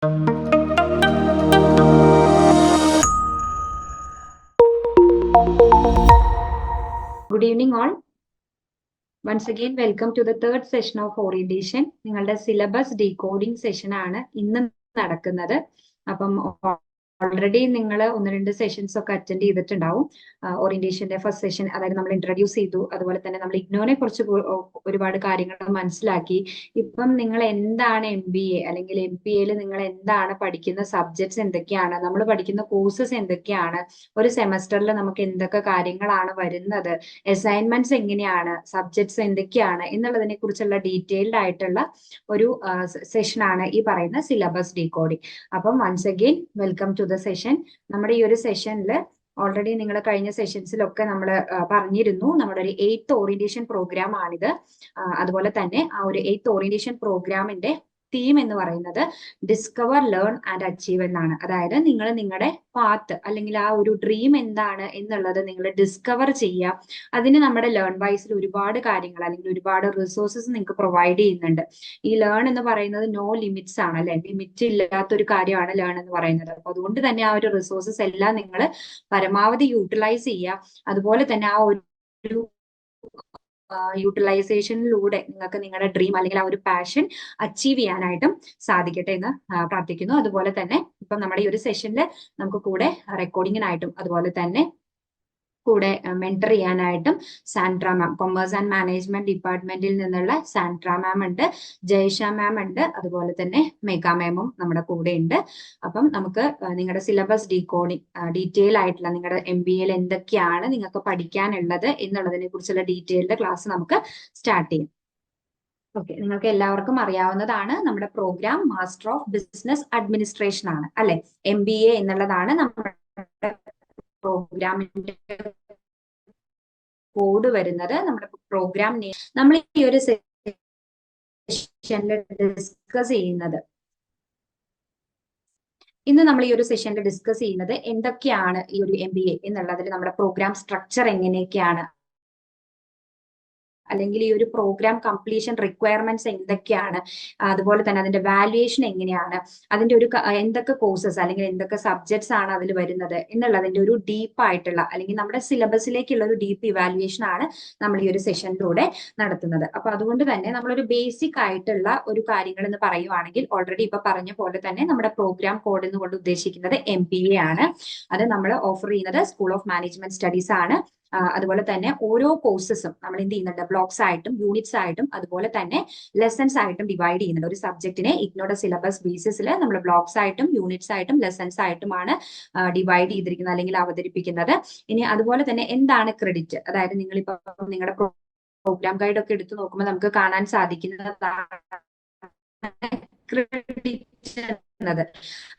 Good evening all. Once again, welcome to the third session of orientation. നിങ്ങളുടെ syllabus decoding session ആണ് ഇന്ന് നടക്കുന്നത്. അപ്പം ഓൾറെഡി നിങ്ങൾ ഒന്ന് രണ്ട് സെഷൻസ് ഒക്കെ അറ്റൻഡ് ചെയ്തിട്ടുണ്ടാവും. ഓറിയന്റേഷന്റെ ഫസ്റ്റ് സെഷൻ, അതായത് നമ്മൾ ഇൻട്രൊഡ്യൂസ് ചെയ്തു. അതുപോലെ തന്നെ നമ്മൾ ഇഗ്നോനെ കുറിച്ച് ഒരുപാട് കാര്യങ്ങൾ മനസ്സിലാക്കി. ഇപ്പം നിങ്ങൾ എന്താണ് MBA അല്ലെങ്കിൽ MPA നിങ്ങൾ എന്താണ് പഠിക്കുന്ന സബ്ജക്ട്സ് എന്തൊക്കെയാണ്, നമ്മൾ പഠിക്കുന്ന കോഴ്സസ് എന്തൊക്കെയാണ്, ഒരു സെമസ്റ്ററിൽ നമുക്ക് എന്തൊക്കെ കാര്യങ്ങളാണ് വരുന്നത്, അസൈൻമെന്റ്സ് എങ്ങനെയാണ്, സബ്ജക്ട്സ് എന്തൊക്കെയാണ് എന്നുള്ളതിനെ കുറിച്ചുള്ള ഡീറ്റെയിൽഡ് ആയിട്ടുള്ള ഒരു സെഷനാണ് ഈ പറയുന്ന സിലബസ് ഡീകോഡിംഗ്. അപ്പം once again welcome to the session. നമ്മുടെ ഈ ഒരു സെഷനിൽ ഓൾറെഡി നിങ്ങൾ കഴിഞ്ഞ സെഷൻസിലൊക്കെ നമ്മൾ പറഞ്ഞിരുന്നു, നമ്മുടെ ഒരു 8th ഓറിയന്റേഷൻ പ്രോഗ്രാം ആണിത്. അതുപോലെ തന്നെ ആ ഒരു 8th ഓറിയന്റേഷൻ പ്രോഗ്രാമിന്റെ തീം എന്ന് പറയുന്നത് ഡിസ്കവർ, ലേൺ ആൻഡ് അച്ചീവ് എന്നാണ്. അതായത് നിങ്ങൾ നിങ്ങളുടെ പാത്ത് അല്ലെങ്കിൽ ആ ഒരു ഡ്രീം എന്താണ് എന്നുള്ളത് നിങ്ങൾ ഡിസ്കവർ ചെയ്യുക. അതിന് നമ്മുടെ ലേൺ വൈസിൽ ഒരുപാട് കാര്യങ്ങൾ അല്ലെങ്കിൽ ഒരുപാട് റിസോഴ്സസ് നിങ്ങൾക്ക് പ്രൊവൈഡ് ചെയ്യുന്നുണ്ട്. ഈ ലേൺ എന്ന് പറയുന്നത് നോ ലിമിറ്റ്സ് ആണ്, അല്ലെ? ലിമിറ്റ് ഇല്ലാത്തൊരു കാര്യമാണ് ലേൺ എന്ന് പറയുന്നത്. അപ്പൊ അതുകൊണ്ട് തന്നെ ആ ഒരു റിസോഴ്സസ് എല്ലാം നിങ്ങൾ പരമാവധി യൂട്ടിലൈസ് ചെയ്യുക. അതുപോലെ തന്നെ ആ ഒരു യൂട്ടിലൈസേഷനിലൂടെ നിങ്ങൾക്ക് നിങ്ങളുടെ ഡ്രീം അല്ലെങ്കിൽ ആ ഒരു പാഷൻ അച്ചീവ് ചെയ്യാനായിട്ടും സാധിക്കട്ടെ എന്ന് പ്രാർത്ഥിക്കുന്നു. അതുപോലെ തന്നെ ഇപ്പം നമ്മുടെ ഈ ഒരു സെഷനിൽ നമുക്ക് കൂടെ റെക്കോർഡിങ്ങിനായിട്ടും അതുപോലെ തന്നെ കൂടെ മെന്റർ ചെയ്യാനായിട്ടും Sandra ma'am, commerce and management ഡിപ്പാർട്ട്മെന്റിൽ നിന്നുള്ള സാൻഡ്ര മാം ഉണ്ട്, ജയ്ഷ മാം ഉണ്ട്, അതുപോലെ തന്നെ മെഗാ മാമും നമ്മുടെ കൂടെ ഉണ്ട്. അപ്പം നമുക്ക് നിങ്ങളുടെ സിലബസ് ഡീകോഡിംഗ് ഡീറ്റെയിൽ ആയിട്ടുള്ള നിങ്ങളുടെ MBAയിൽ എന്തൊക്കെയാണ് നിങ്ങൾക്ക് പഠിക്കാനുള്ളത് എന്നുള്ളതിനെ കുറിച്ചുള്ള ഡീറ്റെയിൽഡ് ക്ലാസ് നമുക്ക് സ്റ്റാർട്ട് ചെയ്യാം. ഓക്കെ, നിങ്ങൾക്ക് എല്ലാവർക്കും അറിയാവുന്നതാണ് നമ്മുടെ program master of business administration ആണ്, അല്ലെ? MBA എന്നുള്ളതാണ് നമ്മുടെ പ്രോഗ്രാമിന്റെ കോഡ് വരുന്നത്. നമ്മുടെ പ്രോഗ്രാം നമ്മൾ ഈ ഒരു സെഷനിൽ ഡിസ്കസ് ചെയ്യുന്നത് ഇന്ന് നമ്മൾ ഈ ഒരു സെഷനിൽ ഡിസ്കസ് ചെയ്യുന്നത് എന്തൊക്കെയാണ് ഈ ഒരു MBA എന്നുള്ളതിൽ നമ്മുടെ പ്രോഗ്രാം സ്ട്രക്ചർ എങ്ങനെയൊക്കെയാണ്, അല്ലെങ്കിൽ ഈ ഒരു പ്രോഗ്രാം കംപ്ലീഷൻ റിക്വയർമെന്റ്സ് എന്തൊക്കെയാണ്, അതുപോലെ തന്നെ അതിന്റെ വാല്യുവേഷൻ എങ്ങനെയാണ്, അതിന്റെ ഒരു എന്തൊക്കെ കോഴ്സസ് അല്ലെങ്കിൽ എന്തൊക്കെ സബ്ജക്ട്സ് ആണ് അതിൽ വരുന്നത് എന്നുള്ളതിന്റെ ഒരു ഡീപ്പ് ആയിട്ടുള്ള അല്ലെങ്കിൽ നമ്മുടെ സിലബസിലേക്കുള്ള ഒരു ഡീപ്പ് ഇവാലുവേഷൻ ആണ് നമ്മൾ ഈ ഒരു സെഷനിലൂടെ നടത്തുന്നത്. അപ്പൊ അതുകൊണ്ട് തന്നെ നമ്മളൊരു ബേസിക് ആയിട്ടുള്ള ഒരു കാര്യങ്ങൾ എന്ന് പറയുവാണെങ്കിൽ ഓൾറെഡി ഇപ്പൊ പറഞ്ഞ പോലെ തന്നെ നമ്മുടെ പ്രോഗ്രാം കോഡ് എന്നുകൊണ്ട് ഉദ്ദേശിക്കുന്നത് MBA ആണ്. അത് നമ്മൾ ഓഫർ ചെയ്യുന്നത് സ്കൂൾ ഓഫ് മാനേജ്മെന്റ് സ്റ്റഡീസ് ആണ്. അതുപോലെ തന്നെ ഓരോ കോഴ്സസും നമ്മൾ എന്ത് ചെയ്യുന്നുണ്ട്, ബ്ലോക്സ് ആയിട്ടും യൂണിറ്റ്സ് ആയിട്ടും അതുപോലെ തന്നെ ലെസൺസ് ആയിട്ടും ഡിവൈഡ് ചെയ്യുന്നുണ്ട്. ഒരു സബ്ജക്റ്റിനെ ഇഗ്നോയുടെ സിലബസ് ബേസിസിൽ നമ്മൾ ബ്ലോക്സ് ആയിട്ടും യൂണിറ്റ്സ് ആയിട്ടും ലെസൺസ് ആയിട്ടുമാണ് ഡിവൈഡ് ചെയ്തിരിക്കുന്നത് അല്ലെങ്കിൽ അവതരിപ്പിക്കുന്നത്. ഇനി അതുപോലെ തന്നെ എന്താണ് ക്രെഡിറ്റ്, അതായത് നിങ്ങളിപ്പോ നിങ്ങളുടെ പ്രോഗ്രാം ഗൈഡ് ഒക്കെ എടുത്തു നോക്കുമ്പോൾ നമുക്ക് കാണാൻ സാധിക്കുന്നതാണ് ക്രെഡിറ്റ് എന്നത്.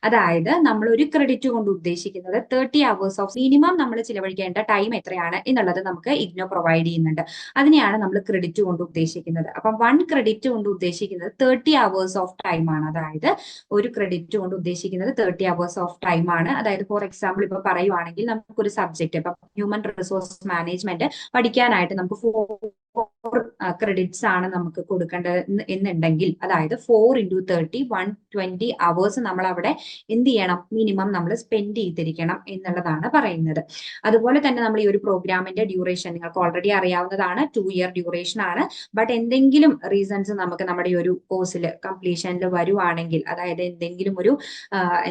അതായത് നമ്മൾ ഒരു ക്രെഡിറ്റ് കൊണ്ട് ഉദ്ദേശിക്കുന്നത് 30 hours ഓഫ് മിനിമം നമ്മൾ ചിലവഴിക്കേണ്ട ടൈം എത്രയാണ് എന്നുള്ളത് നമുക്ക് ഇഗ്നോ പ്രൊവൈഡ് ചെയ്യുന്നുണ്ട്. അതിനെയാണ് നമ്മൾ ക്രെഡിറ്റ് കൊണ്ട് ഉദ്ദേശിക്കുന്നത്. അപ്പം 1 ക്രെഡിറ്റ് കൊണ്ട് ഉദ്ദേശിക്കുന്നത് 30 hours ഓഫ് ടൈം ആണ്. അതായത് ഒരു ക്രെഡിറ്റ് കൊണ്ട് ഉദ്ദേശിക്കുന്നത് 30 hours ഓഫ് ടൈം ആണ്. അതായത് ഫോർ എക്സാമ്പിൾ ഇപ്പൊ പറയുവാണെങ്കിൽ നമുക്കൊരു സബ്ജക്ട് ഇപ്പൊ ഹ്യൂമൻ റിസോഴ്സ് മാനേജ്മെന്റ് പഠിക്കാനായിട്ട് നമുക്ക് 4 ക്രെഡിറ്റ്സ് ആണ് നമുക്ക് കൊടുക്കേണ്ടത് എന്നുണ്ടെങ്കിൽ, അതായത് 4 into 30 120 hours നമ്മൾ അവിടെ എന്ത് ചെയ്യണം, മിനിമം നമ്മൾ സ്പെൻഡ് ചെയ്തിരിക്കണം എന്നുള്ളതാണ് പറയുന്നത്. അതുപോലെ തന്നെ നമ്മൾ ഈ ഒരു പ്രോഗ്രാമിന്റെ ഡ്യൂറേഷൻ നിങ്ങൾക്ക് ഓൾറെഡി അറിയാവുന്നതാണ്, 2 year ഡ്യൂറേഷൻ ആണ്. ബട്ട് എന്തെങ്കിലും റീസൺസ് നമുക്ക് നമ്മുടെ ഈ ഒരു കോഴ്സിൽ കംപ്ലീഷനിൽ വരുവാണെങ്കിൽ, അതായത് എന്തെങ്കിലും ഒരു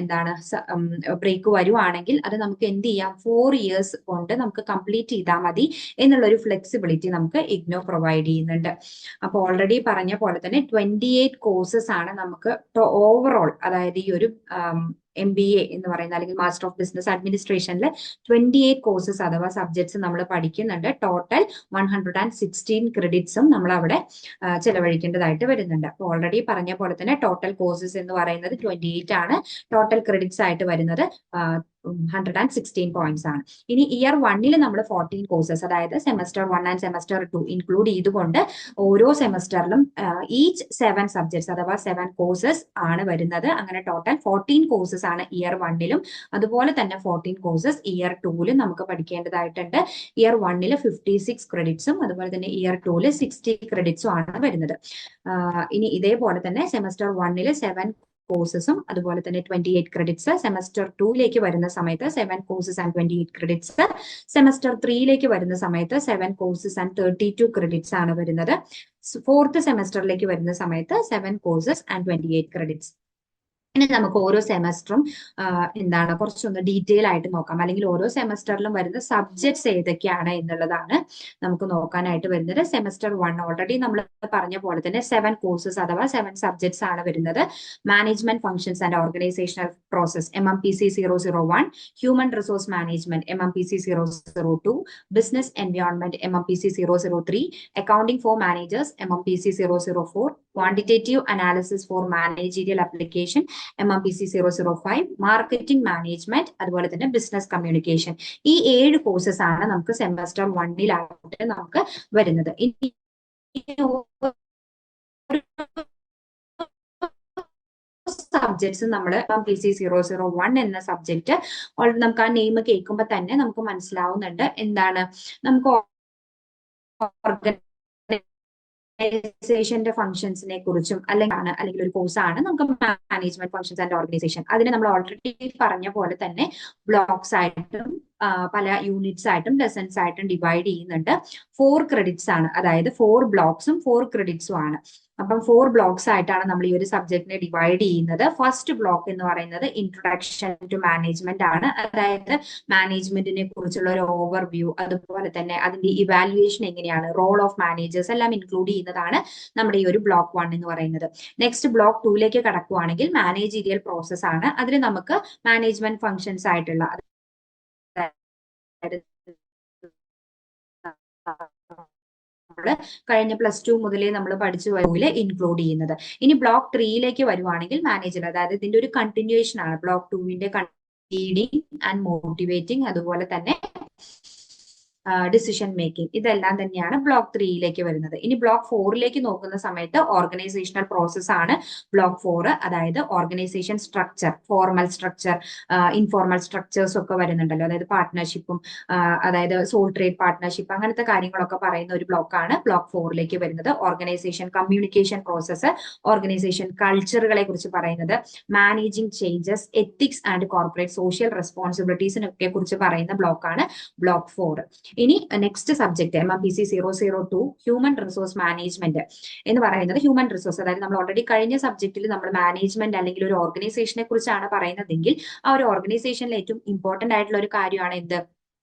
എന്താണ് ബ്രേക്ക് വരുവാണെങ്കിൽ അത് നമുക്ക് എന്ത് ചെയ്യാം, 4 years കൊണ്ട് നമുക്ക് കംപ്ലീറ്റ് ചെയ്താൽ മതി എന്നുള്ള ഒരു ഫ്ലെക്സിബിലിറ്റി നമുക്ക് ഇഗ്നോ പ്രൊവൈഡ് ചെയ്യുന്നുണ്ട്. അപ്പൊ ഓൾറെഡി പറഞ്ഞ പോലെ തന്നെ 28 കോഴ്സസ് ആണ് നമുക്ക് ഓവറോൾ, അതായത് ഈ ഒരു MBA എന്ന് പറയുന്ന അല്ലെങ്കിൽ മാസ്റ്റർ ഓഫ് ബിസിനസ് അഡ്മിനിസ്ട്രേഷനിൽ 28 കോഴ്സസ് അഥവാ സബ്ജക്ട്സ് നമ്മൾ പഠിക്കുന്നുണ്ട്. ടോട്ടൽ 116 ക്രെഡിറ്റ്സും നമ്മൾ അവിടെ ചെലവഴിക്കേണ്ടതായിട്ട് വരുന്നുണ്ട്. അപ്പോൾ ഓൾറെഡി പറഞ്ഞ പോലെ തന്നെ ടോട്ടൽ കോഴ്സസ് എന്ന് പറയുന്നത് 28 ആണ്. ടോട്ടൽ ക്രെഡിറ്റ്സ് ആയിട്ട് വരുന്നത് 116 പോയിന്റ്സ് ആണ്. ഇനി ഇയർ 1ൽ നമ്മൾ 14 കോഴ്സസ്, അതായത് സെമസ്റ്റർ 1 ആൻഡ് സെമസ്റ്റർ 2 ഇൻക്ലൂഡ് ചെയ്തുകൊണ്ട് ഓരോ സെമസ്റ്ററിലും ഈച്ച് 7 സബ്ജക്ട്സ് അഥവാ 7 കോഴ്സസ് ആണ് വരുന്നത്. അങ്ങനെ ടോട്ടൽ 14 കോഴ്സസ് ആണ് ഇയർ 1ലും, അതുപോലെ തന്നെ 14 കോഴ്സസ് ഇയർ 2ലും നമുക്ക് പഠിക്കേണ്ടതായിട്ടുണ്ട്. ഇയർ 1ൽ 56 ക്രെഡിറ്റ്സും അതുപോലെ തന്നെ ഇയർ 2ൽ 60 ക്രെഡിറ്റ്സും ആണ് വരുന്നത്. ഇനി ഇതേപോലെ തന്നെ സെമസ്റ്റർ 1ൽ 7 കോഴ്സസും അതുപോലെ തന്നെ 28 ക്രെഡിറ്റ്സ്. സെമസ്റ്റർ 2ലേക്ക് വരുന്ന സമയത്ത് 7 കോഴ്സസ് ആൻഡ് 28 ക്രെഡിറ്റ്സ്. സെമസ്റ്റർ 3ലേക്ക് വരുന്ന സമയത്ത് 7 കോഴ്സസ് ആൻഡ് 32 ക്രെഡിറ്റ്സ് ആണ് വരുന്നത്. ഫോർത്ത് സെമസ്റ്ററിലേക്ക് വരുന്ന സമയത്ത് 7 കോഴ്സസ് ആൻഡ് 28 ക്രെഡിറ്റ്സ്. ഇനി നമുക്ക് ഓരോ സെമസ്റ്ററും എന്താണ് കുറച്ചൊന്ന് ഡീറ്റെയിൽ ആയിട്ട് നോക്കാം, അല്ലെങ്കിൽ ഓരോ സെമസ്റ്ററിലും വരുന്ന സബ്ജക്ട്സ് ഏതൊക്കെയാണ് എന്നുള്ളതാണ് നമുക്ക് നോക്കാനായിട്ട് വരുന്നത്. സെമസ്റ്റർ 1 ഓൾറെഡി നമ്മൾ പറഞ്ഞ പോലെ തന്നെ 7 കോഴ്സസ് അഥവാ 7 സബ്ജക്ട്സ് ആണ് വരുന്നത്. Management functions and organisational process MMPC 001, human resource management MMPC 002, business environment MMPC 003, accounting for managers MMPC 004, quantitative analysis for managerial application MMPC 005, marketing management, അതുപോലെ തന്നെ ബിസിനസ് കമ്മ്യൂണിക്കേഷൻ. ഈ 7 കോഴ്സസ് ആണ് നമുക്ക് സെമസ്റ്റർ 1ലായിട്ട് നമുക്ക് വരുന്നത്. ഇനി സബ്ജക്ട്സ് നമ്മൾ MMPC 001 എന്ന സബ്ജക്ട് നമുക്ക് ആ നെയിം കേൾക്കുമ്പോൾ തന്നെ നമുക്ക് മനസ്സിലാവുന്നുണ്ട് എന്താണ് നമുക്ക് ഓർഗനൈസേഷന്റെ ഫംഗ്ഷൻസിനെ കുറിച്ചും അല്ലെങ്കിൽ ഒരു കോഴ്സാണ് നമുക്ക് മാനേജ്മെന്റ് ഫംഗ്ഷൻസ് ആൻഡ് ഓർഗനൈസേഷൻ. അതിനെ നമ്മൾ ഓൾറെഡി പറഞ്ഞ പോലെ തന്നെ ബ്ലോക്സ് ആയിട്ടും പല യൂണിറ്റ്സ് ആയിട്ടും ലെസൺസ് ആയിട്ടും ഡിവൈഡ് ചെയ്യുന്നുണ്ട്. 4 ക്രെഡിറ്റ്സ് ആണ്, അതായത് 4 ബ്ലോക്സും 4 ക്രെഡിറ്റ്സും ആണ്. അപ്പം 4 ബ്ലോക്സ് ആയിട്ടാണ് നമ്മൾ ഈ ഒരു സബ്ജക്റ്റിനെ ഡിവൈഡ് ചെയ്യുന്നത്. ഫസ്റ്റ് ബ്ലോക്ക് എന്ന് പറയുന്നത് ഇൻട്രൊഡക്ഷൻ ടു മാനേജ്മെന്റ് ആണ്, അതായത് മാനേജ്മെന്റിനെ കുറിച്ചുള്ള ഒരു ഓവർവ്യൂ, അതുപോലെ തന്നെ അതിന്റെ ഇവാലുവേഷൻ എങ്ങനെയാണ്, റോൾ ഓഫ് മാനേജേഴ്സ് എല്ലാം ഇൻക്ലൂഡ് ചെയ്യുന്നതാണ് നമ്മുടെ ഈ ഒരു ബ്ലോക്ക് 1 എന്ന് പറയുന്നത്. നെക്സ്റ്റ് ബ്ലോക്ക് 2ലേക്ക് കടക്കുവാണെങ്കിൽ മാനേജീരിയൽ പ്രോസസ് ആണ്. അതിൽ നമുക്ക് മാനേജ്മെന്റ് ഫംഗ്ഷൻസ് ആയിട്ടുള്ള കഴിഞ്ഞ +2 മുതലേ നമ്മൾ പഠിച്ചു വരൂല് ഇൻക്ലൂഡ് ചെയ്യുന്നത്. ഇനി ബ്ലോക്ക് 3ലേക്ക് വരുവാണെങ്കിൽ മാനേജർ, അതായത് ഇതിന്റെ ഒരു കണ്ടിന്യൂവേഷൻ ആണ് ബ്ലോക്ക് 2വിന്റെ ലീഡിങ് ആൻഡ് മോട്ടിവേറ്റിംഗ്, അതുപോലെ തന്നെ ഡിസിഷൻ മേക്കിംഗ്, ഇതെല്ലാം തന്നെയാണ് ബ്ലോക്ക് 3യിലേക്ക് വരുന്നത്. ഇനി ബ്ലോക്ക് 4ലേക്ക് നോക്കുന്ന സമയത്ത് ഓർഗനൈസേഷണൽ പ്രോസസ് ആണ് ബ്ലോക്ക് 4, അതായത് organisation structure, formal structure, informal structures ഒക്കെ വരുന്നുണ്ടല്ലോ, അതായത് പാർട്ട്ണർഷിപ്പും അതായത് സോൾ ട്രേഡ് പാർട്ട്ണർഷിപ്പ് അങ്ങനത്തെ കാര്യങ്ങളൊക്കെ പറയുന്ന ഒരു ബ്ലോക്കാണ് ബ്ലോക്ക് 4ലേക്ക് വരുന്നത്. ഓർഗനൈസേഷൻ കമ്മ്യൂണിക്കേഷൻ പ്രോസസ്സ്, ഓർഗനൈസേഷൻ കൾച്ചറുകളെ കുറിച്ച് പറയുന്നത്, managing changes, ethics and corporate social റെസ്പോൺസിബിലിറ്റീസിനൊക്കെ കുറിച്ച് പറയുന്ന ബ്ലോക്കാണ് ബ്ലോക്ക് 4. ഇനി next subject MMPC 002 human resource management എന്ന് പറയുന്നത്, ഹ്യൂമൻ റിസോഴ്സ് അതായത് നമ്മൾ ഓൾറെഡി കഴിഞ്ഞ സബ്ജക്റ്റിൽ നമ്മൾ മാനേജ്മെന്റ് അല്ലെങ്കിൽ ഒരു ഓർഗനൈസേഷനെ കുറിച്ചാണ് പറയുന്നതെങ്കിൽ ആ ഒരു ഓർഗനൈസേഷനിൽ ഏറ്റവും ഇമ്പോർട്ടന്റ് ആയിട്ടുള്ള ഒരു കാര്യമാണ് എന്ത്,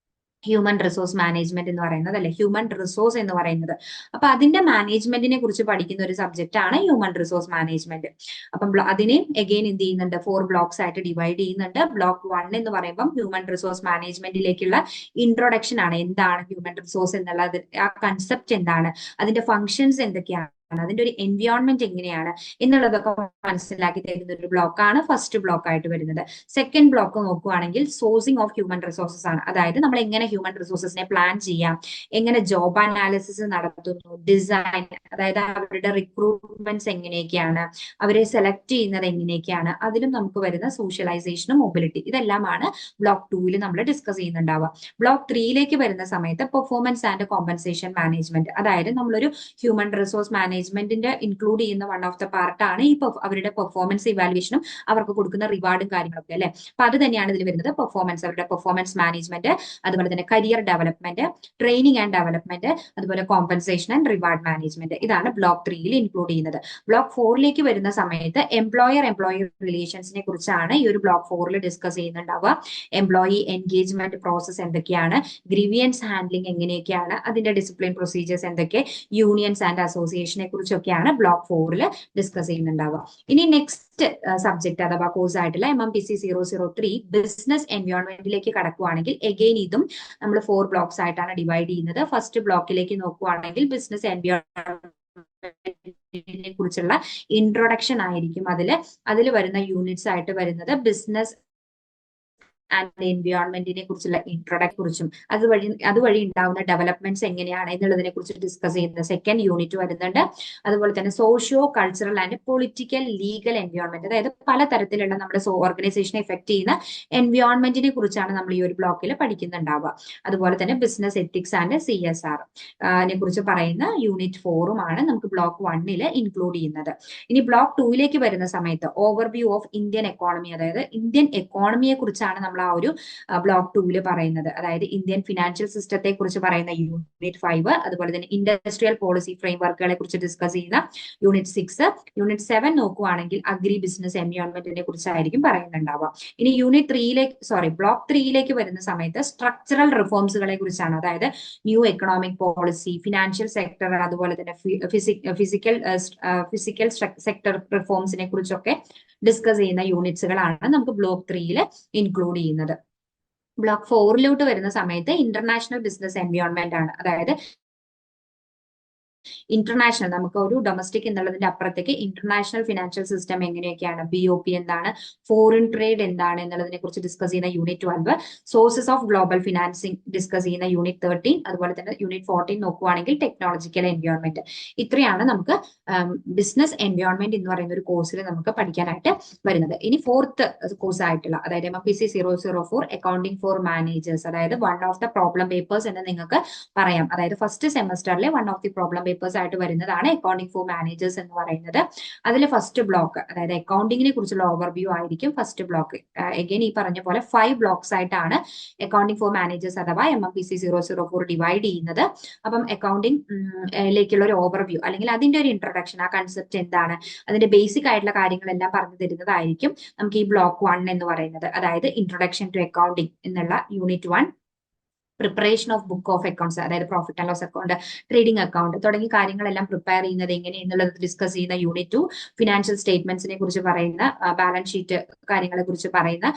ഹ്യൂമൻ റിസോഴ്സ് മാനേജ്മെന്റ് എന്ന് പറയുന്നത്, അല്ലെ ഹ്യൂമൻ റിസോഴ്സ് എന്ന് പറയുന്നത്. അപ്പൊ അതിന്റെ മാനേജ്മെന്റിനെ കുറിച്ച് പഠിക്കുന്ന ഒരു സബ്ജക്റ്റ് ആണ് ഹ്യൂമൻ റിസോഴ്സ് മാനേജ്മെന്റ്. അപ്പം അതിനെയും എഗെയിൻ എന്ത് ചെയ്യുന്നുണ്ട്, 4 ബ്ലോക്സ് ആയിട്ട് ഡിവൈഡ് ചെയ്യുന്നുണ്ട്. ബ്ലോക്ക് 1 എന്ന് പറയുമ്പോൾ ഹ്യൂമൻ റിസോഴ്സ് മാനേജ്മെന്റിലേക്കുള്ള ഇൻട്രൊഡക്ഷൻ ആണ്, എന്താണ് ഹ്യൂമൻ റിസോഴ്സ് എന്നുള്ളത്, ആ കൺസെപ്റ്റ് എന്താണ്, അതിന്റെ ഫങ്ഷൻസ് എന്തൊക്കെയാണ്, അതിന്റെ ഒരു എൻവയോൺമെന്റ് എങ്ങനെയാണ് എന്നുള്ളതൊക്കെ മനസ്സിലാക്കി തരുന്ന ഒരു ബ്ലോക്കാണ് ഫസ്റ്റ് ബ്ലോക്ക് ആയിട്ട് വരുന്നത്. സെക്കൻഡ് ബ്ലോക്ക് നോക്കുകയാണെങ്കിൽ സോഴ്സിംഗ് ഓഫ് ഹ്യൂമൻ റിസോഴ്സസ് ആണ്, അതായത് നമ്മൾ എങ്ങനെ ഹ്യൂമൻ റിസോഴ്സസിനെ പ്ലാൻ ചെയ്യാം, എങ്ങനെ ജോബ് അനാലിസിസ് നടത്തുന്നു, ഡിസൈൻ, അതായത് അവരുടെ റിക്രൂട്ട്മെന്റ്സ് എങ്ങനെയൊക്കെയാണ്, അവരെ സെലക്ട് ചെയ്യുന്നത് എങ്ങനെയൊക്കെയാണ്, അതിലും നമുക്ക് വരുന്ന സോഷ്യലൈസേഷനും മൊബിലിറ്റി, ഇതെല്ലാമാണ് ബ്ലോക്ക് 2വിൽ നമ്മൾ ഡിസ്കസ് ചെയ്യുന്നുണ്ടാവുക. ബ്ലോക്ക് 3യിലേക്ക് വരുന്ന സമയത്ത് പെർഫോമൻസ് ആൻഡ് കോമ്പൻസേഷൻ മാനേജ്മെന്റ്, അതായത് നമ്മളൊരു ഹ്യൂമൻ റിസോഴ്സ് മാനേജ്മെന്റിന്റെ ഇൻക്ലൂഡ് ചെയ്യുന്ന വൺ ഓഫ് ദ പാർട്ട് ആണ് ഈ അവരുടെ പെർഫോമൻസ് ഇവാലുവേഷനും അവർക്ക് കൊടുക്കുന്ന റിവാർഡും കാര്യങ്ങളൊക്കെ അല്ലെ. അപ്പൊ അത് തന്നെയാണ് ഇതിൽ വരുന്നത്, പെർഫോമൻസ്, അവരുടെ പെർഫോമൻസ് മാനേജ്മെന്റ്, അതുപോലെ തന്നെ career development, training and development, അതുപോലെ കോമ്പൻസേഷൻ ആൻഡ് റിവാർഡ് മാനേജ്മെന്റ്, ഇതാണ് ബ്ലോക്ക് 3യിൽ ഇൻക്ലൂഡ് ചെയ്യുന്നത്. ബ്ലോക്ക് 4ലേക്ക് വരുന്ന സമയത്ത് എംപ്ലോയർ റിലേഷൻസിനെ കുറിച്ചാണ് ഈ ഒരു ബ്ലോക്ക് 4ൽ ഡിസ്കസ് ചെയ്യുന്നുണ്ടാവുക. എംപ്ലോയി എൻഗേജ്മെന്റ് പ്രോസസ് എന്തൊക്കെയാണ്, ഗ്രീവിയൻസ് ഹാൻഡ്ലിംഗ് എങ്ങനെയൊക്കെയാണ്, അതിന്റെ ഡിസിപ്ലിൻ പ്രൊസീജിയേഴ്സ് എന്തൊക്കെ, യൂണിയൻസ് ആൻഡ് അസോസിയേഷനെ കുറിച്ചൊക്കെയാണ് ബ്ലോക്ക് 4ൽ ഡിസ്കസ് ചെയ്യുന്നുണ്ടാവുക. ഇനി നെക്സ്റ്റ് സബ്ജക്ട് അഥവാ കോഴ്സ് ആയിട്ടുള്ള MMPC 003 ബിസിനസ് എൻവയോൺമെന്റിലേക്ക് കടക്കുവാണെങ്കിൽ എഗെയിൻ ഇതും നമ്മൾ 4 ബ്ലോക്സ് ആയിട്ടാണ് ഡിവൈഡ് ചെയ്യുന്നത്. ഫസ്റ്റ് ബ്ലോക്കിലേക്ക് നോക്കുവാണെങ്കിൽ ബിസിനസ് എൻവയോൺമെന്റിനെ കുറിച്ചുള്ള ഇൻട്രൊഡക്ഷൻ ആയിരിക്കും അതിൽ വരുന്ന യൂണിറ്റ്സ് ആയിട്ട് വരുന്നത്. ബിസിനസ് ആൻഡ് എൻവയോൺമെന്റിനെ കുറിച്ചുള്ള ഇൻട്രൊഡക്ഷൻ കുറിച്ചും അതുവഴി ഉണ്ടാവുന്ന ഡെവലപ്മെന്റ്സ് എങ്ങനെയാണ് എന്നുള്ളതിനെ കുറിച്ച് ഡിസ്കസ് ചെയ്യുന്ന സെക്കൻഡ് യൂണിറ്റ് വരുന്നുണ്ട്. അതുപോലെ തന്നെ socio cultural and political legal environment, അതായത് പലതരത്തിലുള്ള നമ്മുടെ ഓർഗനൈസേഷനെ എഫക്ട് ചെയ്യുന്ന എൻവയോൺമെന്റിനെ കുറിച്ചാണ് നമ്മൾ ഈ ഒരു ബ്ലോക്കിൽ പഠിക്കുന്നുണ്ടാവുക. അതുപോലെ തന്നെ ബിസിനസ് എത്തിക്സ് ആൻഡ് CSR കുറിച്ച് പറയുന്ന യൂണിറ്റ് 4ഉമാണ് നമുക്ക് ബ്ലോക്ക് 1ൽ ഇൻക്ലൂഡ് ചെയ്യുന്നത്. ഇനി ബ്ലോക്ക് 2ലേക്ക് വരുന്ന സമയത്ത് ഓവർവ്യൂ ഓഫ് ഇന്ത്യൻ എക്കോണമി, അതായത് ഇന്ത്യൻ എക്കോണമിയെ കുറിച്ചാണ് നമ്മൾ ആ ഒരു ബ്ലോക്ക് 2ൽ പറയുന്നത്. അതായത് ഇന്ത്യൻ ഫിനാൻഷ്യൽ സിസ്റ്റത്തെ കുറിച്ച് പറയുന്ന യൂണിറ്റ് 5, അതുപോലെ തന്നെ ഇൻഡസ്ട്രിയൽ പോളിസി ഫ്രെയിംവർക്കുകളെ കുറിച്ച് ഡിസ്കസ് ചെയ്യുന്ന യൂണിറ്റ് 6, യൂണിറ്റ് 7 നോക്കുവാണെങ്കിൽ അഗ്രി ബിസിനസ് എൻവയോൺമെന്റിനെ കുറിച്ചായിരിക്കും പറയുന്നുണ്ടാവുക. ഇനി ബ്ലോക്ക് 3ലേക്ക് വരുന്ന സമയത്ത് സ്ട്രക്ചറൽ റിഫോംസുകളെ കുറിച്ചാണ്, അതായത് new economic policy, financial sector, അതുപോലെ തന്നെ ഫിസിക്കൽ സെക്ടർ റിഫോംസിനെ കുറിച്ചൊക്കെ ഡിസ്കസ് ചെയ്യുന്ന യൂണിറ്റ്സുകളാണ് നമുക്ക് ബ്ലോക്ക് 3ൽ ഇൻക്ലൂഡ് ചെയ്യുന്നത്. ബ്ലോക്ക് 4ലോട്ട് വരുന്ന സമയത്ത് ഇന്റർനാഷണൽ ബിസിനസ് എൻവയോൺമെന്റ് ആണ്, അതായത് ഇന്റർനാഷണൽ, നമുക്ക് ഒരു ഡൊമസ്റ്റിക് എന്നുള്ളതിന്റെ അപ്പുറത്തേക്ക് ഇന്റർനാഷണൽ ഫിനാൻഷ്യൽ സിസ്റ്റം എങ്ങനെയൊക്കെയാണ്, BOP എന്താണ്, ഫോറിൻ ട്രേഡ് എന്താണ് എന്നുള്ളതിനെ കുറിച്ച് ഡിസ്കസ് ചെയ്യുന്ന unit 12, sources of global financing discuss ചെയ്യുന്ന യൂണിറ്റ് 13, അതുപോലെ തന്നെ യൂണിറ്റ് 14 നോക്കുവാണെങ്കിൽ ടെക്നോളജിക്കൽ എൻവയോൺമെന്റ്. ഇത്രയാണ് നമുക്ക് ബിസിനസ് എൻവയോൺമെന്റ് എന്ന് പറയുന്ന ഒരു കോഴ്സിൽ നമുക്ക് പഠിക്കാനായിട്ട് വരുന്നത്. ഇനി 4th കോഴ്സ് ആയിട്ടുള്ള, അതായത് MPC 004 അക്കൗണ്ടിംഗ് ഫോർ മാനേജേഴ്സ്, അതായത് one of the problem papers എന്ന് നിങ്ങൾക്ക് പറയാം. അതായത് ഫസ്റ്റ് സെമസ്റ്ററിലെ one of the problem papers ആയിട്ട് വരുന്നതാണ് അക്കൗണ്ടിംഗ് ഫോർ മാനേജേഴ്സ് എന്ന് പറയുന്നത്. അതിൽ ഫസ്റ്റ് ബ്ലോക്ക്, അതായത് അക്കൗണ്ടിങ്ങിനെ കുറിച്ചുള്ള ഓവർവ്യൂ ആയിരിക്കും ഫസ്റ്റ് ബ്ലോക്ക്. എഗെയിൻ ഈ പറഞ്ഞ പോലെ 5 ബ്ലോക്സ് ആയിട്ടാണ് അക്കൗണ്ടിംഗ് ഫോർ മാനേജേഴ്സ് അഥവാ MPC 004 ഡിവൈഡ് ചെയ്യുന്നത്. അപ്പം അക്കൗണ്ടിംഗിലേക്കുള്ള ഒരു ഓവർവ്യൂ അല്ലെങ്കിൽ അതിന്റെ ഒരു ഇൻട്രൊഡക്ഷൻ, ആ കൺസെപ്റ്റ് എന്താണ്, അതിന്റെ ബേസിക് ആയിട്ടുള്ള കാര്യങ്ങളെല്ലാം പറഞ്ഞു തരുന്നതായിരിക്കും നമുക്ക് ഈ ബ്ലോക്ക് 1 എന്ന് പറയുന്നത്. അതായത് ഇൻട്രൊഡക്ഷൻ ടു അക്കൗണ്ടിംഗ് എന്നുള്ള unit 1, preparation of book of accounts, അതായത് profit and loss account, trading account തുടങ്ങിയ കാര്യങ്ങളെല്ലാം പ്രിപ്പയർ ചെയ്യുന്നത് എങ്ങനെ എന്നുള്ളത് ഡിസ്കസ് ചെയ്യുന്ന യൂണിറ്റ് 2, ഫിനാൻഷ്യൽ സ്റ്റേറ്റ്മെന്റ്സിനെ കുറിച്ച് പറയുന്ന, ബാലൻസ് ഷീറ്റ് കാര്യങ്ങളെ കുറിച്ച് പറയുന്ന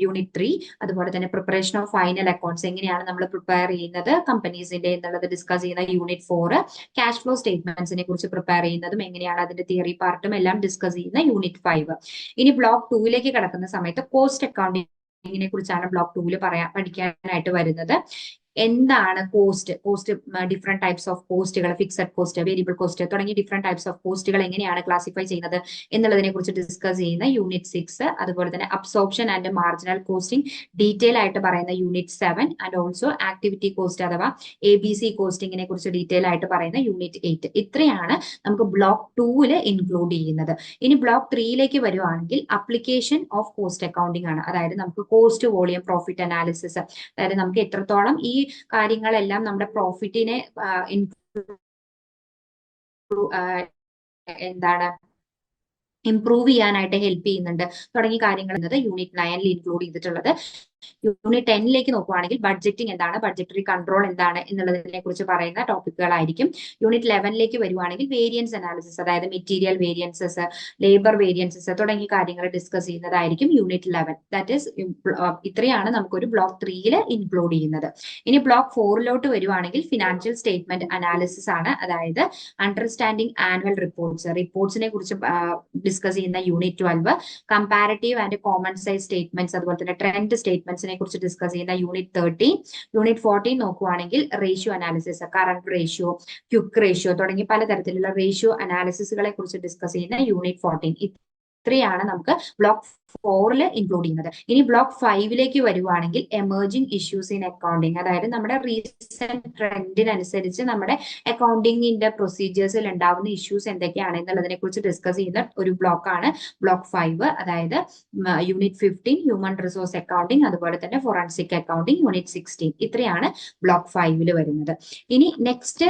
യൂണിറ്റ് 3, അതുപോലെ തന്നെ പ്രിപ്പറേഷൻ ഓഫ് ഫൈനൽ അക്കൗണ്ട്സ് എങ്ങനെയാണ് നമ്മൾ പ്രിപ്പയർ ചെയ്യുന്നത് കമ്പനീസിന്റെ എന്നുള്ളത് ഡിസ്കസ് ചെയ്യുന്ന യൂണിറ്റ് 4, ക്യാഷ് ഫ്ലോ സ്റ്റേറ്റ്മെന്റ്സിനെ കുറിച്ച് പ്രിപ്പയർ ചെയ്യുന്നതും എങ്ങനെയാണ് അതിന്റെ തിയറി പാർട്ടും എല്ലാം ഡിസ്കസ് ചെയ്യുന്ന യൂണിറ്റ് 5. ഇനി ബ്ലോക്ക് 2ലേക്ക് കടക്കുന്ന സമയത്ത് കോസ്റ്റ് അക്കൗണ്ടിംഗ് ിനെ കുറിച്ചാണ് ബ്ലോക്ക് 2ൽ പഠിക്കാനായിട്ട് വരുന്നത്. എന്താണ് കോസ്റ്റ്, ഡിഫറെന്റ് ടൈപ്സ് ഓഫ് കോസ്റ്റുകൾ, ഫിക്സഡ് കോസ്റ്റ്, വേരിയബിൾ കോസ്റ്റ് തുടങ്ങി ഡിഫറെന്റ് ടൈപ്സ് ഓഫ് കോസ്റ്റുകൾ എങ്ങനെയാണ് ക്ലാസിഫൈ ചെയ്യുന്നത് എന്നുള്ളതിനെ കുറിച്ച് ഡിസ്കസ് ചെയ്യുന്ന യൂണിറ്റ് 6, അതുപോലെ തന്നെ absorption and marginal costing detail ആയിട്ട് പറയുന്ന unit 7, and also activity cost അഥവാ ABC കോസ്റ്റിംഗിനെ കുറിച്ച് ഡീറ്റെയിൽ ആയിട്ട് പറയുന്ന യൂണിറ്റ് 8. ഇത്രയാണ് നമുക്ക് ബ്ലോക്ക് 2ൽ ഇൻക്ലൂഡ് ചെയ്യുന്നത്. ഇനി ബ്ലോക്ക് 3ലേക്ക് വരുവാണെങ്കിൽ അപ്ലിക്കേഷൻ ഓഫ് കോസ്റ്റ് അക്കൗണ്ടിംഗ് ആണ്, അതായത് നമുക്ക് കോസ്റ്റ്, വോളിയം, പ്രോഫിറ്റ് അനാലിസിസ്, അതായത് നമുക്ക് എത്രത്തോളം ഈ കാര്യങ്ങളെല്ലാം നമ്മുടെ പ്രോഫിറ്റിനെ ഇംപ്രൂവ് ചെയ്യാനായിട്ട് ഹെൽപ്പ് ചെയ്യുന്നുണ്ട് തുടങ്ങിയ കാര്യങ്ങൾ യൂണിറ്റ് 9ൽ ഇൻക്ലൂഡ് ചെയ്തിട്ടുള്ളത്. യൂണിറ്റ് 10ലേക്ക് നോക്കുവാണെങ്കിൽ ബഡ്ജറ്റിംഗ് എന്താണ്, ബഡ്ജറ്ററി കൺട്രോൾ എന്താണ് എന്നുള്ളതിനെ കുറിച്ച് പറയുന്ന ടോപ്പിക്കുകളായിരിക്കും. യൂണിറ്റ് 11ലേക്ക് വരുവാണെങ്കിൽ വേരിയൻസ് അനാലിസിസ്, അതായത് മെറ്റീരിയൽ വേരിയൻസസ്, ലേബർ വേരിയൻസസ് തുടങ്ങിയ കാര്യങ്ങൾ ഡിസ്കസ് ചെയ്യുന്നതായിരിക്കും യൂണിറ്റ് 11. ദാറ്റ് ഈസ് ഇത്രയാണ് നമുക്കൊരു ബ്ലോക്ക് 3ൽ ഇൻക്ലൂഡ് ചെയ്യുന്നത്. ഇനി ബ്ലോക്ക് 4ലോട്ട് വരുവാണെങ്കിൽ ഫിനാൻഷ്യൽ സ്റ്റേറ്റ്മെന്റ് അനാലിസിസ് ആണ്, അതായത് അണ്ടർസ്റ്റാൻഡിംഗ് ആനുവൽ റിപ്പോർട്ട്സിനെ കുറിച്ച് ഡിസ്കസ് ചെയ്യുന്ന unit 12, comparative and common size statements, അതുപോലെ തന്നെ ട്രെൻഡ് സ്റ്റേറ്റ്മെന്റ്സിനെ കുറിച്ച് ഡിസ്കസ് ചെയ്യുന്ന യൂണിറ്റ് 13. യൂണിറ്റ് 14 നോക്കുവാണെങ്കിൽ ratio analysis, current ratio, quick ratio തുടങ്ങി പലതരത്തിലുള്ള റേഷ്യോ അനാലിസിസുകളെ കുറിച്ച് ഡിസ്കസ് ചെയ്യുന്ന യൂണിറ്റ് 14. ഇത്രയാണ് നമുക്ക് ബ്ലോക്ക് 4ൽ ഇൻക്ലൂഡ് ചെയ്യുന്നത്. ഇനി ബ്ലോക്ക് 5ലേക്ക് വരുവാണെങ്കിൽ എമേർജിംഗ് ഇഷ്യൂസ് ഇൻ അക്കൗണ്ടിങ്, അതായത് നമ്മുടെ റീസെന്റ് ട്രെൻഡിനനുസരിച്ച് നമ്മുടെ അക്കൗണ്ടിങ്ങിന്റെ പ്രൊസീജിയേഴ്സിൽ ഉണ്ടാവുന്ന ഇഷ്യൂസ് എന്തൊക്കെയാണ് എന്നുള്ളതിനെ കുറിച്ച് ഡിസ്കസ് ചെയ്യുന്ന ഒരു ബ്ലോക്കാണ് ബ്ലോക്ക് 5. അതായത് യൂണിറ്റ് 15 ഹ്യൂമൻ റിസോഴ്സ് അക്കൗണ്ടിങ്, അതുപോലെ തന്നെ ഫോറൻസിക് അക്കൗണ്ടിങ് യൂണിറ്റ് 16. ഇത്രയാണ് ബ്ലോക്ക് 5ൽ വരുന്നത്. ഇനി നെക്സ്റ്റ്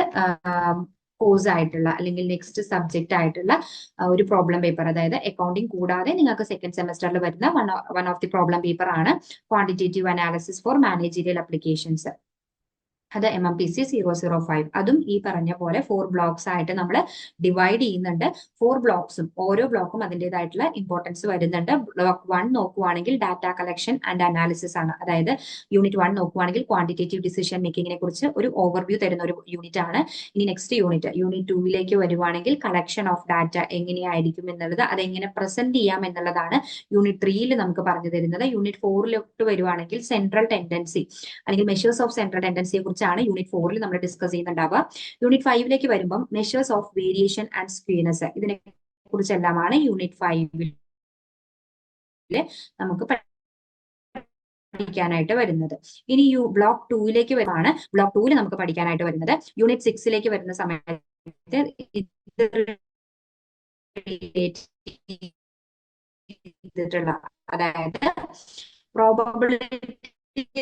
കോഴ്സ് ആയിട്ടുള്ള അല്ലെങ്കിൽ നെക്സ്റ്റ് സബ്ജക്റ്റ് ആയിട്ടുള്ള ഒരു പ്രോബ്ലം പേപ്പർ, അതായത് അക്കൗണ്ടിങ് കൂടാതെ നിങ്ങൾക്ക് സെക്കൻഡ് സെമസ്റ്ററിൽ വരുന്ന one of the problem paper ആണ് quantitative analysis for managerial applications. അത് MMPC 005. അതും ഈ പറഞ്ഞ പോലെ 4 ബ്ലോക്സ് ആയിട്ട് നമ്മൾ ഡിവൈഡ് ചെയ്യുന്നുണ്ട്. 4 ബ്ലോക്സും ഓരോ ബ്ലോക്കും അതിൻ്റെതായിട്ടുള്ള ഇമ്പോർട്ടൻസ് വരുന്നുണ്ട്. ബ്ലോക്ക് 1 നോക്കുവാണെങ്കിൽ ഡാറ്റ കളക്ഷൻ ആൻഡ് അനാലിസിസ് ആണ്. അതായത് യൂണിറ്റ് 1 നോക്കുവാണെങ്കിൽ ക്വാണ്ടിറ്റേറ്റീവ് ഡിസിഷൻ മേക്കിങ്ങിനെ കുറിച്ച് ഒരു ഓവർവ്യൂ തരുന്ന ഒരു യൂണിറ്റ് ആണ്. ഇനി നെക്സ്റ്റ് യൂണിറ്റ് 2 വരുവാണെങ്കിൽ കളക്ഷൻ ഓഫ് ഡാറ്റ എങ്ങനെയായിരിക്കും എന്നുള്ളത്, അതെങ്ങനെ പ്രസന്റ് ചെയ്യാം എന്നുള്ളതാണ് യൂണിറ്റ് 3 നമുക്ക് പറഞ്ഞു തരുന്നത്. യൂണിറ്റ് 4 വരുവാണെങ്കിൽ സെൻട്രൽ ടെൻഡൻസി അല്ലെങ്കിൽ മെഷേഴ്സ് ഓഫ് സെൻട്രൽ ടെൻഡൻസിയെ കുറിച്ചാണ് യൂണിറ്റ് 4 നമ്മൾ ഡിസ്കസ് ചെയ്യുന്നുണ്ടാവുക. യൂണിറ്റ് 5 വരുമ്പം മെഷേഴ്സ് ഓഫ് വേരിയേഷൻ ആൻഡ് സ്ക്വീനസ്, ഇതിനെ കുറിച്ചെല്ലാമാണ് യൂണിറ്റ് 5 നമുക്ക് പഠിക്കാനായിട്ട് വരുന്നത്. ഇനി ബ്ലോക്ക് 2 വരുവാണ്. ബ്ലോക്ക് 2 നമുക്ക് പഠിക്കാനായിട്ട് വരുന്നത് യൂണിറ്റ് 6 വരുന്ന സമയത്ത് അതായത് പ്രോബബിലിറ്റി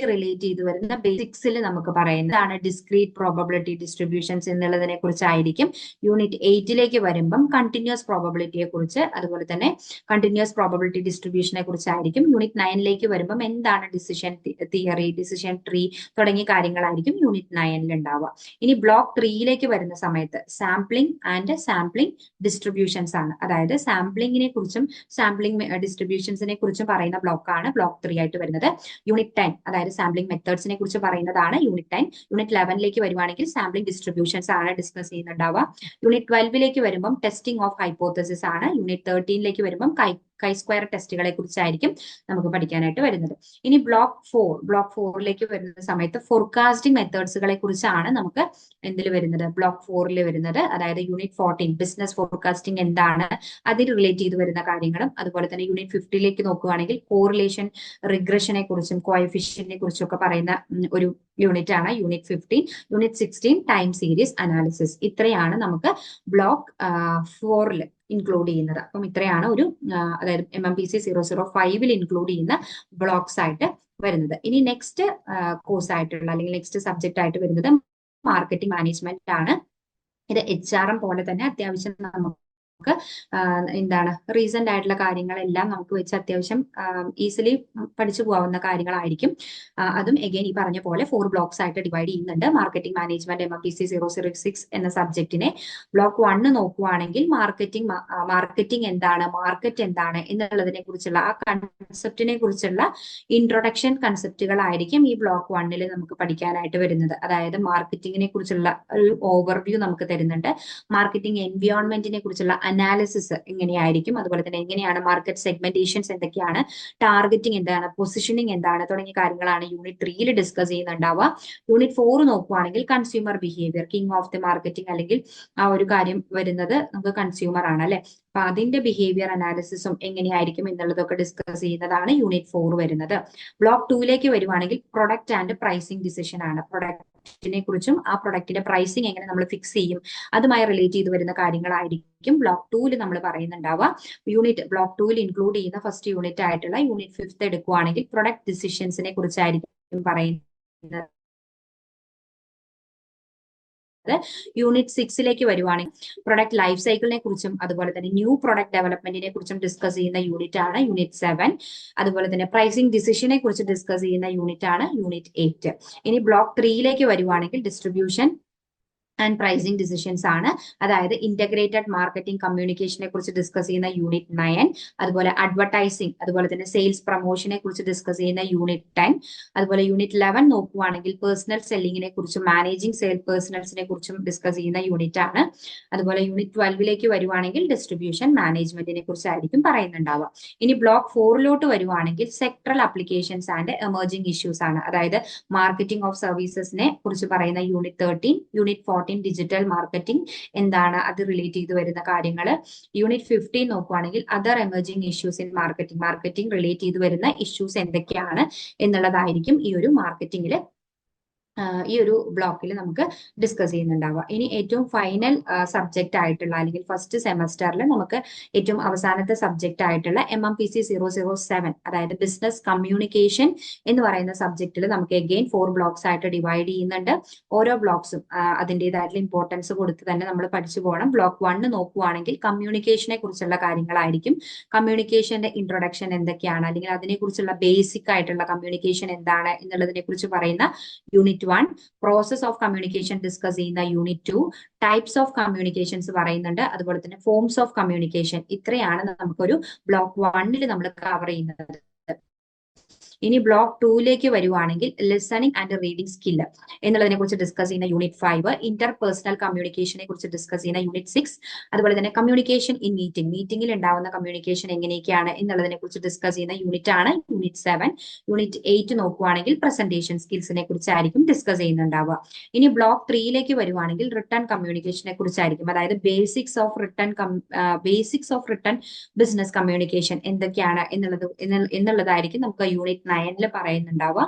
റിലേറ്റ് ചെയ്ത് വരുന്ന ബേസിക്സിൽ നമുക്ക് പറയുന്നതാണ് ഡിസ്ക്രീറ്റ് പ്രോബബിലിറ്റി ഡിസ്ട്രിബ്യൂഷൻസ് എന്നുള്ളതിനെ കുറിച്ചായിരിക്കും. യൂണിറ്റ് 8 വരുമ്പം കണ്ടിന്യൂസ് പ്രോബബിലിറ്റിയെ കുറിച്ച്, അതുപോലെ തന്നെ കണ്ടിന്യൂസ് പ്രോബബിലിറ്റി ഡിസ്ട്രിബ്യൂഷനെ കുറിച്ചായിരിക്കും. യൂണിറ്റ് 9 വരുമ്പം എന്താണ് ഡിസിഷൻ തിയറി, ഡിസിഷൻ ട്രീ തുടങ്ങിയ കാര്യങ്ങളായിരിക്കും യൂണിറ്റ് 9 ഉണ്ടാവുക. ഇനി ബ്ലോക്ക് 3 വരുന്ന സമയത്ത് സാമ്പിളിംഗ് ആൻഡ് സാമ്പിളിംഗ് ഡിസ്ട്രിബ്യൂഷൻസ് ആണ്. അതായത് സാമ്പിളിങ്ങിനെ കുറിച്ചും സാമ്പിളിംഗ് ഡിസ്ട്രിബ്യൂഷൻസിനെ കുറിച്ചും പറയുന്ന ബ്ലോക്കാണ് ബ്ലോക്ക് 3 ആയിട്ട് വരുന്നത്. യൂണിറ്റ് 10 അതായത് സാമ്പിളിംഗ് മെത്തേഡ്സിനെ കുറിച്ച് പറയുന്നതാണ് യൂണിറ്റ് 10. യൂണിറ്റ് 11 വരുവാണെങ്കിൽ സാമ്പിളിംഗ് ഡിസ്ട്രിബ്യൂഷൻസ് ആണ് ഡിസ്കസ് ചെയ്യുന്നുണ്ടാവുക. യൂണിറ്റ് 12 വരുമ്പം ടെസ്റ്റിംഗ് ഓഫ് ഹൈപ്പോത്തസിസ് ആണ്. യൂണിറ്റ് 13 വരുമ്പം കൈ സ്ക്വയർ ടെസ്റ്റുകളെ കുറിച്ചായിരിക്കും നമുക്ക് പഠിക്കാനായിട്ട് വരുന്നത്. ഇനി ബ്ലോക്ക് 4 വരുന്ന സമയത്ത് ഫോർകാസ്റ്റിംഗ് മെത്തേഡ്സുകളെ കുറിച്ചാണ് നമുക്ക് എന്തിൽ വരുന്നത്, ബ്ലോക്ക് 4 വരുന്നത്. അതായത് യൂണിറ്റ് 14 ബിസിനസ് ഫോർകാസ്റ്റിംഗ് എന്താണ്, അതിൽ റിലേറ്റ് ചെയ്ത് വരുന്ന കാര്യങ്ങളും, അതുപോലെ തന്നെ യൂണിറ്റ് 50 നോക്കുകയാണെങ്കിൽ കോറിലേഷൻ റിഗ്രഷനെ കുറിച്ചും കോഎഫിഷ്യന്റിനെ കുറിച്ചും ഒക്കെ പറയുന്ന ഒരു യൂണിറ്റ് ആണ് unit 15. Unit 16 time series analysis. ഇത്രയാണ് നമുക്ക് ബ്ലോക്ക് 4 ഇൻക്ലൂഡ് ചെയ്യുന്നത്. അപ്പം ഇത്രയാണ് ഒരു അതായത് MMPC 005 ഇൻക്ലൂഡ് ചെയ്യുന്ന ബ്ലോക്സ് ആയിട്ട് വരുന്നത്. ഇനി നെക്സ്റ്റ് കോഴ്സ് ആയിട്ടുള്ള അല്ലെങ്കിൽ നെക്സ്റ്റ് സബ്ജക്റ്റ് ആയിട്ട് വരുന്നത് മാർക്കറ്റിംഗ് മാനേജ്മെന്റ് ആണ്. ഇത് HRM പോലെ തന്നെ അത്യാവശ്യം നമുക്ക് എന്താണ് റീസെന്റ് ആയിട്ടുള്ള കാര്യങ്ങളെല്ലാം നമുക്ക് വെച്ച് അത്യാവശ്യം ഈസിലി പഠിച്ചു പോകാവുന്ന കാര്യങ്ങളായിരിക്കും. അതും എഗെയിൻ ഈ പറഞ്ഞ പോലെ 4 ബ്ലോക്സ് ആയിട്ട് ഡിവൈഡ് ചെയ്യുന്നുണ്ട്. മാർക്കറ്റിംഗ് മാനേജ്മെന്റ് MMPC 006 എന്ന സബ്ജക്റ്റിനെ ബ്ലോക്ക് 1 നോക്കുവാണെങ്കിൽ മാർക്കറ്റിംഗ് എന്താണ്, മാർക്കറ്റ് എന്താണ് എന്നുള്ളതിനെ കുറിച്ചുള്ള ആ കൺസെപ്റ്റിനെ കുറിച്ചുള്ള ഇൻട്രൊഡക്ഷൻ കൺസെപ്റ്റുകളായിരിക്കും ഈ ബ്ലോക്ക് 1 നമുക്ക് പഠിക്കാനായിട്ട് വരുന്നത്. അതായത് മാർക്കറ്റിംഗിനെ കുറിച്ചുള്ള ഒരു ഓവർവ്യൂ നമുക്ക് തരുന്നുണ്ട്. മാർക്കറ്റിംഗ് എൻവയോൺമെന്റിനെ കുറിച്ചുള്ള അനാലിസിസ് എങ്ങനെയായിരിക്കും, അതുപോലെ തന്നെ എങ്ങനെയാണ് മാർക്കറ്റ് സെഗ്മെന്റേഷൻസ് എന്തൊക്കെയാണ്, ടാർഗറ്റിംഗ് എന്താണ്, പൊസിഷനിങ് എന്താണ് തുടങ്ങിയ കാര്യങ്ങളാണ് യൂണിറ്റ് 3 ഡിസ്കസ് ചെയ്യുന്നുണ്ടാവുക. യൂണിറ്റ് 4 നോക്കുവാണെങ്കിൽ consumer behaviour, king of the marketing അല്ലെങ്കിൽ ആ ഒരു കാര്യം വരുന്നത് നമുക്ക് കൺസ്യൂമർ ആണ് അല്ലെ. അപ്പൊ അതിന്റെ ബിഹേവിയർ അനാലിസിസും എങ്ങനെയായിരിക്കും എന്നുള്ളതൊക്കെ ഡിസ്കസ് ചെയ്യുന്നതാണ് യൂണിറ്റ് 4 വരുന്നത്. ബ്ലോക്ക് 2 വരുവാണെങ്കിൽ പ്രൊഡക്റ്റ് ആൻഡ് പ്രൈസിംഗ് ഡിസിഷൻ ആണ്. പ്രൊഡക്റ്റിനെ കുറിച്ചും ആ പ്രൊഡക്റ്റിന്റെ പ്രൈസിംഗ് എങ്ങനെ നമ്മൾ ഫിക്സ് ചെയ്യും അതുമായി റിലേറ്റ് ചെയ്ത് വരുന്ന കാര്യങ്ങളായിരിക്കും ബ്ലോക്ക് 2 നമ്മൾ പറയുന്നുണ്ടാവുക. ബ്ലോക്ക് 2 ഇൻക്ലൂഡ് ചെയ്യുന്ന ഫസ്റ്റ് യൂണിറ്റ് ആയിട്ടുള്ള യൂണിറ്റ് 5 എടുക്കുവാണെങ്കിൽ പ്രൊഡക്റ്റ് ഡിസിഷൻസിനെ കുറിച്ചായിരിക്കും പറയുന്നത്. യൂണിറ്റ് 6 വരുവാണെങ്കിൽ പ്രൊഡക്റ്റ് ലൈഫ് സൈക്കിളിനെ കുറിച്ചും അതുപോലെ തന്നെ ന്യൂ പ്രൊഡക്റ്റ് ഡെവലപ്മെന്റിനെ കുറിച്ചും ഡിസ്കസ് ചെയ്യുന്ന യൂണിറ്റ് ആണ് യൂണിറ്റ് 7. അതുപോലെ തന്നെ പ്രൈസിംഗ് ഡിസിഷനെ കുറിച്ച് ഡിസ്കസ് ചെയ്യുന്ന യൂണിറ്റ് ആണ് യൂണിറ്റ് 8. ഇനി ബ്ലോക്ക് 3 വരുവാണെങ്കിൽ ഡിസ്ട്രിബ്യൂഷൻ ആൻഡ് പ്രൈസിംഗ് ഡിസിഷൻസ് ആണ്. അതായത് ഇന്റഗ്രേറ്റഡ് മാർക്കറ്റിംഗ് കമ്മ്യൂണിക്കേഷനെ കുറിച്ച് ഡിസ്കസ് ചെയ്യുന്ന യൂണിറ്റ് 9. അതുപോലെ അഡ്വർടൈസിംഗ് അതുപോലെ തന്നെ സെയിൽസ് പ്രൊമോഷനെ കുറിച്ച് ഡിസ്കസ് ചെയ്യുന്ന യൂണിറ്റ് 10. അതുപോലെ യൂണിറ്റ് 11 നോക്കുവാണെങ്കിൽ പേഴ്സണൽ സെല്ലിങ്ങിനെ കുറിച്ചും മാനേജിംഗ് സെയിൽ പേഴ്സണൽസിനെ കുറിച്ചും ഡിസ്കസ് ചെയ്യുന്ന യൂണിറ്റ് ആണ്. അതുപോലെ യൂണിറ്റ് 12 വരുവാണെങ്കിൽ ഡിസ്ട്രിബ്യൂഷൻ മാനേജ്മെന്റിനെ കുറിച്ചായിരിക്കും പറയുന്നുണ്ടാവുക. ഇനി ബ്ലോക്ക് 4 വരുവാണെങ്കിൽ sectoral applications and emerging issues ആണ്. അതായത് മാർക്കറ്റിംഗ് ഓഫ് സർവീസസിനെ കുറിച്ച് പറയുന്ന യൂണിറ്റ് 13. യൂണിറ്റ് 14 ഡിജിറ്റൽ മാർക്കറ്റിംഗ് എന്താണ്, അത് റിലേറ്റ് ചെയ്ത് വരുന്ന കാര്യങ്ങൾ. യൂണിറ്റ് 15 നോക്കുവാണെങ്കിൽ other emerging issues in marketing relate ചെയ്ത് വരുന്ന ഇഷ്യൂസ് എന്തൊക്കെയാണ് എന്നുള്ളതായിരിക്കും ഈ ഒരു മാർക്കറ്റിംഗിൽ ഈ ഒരു ബ്ലോക്കിൽ നമുക്ക് ഡിസ്കസ് ചെയ്യുന്നുണ്ടാവുക. ഇനി ഏറ്റവും ഫൈനൽ സബ്ജക്റ്റ് ആയിട്ടുള്ള അല്ലെങ്കിൽ ഫസ്റ്റ് സെമസ്റ്ററിൽ നമുക്ക് ഏറ്റവും അവസാനത്തെ സബ്ജക്റ്റ് ആയിട്ടുള്ള MMPC 007 അതായത് ബിസിനസ് കമ്മ്യൂണിക്കേഷൻ എന്ന് പറയുന്ന സബ്ജക്റ്റിൽ നമുക്ക് അഗെയിൻ 4 ബ്ലോക്സ് ആയിട്ട് ഡിവൈഡ് ചെയ്യുന്നുണ്ട്. ഓരോ ബ്ലോക്സും അതിൻ്റെതായിട്ടുള്ള ഇമ്പോർട്ടൻസ് കൊടുത്ത് തന്നെ നമ്മൾ പഠിച്ചു പോകണം. ബ്ലോക്ക് 1 നോക്കുവാണെങ്കിൽ കമ്മ്യൂണിക്കേഷനെ കുറിച്ചുള്ള കാര്യങ്ങളായിരിക്കും. കമ്മ്യൂണിക്കേഷന്റെ ഇൻട്രൊഡക്ഷൻ എന്തൊക്കെയാണ് അല്ലെങ്കിൽ അതിനെക്കുറിച്ചുള്ള ബേസിക് ആയിട്ടുള്ള കമ്മ്യൂണിക്കേഷൻ എന്താണ് എന്നുള്ളതിനെ കുറിച്ച് പറയുന്ന unit unit 1, process of communication discuss ചെയ്യുന്ന യൂണിറ്റ് 2, ടൈപ്സ് ഓഫ് കമ്മ്യൂണിക്കേഷൻസ് പറയുന്നുണ്ട്, അതുപോലെ തന്നെ ഫോംസ് ഓഫ് കമ്മ്യൂണിക്കേഷൻ. ഇത്രയാണ് നമുക്കൊരു ബ്ലോക്ക് 1 നമ്മൾ കവർ ചെയ്യുന്നത്. ഇനി ബ്ലോക്ക് 2ലേക്ക് വരുവാണെങ്കിൽ ലിസണിംഗ് ആൻഡ് റീഡിംഗ് സ്കില്ല് എന്നുള്ളതിനെ കുറിച്ച് ഡിസ്കസ് ചെയ്യുന്ന യൂണിറ്റ് 5, ഇന്റർ പേഴ്സണൽ കമ്മ്യൂണിക്കേഷനെ കുറിച്ച് ഡിസ്കസ് ചെയ്യുന്ന യൂണിറ്റ് 6, അതുപോലെ തന്നെ കമ്മ്യൂണിക്കേഷൻ ഇൻ മീറ്റിംഗിൽ ഉണ്ടാവുന്ന കമ്മ്യൂണിക്കേഷൻ എങ്ങനെയൊക്കെയാണ് എന്നുള്ളതിനെ കുറിച്ച് ഡിസ്കസ് ചെയ്യുന്ന യൂണിറ്റ് ആണ് യൂണിറ്റ് 7. യൂണിറ്റ് 8 നോക്കുവാണെങ്കിൽ പ്രസന്റേഷൻ സ്കിൽസിനെ കുറിച്ചായിരിക്കും ഡിസ്കസ് ചെയ്യുന്നുണ്ടാവുക. ഇനി ബ്ലോക്ക് 3ലേക്ക് വരുവാണെങ്കിൽ റിട്ടേൺ കമ്മ്യൂണിക്കേഷനെ കുറിച്ചായിരിക്കും, അതായത് basics of return business communication എന്തൊക്കെയാണ് എന്നുള്ളതായിരിക്കും നമുക്ക് യൂണിറ്റ് 9 പറയുന്നുണ്ടാവുക.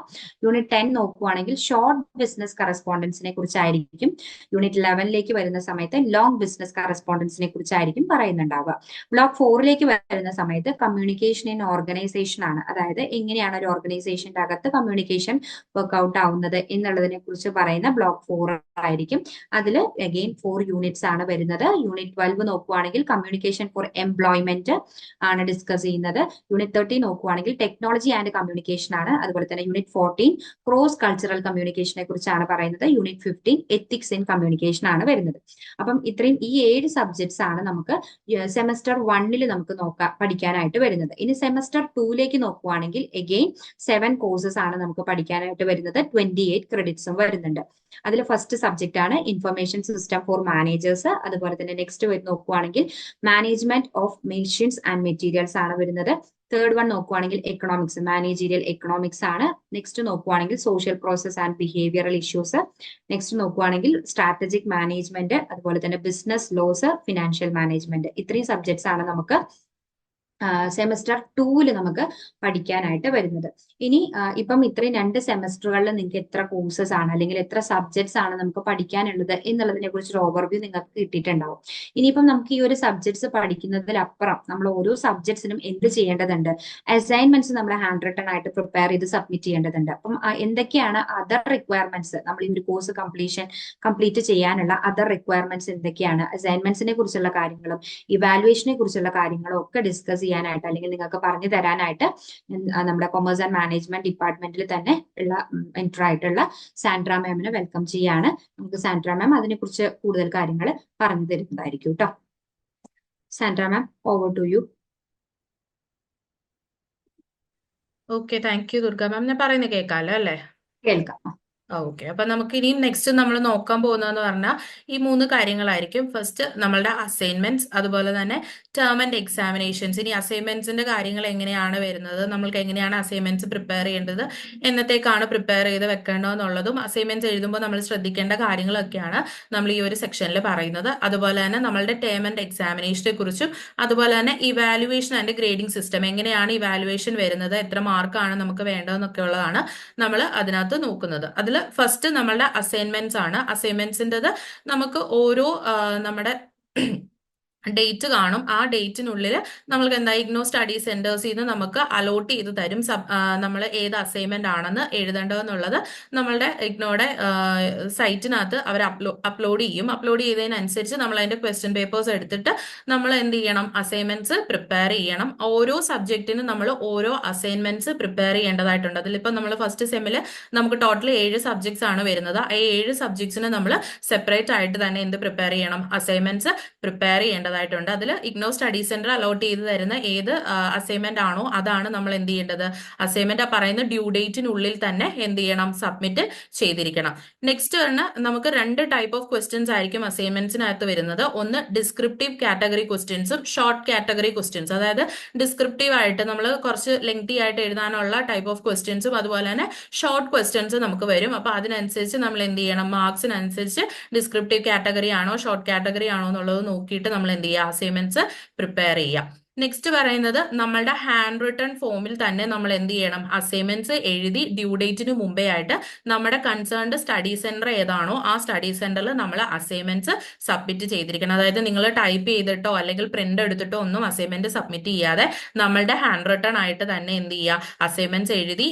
യൂണിറ്റ് 10 നോക്കുവാണെങ്കിൽ ഷോർട്ട് ബിസിനസ് കറസ്പോണ്ടൻസിനെ കുറിച്ചായിരിക്കും. യൂണിറ്റ് 11ലേക്ക് വരുന്ന സമയത്ത് ലോങ് ബിസിനസ് കറസ്പോണ്ടൻസിനെ കുറിച്ചായിരിക്കും പറയുന്നുണ്ടാവുക. ബ്ലോക്ക് 4ലേക്ക് വരുന്ന സമയത്ത് കമ്മ്യൂണിക്കേഷൻ ഇൻ ഓർഗനൈസേഷൻ ആണ്, അതായത് എങ്ങനെയാണ് ഒരു ഓർഗനൈസേഷന്റെ അകത്ത് കമ്മ്യൂണിക്കേഷൻ വർക്ക്ഔട്ട് ആവുന്നത് എന്നുള്ളതിനെ കുറിച്ച് പറയുന്ന ബ്ലോക്ക് 4 ആയിരിക്കും. അതിൽ അഗെയിൻ 4 യൂണിറ്റ്സ് ആണ് വരുന്നത്. യൂണിറ്റ് 12 നോക്കുവാണെങ്കിൽ കമ്മ്യൂണിക്കേഷൻ ഫോർ എംപ്ലോയ്മെന്റ് ആണ് ഡിസ്കസ് ചെയ്യുന്നത്. യൂണിറ്റ് 13 നോക്കുവാണെങ്കിൽ ടെക്നോളജി ആൻഡ് കമ്മ്യൂണിക്കേഷൻ ആണ്. അതുപോലെ തന്നെ യൂണിറ്റ് 14 ക്രോസ് കൾച്ചറൽ കമ്മ്യൂണിക്കേഷനെ കുറിച്ചാണ് പറയുന്നത്. യൂണിറ്റ് 15 എത്തിക്സ് ഇൻ കമ്മ്യൂണിക്കേഷൻ ആണ് വരുന്നത്. അപ്പം ഇത്രയും ഈ 7 സബ്ജക്ട്സ് ആണ് നമുക്ക് സെമസ്റ്റർ 1 നമുക്ക് പഠിക്കാനായിട്ട് വരുന്നത്. ഇനി സെമസ്റ്റർ 2ലേക്ക് നോക്കുവാണെങ്കിൽ അഗെയിൻ 7 കോഴ്സസ് ആണ് നമുക്ക് പഠിക്കാനായിട്ട് വരുന്നത്. 28 ക്രെഡിറ്റ്സും വരുന്നുണ്ട്. അതിൽ ഫസ്റ്റ് സബ്ജക്റ്റ് ആണ് ഇൻഫർമേഷൻ സിസ്റ്റം ഫോർ മാനേജേഴ്സ്. അതുപോലെ തന്നെ നെക്സ്റ്റ് നോക്കുവാണെങ്കിൽ management of machines and materials ആണ് വരുന്നത്. തേർഡ് വൺ നോക്കുവാണെങ്കിൽ എക്കണോമിക്സ്, മാനേജീരിയൽ എക്കണോമിക്സ് ആണ്. നെക്സ്റ്റ് നോക്കുവാണെങ്കിൽ social process and behavioural issues. Next നോക്കുവാണെങ്കിൽ സ്ട്രാറ്റജിക് മാനേജ്മെന്റ്, അതുപോലെ തന്നെ ബിസിനസ് ലോസ്, ഫിനാൻഷ്യൽ മാനേജ്മെന്റ്. ഇത്രയും സബ്ജക്ട്സ് ആണ് നമുക്ക് സെമസ്റ്റർ 2 നമുക്ക് പഠിക്കാനായിട്ട് വരുന്നത്. ഇനി ഇപ്പം ഇത്രയും 2 സെമസ്റ്ററുകളിൽ നിങ്ങൾക്ക് എത്ര കോഴ്സസ് ആണ് അല്ലെങ്കിൽ എത്ര സബ്ജക്ട്സ് ആണ് നമുക്ക് പഠിക്കാനുള്ളത് എന്നുള്ളതിനെ കുറിച്ചൊരു ഓവർവ്യൂ നിങ്ങൾക്ക് കിട്ടിയിട്ടുണ്ടാവും. ഇനിയിപ്പം നമുക്ക് ഈ ഒരു സബ്ജക്ട്സ് പഠിക്കുന്നതിലപ്പുറം നമ്മൾ ഓരോ സബ്ജക്ട്സിനും എന്ത് ചെയ്യേണ്ടതുണ്ട്? അസൈൻമെന്റ്സ് നമ്മൾ ഹാൻഡ് റിട്ടൺ ആയിട്ട് പ്രിപ്പയർ ചെയ്ത് സബ്മിറ്റ് ചെയ്യേണ്ടതുണ്ട്. അപ്പം എന്തൊക്കെയാണ് അതർ റിക്വയർമെന്റ്സ്, നമ്മൾ ഈ ഒരു കോഴ്സ് കംപ്ലീറ്റ് ചെയ്യാനുള്ള അതർ റിക്വയർമെന്റ്സ് എന്തൊക്കെയാണ്? അസൈൻമെന്റ്സിനെ കുറിച്ചുള്ള കാര്യങ്ങളും ഇവാലുവേഷനെ കുറിച്ചുള്ള കാര്യങ്ങളും ഒക്കെ ഡിസ്കസ് ചെയ്യാനായിട്ട് അല്ലെങ്കിൽ നിങ്ങൾക്ക് പറഞ്ഞു തരാനായിട്ട് നമ്മുടെ കൊമേഴ്സ് ആൻഡ് മാനേജ്മെന്റ് ഡിപ്പാർട്ട്മെന്റിൽ തന്നെ ഉള്ള എൻറ്റർ ആയിട്ടുള്ള സാൻഡ്ര മാമിനെ വെൽക്കം ചെയ്യാണ്. നമുക്ക് സാൻഡ്ര മാം അതിനെക്കുറിച്ച് കൂടുതൽ കാര്യങ്ങൾ പറഞ്ഞു തരുന്നതായിരിക്കും കേട്ടോ. Sandra ma'am, over to you. Okay, thank you Durga ma'am. ഞാൻ പറയുന്നത് കേൾക്കാമല്ലോ അല്ലേ? കേൾക്കാം. ഓക്കെ, അപ്പൊ നമുക്ക് ഇനിയും നെക്സ്റ്റ് നമ്മൾ നോക്കാൻ പോകുന്നതെന്ന് പറഞ്ഞാൽ ഈ 3 കാര്യങ്ങളായിരിക്കും. ഫസ്റ്റ് നമ്മളുടെ അസൈൻമെന്റ്സ്, അതുപോലെ തന്നെ ടേം ആൻഡ് എക്സാമിനേഷൻസ്. ഇനി അസൈൻമെന്റ്സിന്റെ കാര്യങ്ങൾ എങ്ങനെയാണ് വരുന്നത്, നമ്മൾക്ക് എങ്ങനെയാണ് അസൈൻമെന്റ്സ് പ്രിപ്പയർ ചെയ്യേണ്ടത്, എന്നത്തേക്കാണ് പ്രിപ്പയർ ചെയ്ത് വെക്കേണ്ടതെന്നുള്ളതും അസൈൻമെന്റ്സ് എഴുതുമ്പോൾ നമ്മൾ ശ്രദ്ധിക്കേണ്ട കാര്യങ്ങളൊക്കെയാണ് നമ്മൾ ഈ ഒരു സെക്ഷനിൽ പറയുന്നത്. അതുപോലെ തന്നെ നമ്മളുടെ ടേം ആൻഡ് എക്സാമിനേഷനെ കുറിച്ചും, അതുപോലെ തന്നെ ഇവാലുവേഷൻ ആൻഡ് ഗ്രേഡിംഗ് സിസ്റ്റം, എങ്ങനെയാണ് ഇവാലുവേഷൻ വരുന്നത്, എത്ര മാർക്കാണ് നമുക്ക് വേണ്ടതെന്നൊക്കെ ഉള്ളതാണ് നമ്മൾ അതിനകത്ത് നോക്കുന്നത്. അതിൽ ഫസ്റ്റ് നമ്മളുടെ അസൈൻമെന്റ്സ് ആണ്. അസൈൻമെന്റ്സിൻ്റെത് നമുക്ക് ഓരോ നമ്മുടെ ഡേറ്റ് കാണും. ആ ഡേറ്റിനുള്ളിൽ നമ്മൾക്ക് എന്താ ഇഗ്നോ സ്റ്റഡി സെന്റേഴ്സിൽ നിന്ന് നമുക്ക് അലോട്ട് ചെയ്ത് തരും നമ്മൾ ഏത് അസൈൻമെന്റ് ആണെന്ന് എഴുതേണ്ടതെന്നുള്ളത്. നമ്മളുടെ ഇഗ്നോയുടെ സൈറ്റിനകത്ത് അവർ അപ്ലോഡ് ചെയ്യും. അപ്ലോഡ് ചെയ്തതിനനുസരിച്ച് നമ്മൾ അതിന്റെ ക്വസ്റ്റ്യൻ പേപ്പേഴ്സ് എടുത്തിട്ട് നമ്മൾ എന്ത് ചെയ്യണം? അസൈൻമെന്റ്സ് പ്രിപ്പയർ ചെയ്യണം. ഓരോ സബ്ജക്റ്റിനും നമ്മൾ ഓരോ അസൈൻമെന്റ്സ് പ്രിപ്പയർ ചെയ്യേണ്ടതായിട്ടുണ്ട്. അതിലിപ്പോൾ നമ്മൾ ഫസ്റ്റ് സെമ്മിൽ നമുക്ക് ടോട്ടൽ 7 സബ്ജക്ട്സ് ആണ് വരുന്നത്. ആ 7 സബ്ജക്ട്സിന് നമ്മൾ സെപ്പറേറ്റ് ആയിട്ട് തന്നെ എന്ത് പ്രിപ്പയർ ചെയ്യണം? അസൈൻമെന്റ്സ് പ്രിപ്പയർ ചെയ്യേണ്ടതായിട്ടുണ്ട്. അതിൽ ഇഗ്നോ സ്റ്റഡി സെന്റർ അലോട്ട് ചെയ്ത് തരുന്ന ഏത് അസൈൻമെന്റ് ആണോ അതാണ് നമ്മൾ എന്ത് ചെയ്യേണ്ടത്? അസൈൻമെന്റ് പറയുന്ന ഡ്യൂ ഡേറ്റിനുള്ളിൽ തന്നെ എന്ത് ചെയ്യണം? സബ്മിറ്റ് ചെയ്തിരിക്കണം. നെക്സ്റ്റ് നമുക്ക് 2 ടൈപ്പ് ഓഫ് ക്വസ്റ്റ്യൻസ് ആയിരിക്കും അസൈൻമെന്റ്സിനകത്ത് വരുന്നത്. ഒന്ന് ഡിസ്ക്രിപ്റ്റീവ് കാറ്റഗറി ക്വസ്റ്റ്യൻസും ഷോർട്ട് കാറ്റഗറി ക്വസ്റ്റ്യൻസ്. അതായത് ഡിസ്ക്രിപ്റ്റീവ് ആയിട്ട് നമ്മൾ കുറച്ച് ലെങ്തി ആയിട്ട് എഴുതാനുള്ള ടൈപ്പ് ഓഫ് ക്വസ്റ്റ്യൻസും, അതുപോലെ തന്നെ ഷോർട്ട് ക്വസ്റ്റ്യൻസ് നമുക്ക് വരും. അപ്പൊ അതിനനുസരിച്ച് നമ്മൾ എന്ത് ചെയ്യണം? മാർക്സിനനുസരിച്ച് ഡിസ്ക്രിപ്റ്റീവ് കാറ്റഗറി ആണോ ഷോർട്ട് കാറ്റഗറി ആണോ എന്നുള്ളത് നോക്കിയിട്ട് നമ്മൾ എന്ത് ചെയ്യുക? അസൈൻമെന്റ്സ് പ്രിപ്പയർ ചെയ്യാം. നെക്സ്റ്റ് പറയുന്നത് നമ്മളുടെ ഹാൻഡ് റിട്ടൺ ഫോമിൽ തന്നെ നമ്മൾ എന്ത് ചെയ്യണം? അസൈൻമെന്റ്സ് എഴുതി ഡ്യൂ ഡേറ്റിന് മുമ്പേ ആയിട്ട് നമ്മുടെ കൺസേൺഡ് സ്റ്റഡി സെന്റർ ഏതാണോ ആ സ്റ്റഡി സെന്ററിൽ നമ്മൾ അസൈൻമെന്റ്സ് സബ്മിറ്റ് ചെയ്തിരിക്കണം. അതായത് നിങ്ങൾ ടൈപ്പ് ചെയ്തിട്ടോ അല്ലെങ്കിൽ പ്രിന്റ് എടുത്തിട്ടോ ഒന്നും അസൈൻമെന്റ് സബ്മിറ്റ് ചെയ്യാതെ നമ്മളുടെ ഹാൻഡ് റിട്ടൺ ആയിട്ട് തന്നെ എന്ത് ചെയ്യുക? അസൈൻമെന്റ്സ് എഴുതി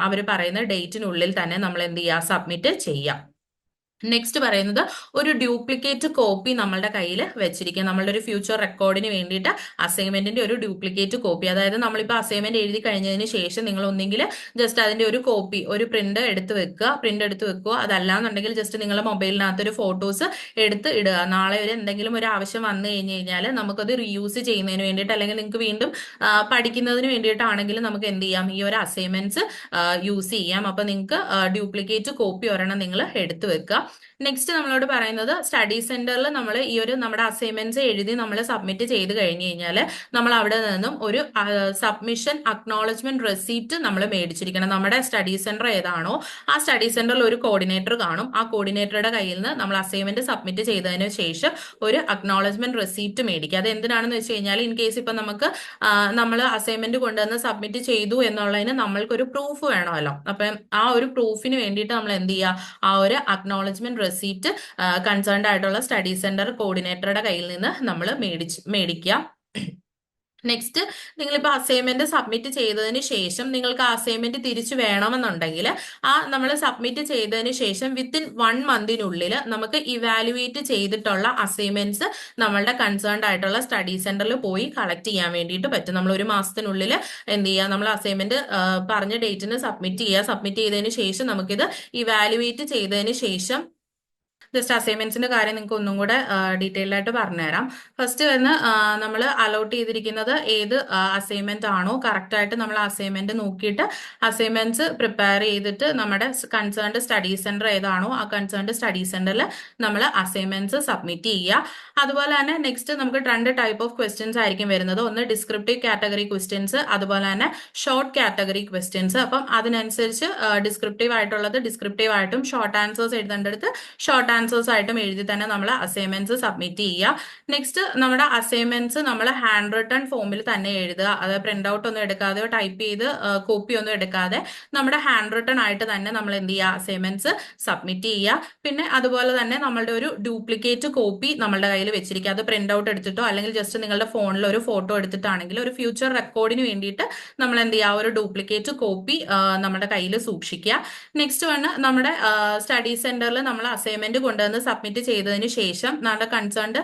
അവർ പറയുന്ന ഡേറ്റിനുള്ളിൽ തന്നെ നമ്മൾ എന്ത് ചെയ്യുക? സബ്മിറ്റ് ചെയ്യാം. നെക്സ്റ്റ് പറയുന്നത് ഒരു ഡ്യൂപ്ലിക്കേറ്റ് കോപ്പി നമ്മളുടെ കയ്യിൽ വെച്ചിരിക്കുക. നമ്മളുടെ ഒരു ഫ്യൂച്ചർ റെക്കോർഡിന് വേണ്ടിയിട്ട് അസൈൻമെന്റിന്റെ ഒരു ഡ്യൂപ്ലിക്കേറ്റ് കോപ്പി, അതായത് നമ്മളിപ്പോൾ അസൈൻമെന്റ് എഴുതി കഴിഞ്ഞതിന് ശേഷം നിങ്ങൾ ഒന്നെങ്കിൽ ജസ്റ്റ് അതിന്റെ ഒരു കോപ്പി, ഒരു പ്രിന്റ് എടുത്ത് വെക്കുക. അതല്ലാന്നുണ്ടെങ്കിൽ ജസ്റ്റ് നിങ്ങളുടെ മൊബൈലിനകത്ത് ഒരു ഫോട്ടോസ് എടുത്ത് ഇടുക. നാളെ ഒരു എന്തെങ്കിലും ഒരു ആവശ്യം വന്നു കഴിഞ്ഞ് കഴിഞ്ഞാൽ നമുക്കത് റീയൂസ് ചെയ്യുന്നതിന് വേണ്ടിയിട്ട്, അല്ലെങ്കിൽ നിങ്ങൾക്ക് വീണ്ടും പഠിക്കുന്നതിന് വേണ്ടിയിട്ടാണെങ്കിലും നമുക്ക് എന്ത് ചെയ്യാം, ഈ ഒരു അസൈൻമെന്റ്സ് യൂസ് ചെയ്യാം. അപ്പൊ നിങ്ങൾക്ക് ഡ്യൂപ്ലിക്കേറ്റ് കോപ്പി ഒരെണ്ണം നിങ്ങൾ എടുത്തു വെക്കുക. നെക്സ്റ്റ് നമ്മളോട് പറയുന്നത് സ്റ്റഡി സെന്ററിൽ നമ്മൾ ഈ ഒരു നമ്മുടെ അസൈൻമെന്റ്സ് എഴുതി നമ്മൾ സബ്മിറ്റ് ചെയ്ത് കഴിഞ്ഞ് കഴിഞ്ഞാൽ നമ്മൾ അവിടെ നിന്നും ഒരു സബ്മിഷൻ അക്നോളജ്മെന്റ് റെസീപ്റ്റ് നമ്മൾ മേടിച്ചിരിക്കണം. നമ്മുടെ സ്റ്റഡി സെന്റർ ഏതാണോ ആ സ്റ്റഡി സെന്ററിൽ ഒരു കോർഡിനേറ്റർ കാണും. ആ കോർഡിനേറ്ററുടെ കയ്യിൽ നിന്ന് നമ്മൾ അസൈൻമെന്റ് സബ്മിറ്റ് ചെയ്തതിന് ശേഷം ഒരു അക്നോളജ്മെന്റ് റെസീപ്റ്റ് മേടിക്കുക. അത് എന്തിനാണെന്ന് വെച്ച് കഴിഞ്ഞാൽ ഇൻ കേസ് ഇപ്പൊ നമുക്ക് നമ്മൾ അസൈൻമെന്റ് കൊണ്ടുവന്ന് സബ്മിറ്റ് ചെയ്തു എന്നുള്ളതിന് നമ്മൾക്കൊരു പ്രൂഫ് വേണമല്ലോ. അപ്പം ആ ഒരു പ്രൂഫിന് വേണ്ടിയിട്ട് നമ്മൾ എന്ത് ചെയ്യുക, ആ ഒരു അക്നോളജ്മെന്റ് റെസീപ്റ്റ് കൺസേൺഡ് ആയിട്ടുള്ള സ്റ്റഡി സെന്റർ കോർഡിനേറ്ററുടെ കയ്യിൽ നിന്ന് നമ്മൾ മേടിക്കുക. നെക്സ്റ്റ്, നിങ്ങളിപ്പോൾ അസൈൻമെന്റ് സബ്മിറ്റ് ചെയ്തതിന് ശേഷം നിങ്ങൾക്ക് ആ അസൈൻമെന്റ് തിരിച്ചു വേണമെന്നുണ്ടെങ്കിൽ നമ്മൾ സബ്മിറ്റ് ചെയ്തതിന് ശേഷം വിത്തിൻ 1 മന്തിനുള്ളിൽ നമുക്ക് ഇവാലുവേറ്റ് ചെയ്തിട്ടുള്ള അസൈൻമെന്റ്സ് നമ്മളുടെ കൺസേൺഡ് ആയിട്ടുള്ള സ്റ്റഡി സെന്ററിൽ പോയി കളക്ട് ചെയ്യാൻ വേണ്ടിയിട്ട് പറ്റും. നമ്മൾ 1 മാസത്തിനുള്ളിൽ എന്ത് ചെയ്യുക, നമ്മൾ അസൈൻമെന്റ് പറഞ്ഞ ഡേറ്റിന് സബ്മിറ്റ് ചെയ്തതിന് ശേഷം നമുക്കിത് ഇവാലുവേറ്റ് ചെയ്തതിന് ശേഷം ജസ്റ്റ് അസൈൻമെന്റ്സിന്റെ കാര്യം നിങ്ങൾക്ക് ഒന്നും കൂടെ ഡീറ്റെയിൽഡ് ആയിട്ട് പറഞ്ഞുതരാം. ഫസ്റ്റ് വന്ന് നമ്മൾ അലോട്ട് ചെയ്തിരിക്കുന്നത് ഏത് അസൈൻമെന്റ് ആണോ കറക്റ്റ് ആയിട്ട് നമ്മൾ അസൈൻമെന്റ് നോക്കിയിട്ട് അസൈൻമെന്റ്സ് പ്രിപ്പയർ ചെയ്തിട്ട് നമ്മുടെ കൺസേൺഡ് സ്റ്റഡി സെന്റർ ഏതാണോ ആ കൺസേൺഡ് സ്റ്റഡി സെന്ററിൽ നമ്മൾ അസൈൻമെന്റ്സ് സബ്മിറ്റ് ചെയ്യുക. അതുപോലെ തന്നെ നെക്സ്റ്റ് നമുക്ക് 2 ടൈപ്പ് ഓഫ് ക്വസ്റ്റ്യൻസ് ആയിരിക്കും വരുന്നത്. ഒന്ന് ഡിസ്ക്രിപ്റ്റീവ് കാറ്റഗറി ക്വസ്റ്റ്യൻസ്, അതുപോലെ തന്നെ ഷോർട്ട് കാറ്റഗറി ക്വസ്റ്റ്യൻസ്. അപ്പം അതിനനുസരിച്ച് ഡിസ്ക്രിപ്റ്റീവ് ആയിട്ടുള്ളത് ഡിസ്ക്രിപ്റ്റീവ് ആയിട്ടും ഷോർട്ട് ആൻസേഴ്സ് എഴുതേണ്ടടുത്ത് ഷോർട്ട് ആൻസേഴ്സ് ആയിട്ടും എഴുതി തന്നെ നമ്മൾ അസൈൻമെന്റ്സ് സബ്മിറ്റ് ചെയ്യുക. നെക്സ്റ്റ്, നമ്മുടെ അസൈൻമെന്റ്സ് നമ്മൾ ഹാൻഡ് റിട്ടൺ ഫോമിൽ തന്നെ എഴുതുക. അത് പ്രിന്റ് ഔട്ട് ഒന്നും എടുക്കാതെ ടൈപ്പ് ചെയ്ത് കോപ്പി ഒന്നും എടുക്കാതെ നമ്മുടെ ഹാൻഡ് റിട്ടൺ ആയിട്ട് തന്നെ നമ്മൾ എന്ത് ചെയ്യുക, അസൈൻമെന്റ്സ് സബ്മിറ്റ് ചെയ്യുക. പിന്നെ അതുപോലെ തന്നെ നമ്മളുടെ ഒരു ഡ്യൂപ്ലിക്കേറ്റ് കോപ്പി നമ്മളുടെ കയ്യിൽ വെച്ചിരിക്കുക. അത് പ്രിന്റ് ഔട്ട് എടുത്തിട്ടോ അല്ലെങ്കിൽ ജസ്റ്റ് നിങ്ങളുടെ ഫോണിൽ ഒരു ഫോട്ടോ എടുത്തിട്ടാണെങ്കിൽ ഒരു ഫ്യൂച്ചർ റെക്കോർഡിന് വേണ്ടിയിട്ട് നമ്മൾ എന്ത് ചെയ്യുക, ഒരു ഡ്യൂപ്ലിക്കേറ്റ് കോപ്പി നമ്മുടെ കയ്യിൽ സൂക്ഷിക്കുക. നെക്സ്റ്റ് വണ് നമ്മുടെ സ്റ്റഡി സെന്ററിൽ നമ്മൾ അസൈൻമെന്റ് കൊണ്ടുവന്ന് സബ്മിറ്റ് ചെയ്തതിന് ശേഷം നമ്മുടെ കൺസേൺഡ്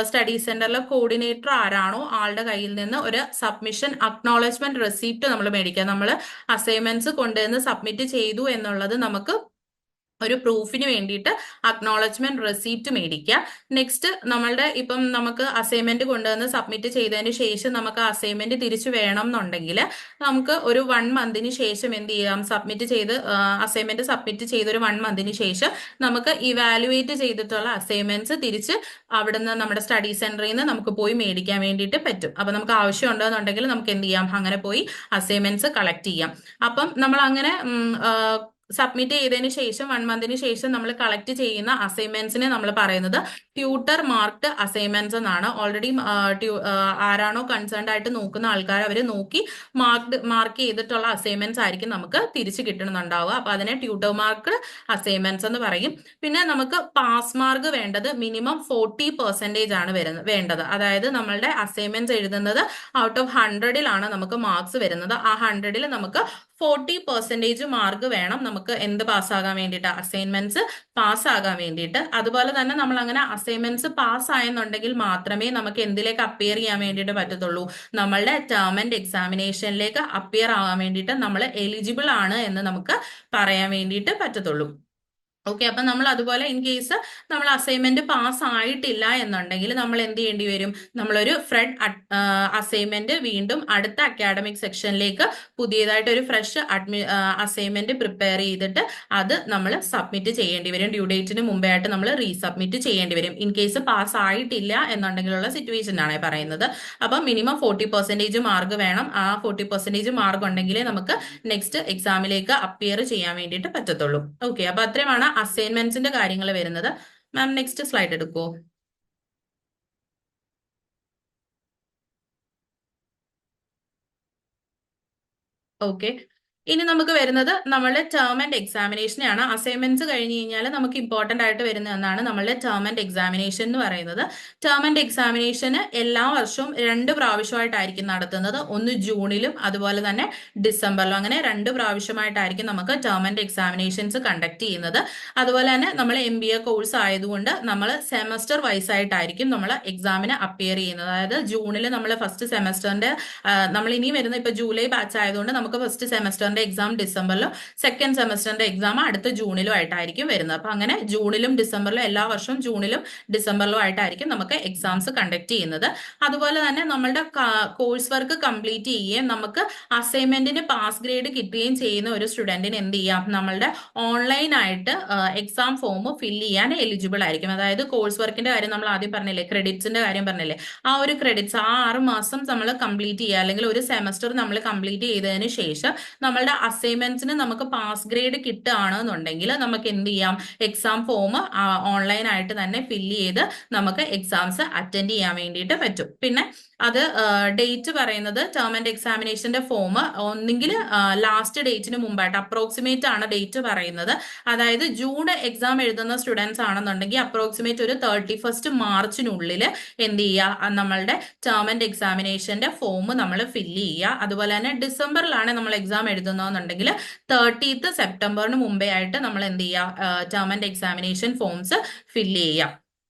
സ്റ്റഡി സെന്ററിലെ കോർഡിനേറ്റർ ആരാണോ ആളുടെ കയ്യിൽ നിന്ന് ഒരു സബ്മിഷൻ അക്നോളജ്മെന്റ് റെസീപ്റ്റ് നമ്മൾ മേടിക്കുക. നമ്മൾ അസൈൻമെന്റ്സ് കൊണ്ടുവന്ന് സബ്മിറ്റ് ചെയ്തു എന്നുള്ളത് നമുക്ക് ഒരു പ്രൂഫിന് വേണ്ടിയിട്ട് അക്നോളജ്മെന്റ് റെസീപ്റ്റ് മേടിക്കുക. നെക്സ്റ്റ്, നമ്മളുടെ ഇപ്പം നമുക്ക് അസൈൻമെന്റ് കൊണ്ടുവന്ന് സബ്മിറ്റ് ചെയ്തതിന് ശേഷം നമുക്ക് അസൈൻമെന്റ് തിരിച്ചു വേണം എന്നുണ്ടെങ്കിൽ നമുക്ക് ഒരു 1 മന്തിന് ശേഷം എന്ത് ചെയ്യാം, അസൈൻമെന്റ് സബ്മിറ്റ് ചെയ്ത് ഒരു 1 മന്തിന് ശേഷം നമുക്ക് ഇവാലുവേറ്റ് ചെയ്തിട്ടുള്ള അസൈൻമെന്റ്സ് തിരിച്ച് അവിടുന്ന് നമ്മുടെ സ്റ്റഡി സെന്ററിൽ നിന്ന് നമുക്ക് പോയി മേടിക്കാൻ വേണ്ടിയിട്ട് പറ്റും. അപ്പൊ നമുക്ക് ആവശ്യമുണ്ടെന്നുണ്ടെങ്കിൽ നമുക്ക് എന്ത് ചെയ്യാം, അങ്ങനെ പോയി അസൈൻമെന്റ്സ് കളക്ട് ചെയ്യാം. അപ്പം നമ്മൾ അങ്ങനെ സബ്മിറ്റ് ചെയ്തതിന് ശേഷം 1 മന്തിന് ശേഷം നമ്മൾ കളക്ട് ചെയ്യുന്ന അസൈൻമെന്റ്സിനെ നമ്മൾ പറയുന്നത് ട്യൂട്ടർ മാർക്ക്ഡ് അസൈൻമെന്റ്സ് എന്നാണ്. ഓൾറെഡി ആരാണോ കൺസേൺഡ് ആയിട്ട് നോക്കുന്ന ആൾക്കാർ അവർ നോക്കി മാർക്ക് ചെയ്തിട്ടുള്ള അസൈൻമെന്റ്സ് ആയിരിക്കും നമുക്ക് തിരിച്ചു കിട്ടണമെന്നുണ്ടാവുക. അപ്പൊ അതിനെ ട്യൂട്ടർ മാർക്ക്ഡ് അസൈൻമെന്റ്സ് എന്ന് പറയും. പിന്നെ നമുക്ക് പാസ് മാർക്ക് വേണ്ടത് മിനിമം 40% ആണ് വേണ്ടത്. അതായത് നമ്മളുടെ അസൈൻമെന്റ്സ് എഴുതുന്നത് ഔട്ട് ഓഫ് 100-ലാണ് നമുക്ക് മാർക്സ് വരുന്നത്. ആ 100-ൽ നമുക്ക് 40% മാർക്ക് വേണം നമുക്ക് എന്ത് പാസ്സാകാൻ വേണ്ടിയിട്ട്, അസൈൻമെന്റ്സ് പാസ്സാകാൻ വേണ്ടിയിട്ട്. അതുപോലെ തന്നെ നമ്മൾ അങ്ങനെ അസൈൻമെന്റ്സ് പാസ് ആയെന്നുണ്ടെങ്കിൽ മാത്രമേ നമുക്ക് എന്തിലേക്ക് അപ്പിയർ ചെയ്യാൻ വേണ്ടിയിട്ട് പറ്റത്തുള്ളൂ, നമ്മളുടെ ടേം ആൻഡ് എക്സാമിനേഷനിലേക്ക് അപ്പിയർ ആവാൻ വേണ്ടിയിട്ട് നമ്മൾ എലിജിബിൾ ആണ് എന്ന് നമുക്ക് പറയാൻ വേണ്ടിയിട്ട് പറ്റത്തുള്ളൂ. ഓക്കെ, അപ്പൊ നമ്മൾ അതുപോലെ ഇൻ കേസ് നമ്മൾ അസൈൻമെന്റ് പാസ് ആയിട്ടില്ല എന്നുണ്ടെങ്കിൽ നമ്മൾ എന്ത് ചെയ്യേണ്ടി വരും, നമ്മളൊരു ഫ്രെഡ് അസൈൻമെന്റ് വീണ്ടും അടുത്ത അക്കാഡമിക് സെക്ഷനിലേക്ക് പുതിയതായിട്ട് ഒരു ഫ്രഷ് അസൈൻമെന്റ് പ്രിപ്പയർ ചെയ്തിട്ട് അത് നമ്മൾ സബ്മിറ്റ് ചെയ്യേണ്ടി വരും. ഡ്യൂ ഡേറ്റിന് മുമ്പേ ആയിട്ട് നമ്മൾ റീസബ്മിറ്റ് ചെയ്യേണ്ടി വരും. ഇൻ കേസ് പാസ് ആയിട്ടില്ല എന്നുണ്ടെങ്കിലുള്ള സിറ്റുവേഷൻ ആണ് പറയുന്നത്. അപ്പൊ മിനിമം 40% മാർക്ക് വേണം. ആ 40% മാർക്ക് ഉണ്ടെങ്കിലേ നമുക്ക് നെക്സ്റ്റ് എക്സാമിലേക്ക് അപ്പിയർ ചെയ്യാൻ വേണ്ടിയിട്ട് പറ്റത്തുള്ളൂ. ഓക്കെ, അപ്പൊ അത്രയുമാണ് അസൈൻമെന്റ്സിന്റെ കാര്യങ്ങൾ വരുന്നത്. മാം നെക്സ്റ്റ് സ്ലൈഡ് എടുക്കുമോ? ഓക്കെ, ഇനി നമുക്ക് വരുന്നത് നമ്മളുടെ ടേം ആൻഡ് എക്സാമിനേഷനാണ്. അസൈൻമെന്റ്സ് കഴിഞ്ഞ് കഴിഞ്ഞാൽ നമുക്ക് ഇമ്പോർട്ടന്റ് ആയിട്ട് വരുന്ന ഒന്നാണ് നമ്മളുടെ ടേം ആൻഡ് എക്സാമിനേഷൻ എന്ന് പറയുന്നത്. ടേം ആൻഡ് എക്സാമിനേഷന് എല്ലാ വർഷവും 2 പ്രാവശ്യമായിട്ടായിരിക്കും നടത്തുന്നത്. ഒന്ന് ജൂണിലും അതുപോലെ തന്നെ ഡിസംബറിലും. അങ്ങനെ 2 പ്രാവശ്യമായിട്ടായിരിക്കും നമുക്ക് ടേം ആൻഡ് എക്സാമിനേഷൻസ് കണ്ടക്ട് ചെയ്യുന്നത്. അതുപോലെ തന്നെ നമ്മൾ MBA കോഴ്സ് ആയതുകൊണ്ട് നമ്മൾ സെമസ്റ്റർ വൈസ് ആയിട്ടായിരിക്കും നമ്മൾ എക്സാമിന് അപ്പിയർ ചെയ്യുന്നത്. അതായത് ജൂണിൽ നമ്മൾ ഫസ്റ്റ് സെമസ്റ്ററിന്റെ നമ്മൾ ഇനി വരുന്ന ഇപ്പൊ ജൂലൈ ബാച്ച് ആയതുകൊണ്ട് നമുക്ക് ഫസ്റ്റ് സെമസ്റ്ററിന്റെ എക്സാം ഡിസംബറിലും സെക്കൻഡ് സെമസ്റ്ററിന്റെ എക്സാം അടുത്ത ജൂണിലും ആയിട്ടായിരിക്കും വരുന്നത്. അപ്പൊ അങ്ങനെ ജൂണിലും ഡിസംബറിലും എല്ലാ വർഷവും ജൂണിലും ഡിസംബറിലും ആയിട്ടായിരിക്കും നമുക്ക് എക്സാംസ് കണ്ടക്ട് ചെയ്യുന്നത്. അതുപോലെ തന്നെ നമ്മളുടെ കോഴ്സ് വർക്ക് കംപ്ലീറ്റ് ചെയ്യുകയും നമുക്ക് അസൈൻമെന്റിന് പാസ് ഗ്രേഡ് കിട്ടുകയും ചെയ്യുന്ന ഒരു സ്റ്റുഡന്റിന് എന്ത് ചെയ്യാം, നമ്മളുടെ ഓൺലൈൻ ആയിട്ട് എക്സാം ഫോം ഫില്ല് ചെയ്യാൻ എലിജിബിൾ ആയിരിക്കും. അതായത് കോഴ്സ് വർക്കിന്റെ കാര്യം നമ്മൾ ആദ്യം പറഞ്ഞില്ലേ, ക്രെഡിറ്റ്സിന്റെ കാര്യം പറഞ്ഞില്ലേ, ആ ഒരു ക്രെഡിറ്റ്സ് ആ 6 മാസം നമ്മൾ കംപ്ലീറ്റ് ചെയ്യുക, അല്ലെങ്കിൽ ഒരു സെമസ്റ്റർ നമ്മൾ കംപ്ലീറ്റ് ചെയ്തതിന് ശേഷം നമ്മളുടെ അസൈൻമെന്റ്സിന് നമുക്ക് പാസ് ഗ്രേഡ് കിട്ടുകയാണെന്നുണ്ടെങ്കിൽ നമുക്ക് എന്ത് ചെയ്യാം, എക്സാം ഫോം ഓൺലൈൻ ആയിട്ട് തന്നെ ഫില്ല് ചെയ്ത് നമുക്ക് എക്സാംസ് അറ്റൻഡ് ചെയ്യാൻ വേണ്ടിയിട്ട് പറ്റും. പിന്നെ അത് ഡേറ്റ് പറയുന്നത് ടേം ആൻഡ് എക്സാമിനേഷന്റെ ഫോം ഒന്നെങ്കിൽ ലാസ്റ്റ് ഡേറ്റിന് മുമ്പായിട്ട്, അപ്രോക്സിമേറ്റ് ആണ് ഡേറ്റ് പറയുന്നത്. അതായത് ജൂൺ എക്സാം എഴുതുന്ന സ്റ്റുഡൻസ് ആണെന്നുണ്ടെങ്കിൽ അപ്രോക്സിമേറ്റ് ഒരു 31 മാർച്ചിനുള്ളിൽ എന്ത് ചെയ്യുക, നമ്മളുടെ ടേം ആൻഡ് എക്സാമിനേഷന്റെ ഫോം നമ്മൾ ഫില്ല് ചെയ്യുക. അതുപോലെ തന്നെ ഡിസംബറിലാണ് നമ്മൾ എക്സാം എഴുതുന്നതെന്നുണ്ടെങ്കിൽ 30th സെപ്റ്റംബറിന് മുമ്പേ ആയിട്ട് നമ്മൾ എന്ത് ചെയ്യുക, term and examination forms fill ചെയ്യുക.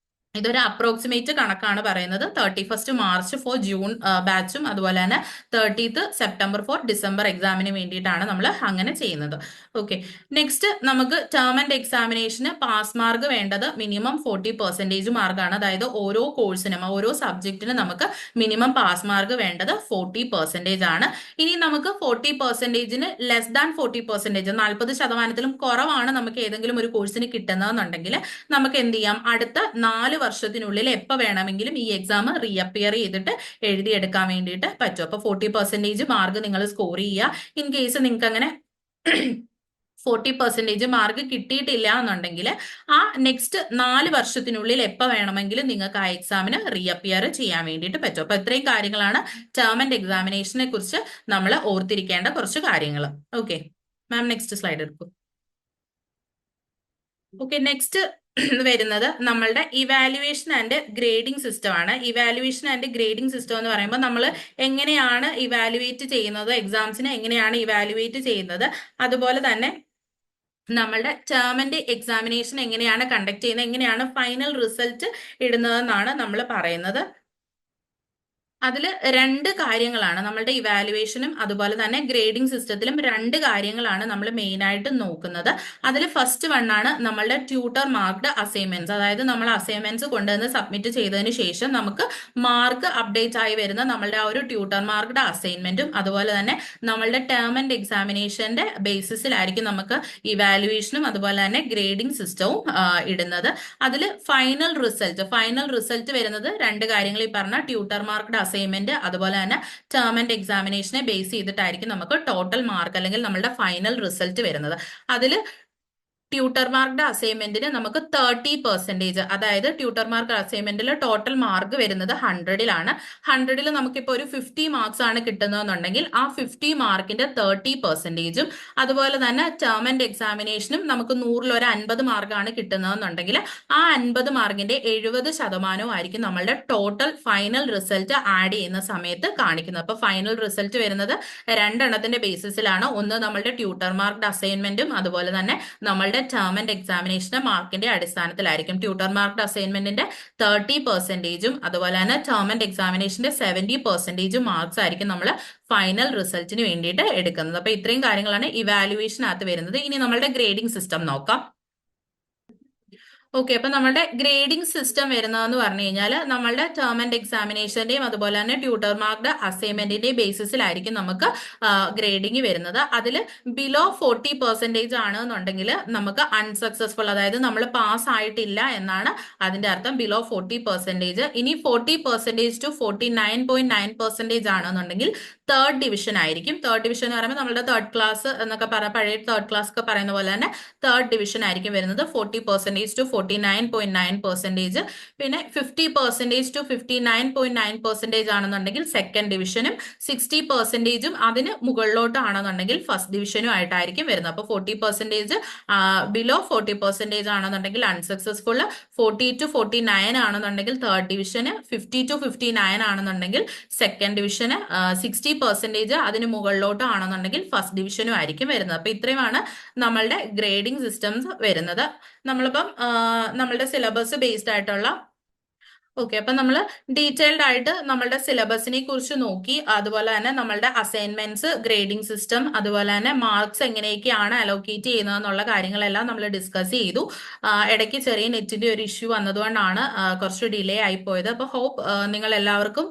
ഇതൊരു അപ്രോക്സിമേറ്റ് കണക്കാണ് പറയുന്നത്. 31 മാർച്ച് ഫോർ ജൂൺ ബാച്ചും അതുപോലെ തന്നെ 30th സെപ്റ്റംബർ ഫോർ ഡിസംബർ എക്സാമിന് വേണ്ടിയിട്ടാണ് നമ്മൾ അങ്ങനെ ചെയ്യുന്നത്. ഓക്കെ, നെക്സ്റ്റ് നമുക്ക് ടേം ആൻഡ് എക്സാമിനേഷന് പാസ് മാർക്ക് വേണ്ടത് മിനിമം 40% മാർക്കാണ്. അതായത് ഓരോ കോഴ്സിനും ഓരോ സബ്ജക്റ്റിനും നമുക്ക് മിനിമം പാസ് മാർക്ക് വേണ്ടത് 40% ആണ്. ഇനി നമുക്ക് 40%-ന് ലെസ് ദാൻ 40%, 40%-ലും കുറവാണ് നമുക്ക് ഏതെങ്കിലും ഒരു കോഴ്സിന് കിട്ടുന്നതെന്നുണ്ടെങ്കിൽ നമുക്ക് എന്ത് ചെയ്യാം, അടുത്ത 4 വർഷത്തിനുള്ളിൽ എപ്പോ വേണമെങ്കിലും ഈ എക്സാം റീഅപ്പിയർ ചെയ്തിട്ട് എഴുതിയെടുക്കാൻ വേണ്ടിയിട്ട് പറ്റും. അപ്പൊ 40% മാർക്ക് നിങ്ങൾ സ്കോർ ചെയ്യുക. ഇൻ കേസ് നിങ്ങൾക്ക് അങ്ങനെ 40% മാർക്ക് കിട്ടിയിട്ടില്ല എന്നുണ്ടെങ്കിൽ ആ നെക്സ്റ്റ് 4 വർഷത്തിനുള്ളിൽ എപ്പോൾ വേണമെങ്കിലും നിങ്ങൾക്ക് ആ എക്സാമിന് റീഅപ്പിയർ ചെയ്യാൻ വേണ്ടിയിട്ട് പറ്റും. അപ്പൊ ഇത്രയും കാര്യങ്ങളാണ് ടേം ആൻഡ് എക്സാമിനേഷനെ കുറിച്ച് നമ്മൾ ഓർത്തിരിക്കേണ്ട കുറച്ച് കാര്യങ്ങൾ. ഓക്കെ മാം, നെക്സ്റ്റ് സ്ലൈഡ് എടുക്കും. ഓക്കെ, നെക്സ്റ്റ് വരുന്നത് നമ്മളുടെ ഇവാലുവേഷൻ ആൻഡ് ഗ്രേഡിംഗ് സിസ്റ്റം ആണ്. ഇവാലുവേഷൻ ആൻഡ് ഗ്രേഡിംഗ് സിസ്റ്റം എന്ന് പറയുമ്പോൾ നമ്മൾ എങ്ങനെയാണ് ഇവാലുവേറ്റ് ചെയ്യുന്നത്, എക്സാംസിനെ എങ്ങനെയാണ് ഇവാലുവേറ്റ് ചെയ്യുന്നത്, അതുപോലെ തന്നെ നമ്മളുടെ ടേം ആൻഡ് എക്സാമിനേഷൻ എങ്ങനെയാണ് കണ്ടക്ട് ചെയ്യുന്നത്, എങ്ങനെയാണ് ഫൈനൽ റിസൾട്ട് ഇടുന്നതെന്നാണ് നമ്മൾ പറയുന്നത്. അതിൽ 2 കാര്യങ്ങളാണ് നമ്മളുടെ ഇവാലുവേഷനും അതുപോലെ തന്നെ ഗ്രേഡിംഗ് സിസ്റ്റത്തിലും 2 കാര്യങ്ങളാണ് നമ്മൾ മെയിൻ ആയിട്ട് നോക്കുന്നത്. അതിൽ ഫസ്റ്റ് വണ്ണാണ് നമ്മളുടെ ട്യൂട്ടർ മാർക്ക്ഡ് അസൈൻമെന്റ്സ്. അതായത് നമ്മൾ അസൈൻമെന്റ്സ് കൊണ്ടുവന്ന് സബ്മിറ്റ് ചെയ്തതിന് ശേഷം നമുക്ക് മാർക്ക് അപ്ഡേറ്റ് ആയി വരുന്ന നമ്മളുടെ ആ ഒരു ട്യൂട്ടർ മാർക്ക്ഡ് അസൈൻമെന്റും അതുപോലെ തന്നെ നമ്മളുടെ ടേം ആൻഡ് എക്സാമിനേഷന്റെ ബേസിസിലായിരിക്കും നമുക്ക് ഇവാലുവേഷനും അതുപോലെ തന്നെ ഗ്രേഡിംഗ് സിസ്റ്റവും ഇടുന്നത്. അതിൽ ഫൈനൽ റിസൾട്ട് വരുന്നത് 2 കാര്യങ്ങൾ ഈ പറഞ്ഞ ട്യൂട്ടർ മാർക്ക്ഡ് അസൈൻമെന്റ് അതുപോലെ തന്നെ ടേം ആൻഡ് എക്സാമിനേഷനെ ബേസ് ചെയ്തിട്ടായിരിക്കും നമുക്ക് ടോട്ടൽ മാർക്ക് അല്ലെങ്കിൽ നമ്മളുടെ ഫൈനൽ റിസൾട്ട് വരുന്നത്. അതിൽ ട്യൂട്ടർ മാർക്ക്ഡ് അസൈൻമെന്റിന് നമുക്ക് 30%, അതായത് ട്യൂട്ടർ മാർക്ക് അസൈൻമെന്റിൽ ടോട്ടൽ മാർക്ക് വരുന്നത് 100-ലാണ്. 100-ൽ നമുക്കിപ്പോൾ ഒരു 50 മാർക്സ് ആണ് കിട്ടുന്നതെന്നുണ്ടെങ്കിൽ ആ 50 മാർക്കിന്റെ 30%-ഉം അതുപോലെ തന്നെ ടേം ആൻഡ് എക്സാമിനേഷനും നമുക്ക് 100-ൽ ഒരു 50 മാർക്കാണ് കിട്ടുന്നതെന്നുണ്ടെങ്കിൽ ആ 50 മാർക്കിന്റെ 70% ആയിരിക്കും നമ്മളുടെ ടോട്ടൽ ഫൈനൽ റിസൾട്ട് ആഡ് ചെയ്യുന്ന സമയത്ത് കാണിക്കുന്നത്. അപ്പൊ ഫൈനൽ റിസൾട്ട് വരുന്നത് 2 എണ്ണത്തിന്റെ ബേസിസിലാണ്. ഒന്ന് നമ്മളുടെ ട്യൂട്ടർ മാർക്ക്ഡ് അസൈൻമെന്റും അതുപോലെ തന്നെ നമ്മളുടെ ടേം ആൻഡ് എക്സാമിനേഷന്റെ മാർക്കിന്റെ അടിസ്ഥാനത്തിലായിരിക്കും. ട്യൂട്ടർ മാർക്ക്ഡ് അസൈൻമെന്റിന്റെ 30%-ഉം അതുപോലെ തന്നെ ടേം ആൻഡ് എക്സാമിനേഷന്റെ 70% മാർക്സ് ആയിരിക്കും നമ്മൾ ഫൈനൽ റിസൾട്ടിന് വേണ്ടിയിട്ട് എടുക്കുന്നത്. അപ്പൊ ഇത്രയും കാര്യങ്ങളാണ് ഇവാലുവേഷനകത്ത് വരുന്നത്. ഇനി നമ്മളുടെ ഗ്രേഡിംഗ് സിസ്റ്റം നോക്കാം. ഓക്കെ, അപ്പൊ നമ്മുടെ ഗ്രേഡിംഗ് സിസ്റ്റം വരുന്നതെന്ന് പറഞ്ഞു കഴിഞ്ഞാൽ നമ്മളുടെ ടേം ആൻഡ് എക്സാമിനേഷന്റെയും അതുപോലെ തന്നെ ട്യൂട്ടർ മാർക്ക്ഡ് അസൈൻമെന്റിന്റെയും ബേസിസിലായിരിക്കും നമുക്ക് ഗ്രേഡിംഗ് വരുന്നത്. അതിൽ ബിലോ 40% ആണെന്നുണ്ടെങ്കിൽ നമുക്ക് അൺസക്സസ്ഫുൾ, അതായത് നമ്മൾ പാസ് ആയിട്ടില്ല എന്നാണ് അതിന്റെ അർത്ഥം, ബിലോ 40%. ഇനി 40% to 49.9% ആണെന്നുണ്ടെങ്കിൽ തേർഡ് ഡിവിഷൻ ആയിരിക്കും. തേർഡ് ഡിവിഷൻ എന്ന് പറയുമ്പോൾ നമ്മുടെ തേർഡ് ക്ലാസ് എന്നൊക്കെ പഴയ തേർഡ് ക്ലാസ് ഒക്കെ പറയുന്ന പോലെ തന്നെ തേർഡ് ഡിവിഷൻ ആയിരിക്കും വരുന്നത്. 40% to 49.9%, പിന്നെ 50% to 59.9% ആണെന്നുണ്ടെങ്കിൽ സെക്കൻഡ് ഡിവിഷനും 60%ഉം അതിന് മുകളിലോട്ടാണെന്നുണ്ടെങ്കിൽ ഫസ്റ്റ് ഡിവിഷനും ആയിട്ടായിരിക്കും വരുന്നത്. അപ്പോൾ 40% ബിലോ 40% ആണെന്നുണ്ടെങ്കിൽ അൺസക്സസ്ഫുൾ, 40 to 49 ആണെന്നുണ്ടെങ്കിൽ തേർഡ് ഡിവിഷന്, 50 to 59 ആണെന്നുണ്ടെങ്കിൽ സെക്കൻഡ് ഡിവിഷന്, 60% അതിന് മുകളിലോട്ട് ആണെന്നുണ്ടെങ്കിൽ ഫസ്റ്റ് ഡിവിഷനും ആയിരിക്കും വരുന്നത്. അപ്പൊ ഇത്രയുമാണ് നമ്മളുടെ ഗ്രേഡിംഗ് സിസ്റ്റംസ് വരുന്നത്. നമ്മളിപ്പം നമ്മളുടെ സിലബസ് ബേസ്ഡ് ആയിട്ടുള്ള ഓക്കെ, അപ്പൊ നമ്മൾ ഡീറ്റെയിൽഡ് ആയിട്ട് നമ്മളുടെ സിലബസിനെ കുറിച്ച് നോക്കി, അതുപോലെ തന്നെ നമ്മളുടെ അസൈൻമെന്റ്സ്, ഗ്രേഡിംഗ് സിസ്റ്റം, അതുപോലെ തന്നെ മാർക്സ് എങ്ങനെയൊക്കെയാണ് അലോക്കേറ്റ് ചെയ്യുന്നത് എന്നുള്ള കാര്യങ്ങളെല്ലാം നമ്മൾ ഡിസ്കസ് ചെയ്തു. ഇടയ്ക്ക് ചെറിയ നെറ്റിന്റെ ഒരു ഇഷ്യൂ വന്നതുകൊണ്ടാണ് കുറച്ച് ഡിലേ ആയി പോയത്. അപ്പൊ ഹോപ്പ് നിങ്ങൾ എല്ലാവർക്കും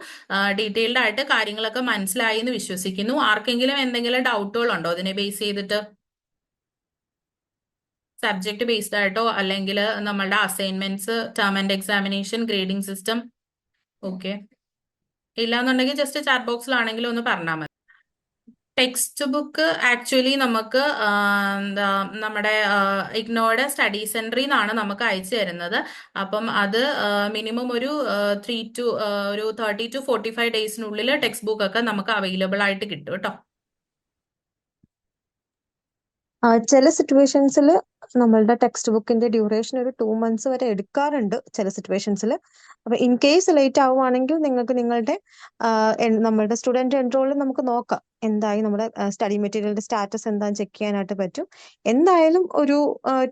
ഡീറ്റെയിൽഡ് ആയിട്ട് കാര്യങ്ങളൊക്കെ മനസ്സിലായി എന്ന് വിശ്വസിക്കുന്നു. ആർക്കെങ്കിലും എന്തെങ്കിലും ഡൗട്ടുകൾ ഉണ്ടോ അതിനെ ബേസ് ചെയ്തിട്ട്? സബ്ജക്ട് ബേസ്ഡ് ആയിട്ടോ അല്ലെങ്കിൽ നമ്മളുടെ assignments, term and examination, grading system? Okay, ഇല്ലാന്നുണ്ടെങ്കിൽ ജസ്റ്റ് ചാറ്റ് ബോക്സിലാണെങ്കിലും ഒന്ന് പറഞ്ഞാൽ മതി. ടെക്സ്റ്റ് ബുക്ക് ആക്ച്വലി നമുക്ക് എന്താ നമ്മുടെ ഇഗ്നോയുടെ സ്റ്റഡി സെന്ററിൽ നിന്നാണ് നമുക്ക് അയച്ചു തരുന്നത്. അപ്പം അത് മിനിമം ഒരു 30 to 45 ഡേയ്സിനുള്ളിൽ ടെക്സ്റ്റ് ബുക്ക് ഒക്കെ നമുക്ക് അവൈലബിൾ ആയിട്ട് കിട്ടും കേട്ടോ. ചില സിറ്റുവേഷൻസിൽ നമ്മളുടെ ടെക്സ്റ്റ് ബുക്കിന്റെ ഡ്യൂറേഷൻ ഒരു 2 months വരെ എടുക്കാറുണ്ട് ചില സിറ്റുവേഷൻസിൽ. അപ്പൊ ഇൻ കേസ് ലേറ്റ് ആവുകയാണെങ്കിൽ നിങ്ങൾക്ക് നിങ്ങളുടെ നമ്മളുടെ സ്റ്റുഡന്റ് എൻറോളിൽ നമുക്ക് നോക്കാം എന്തായി നമ്മുടെ സ്റ്റഡി മെറ്റീരിയലിന്റെ സ്റ്റാറ്റസ് എന്താണെന്ന് ചെക്ക് ചെയ്യാനായിട്ട് പറ്റും. എന്തായാലും ഒരു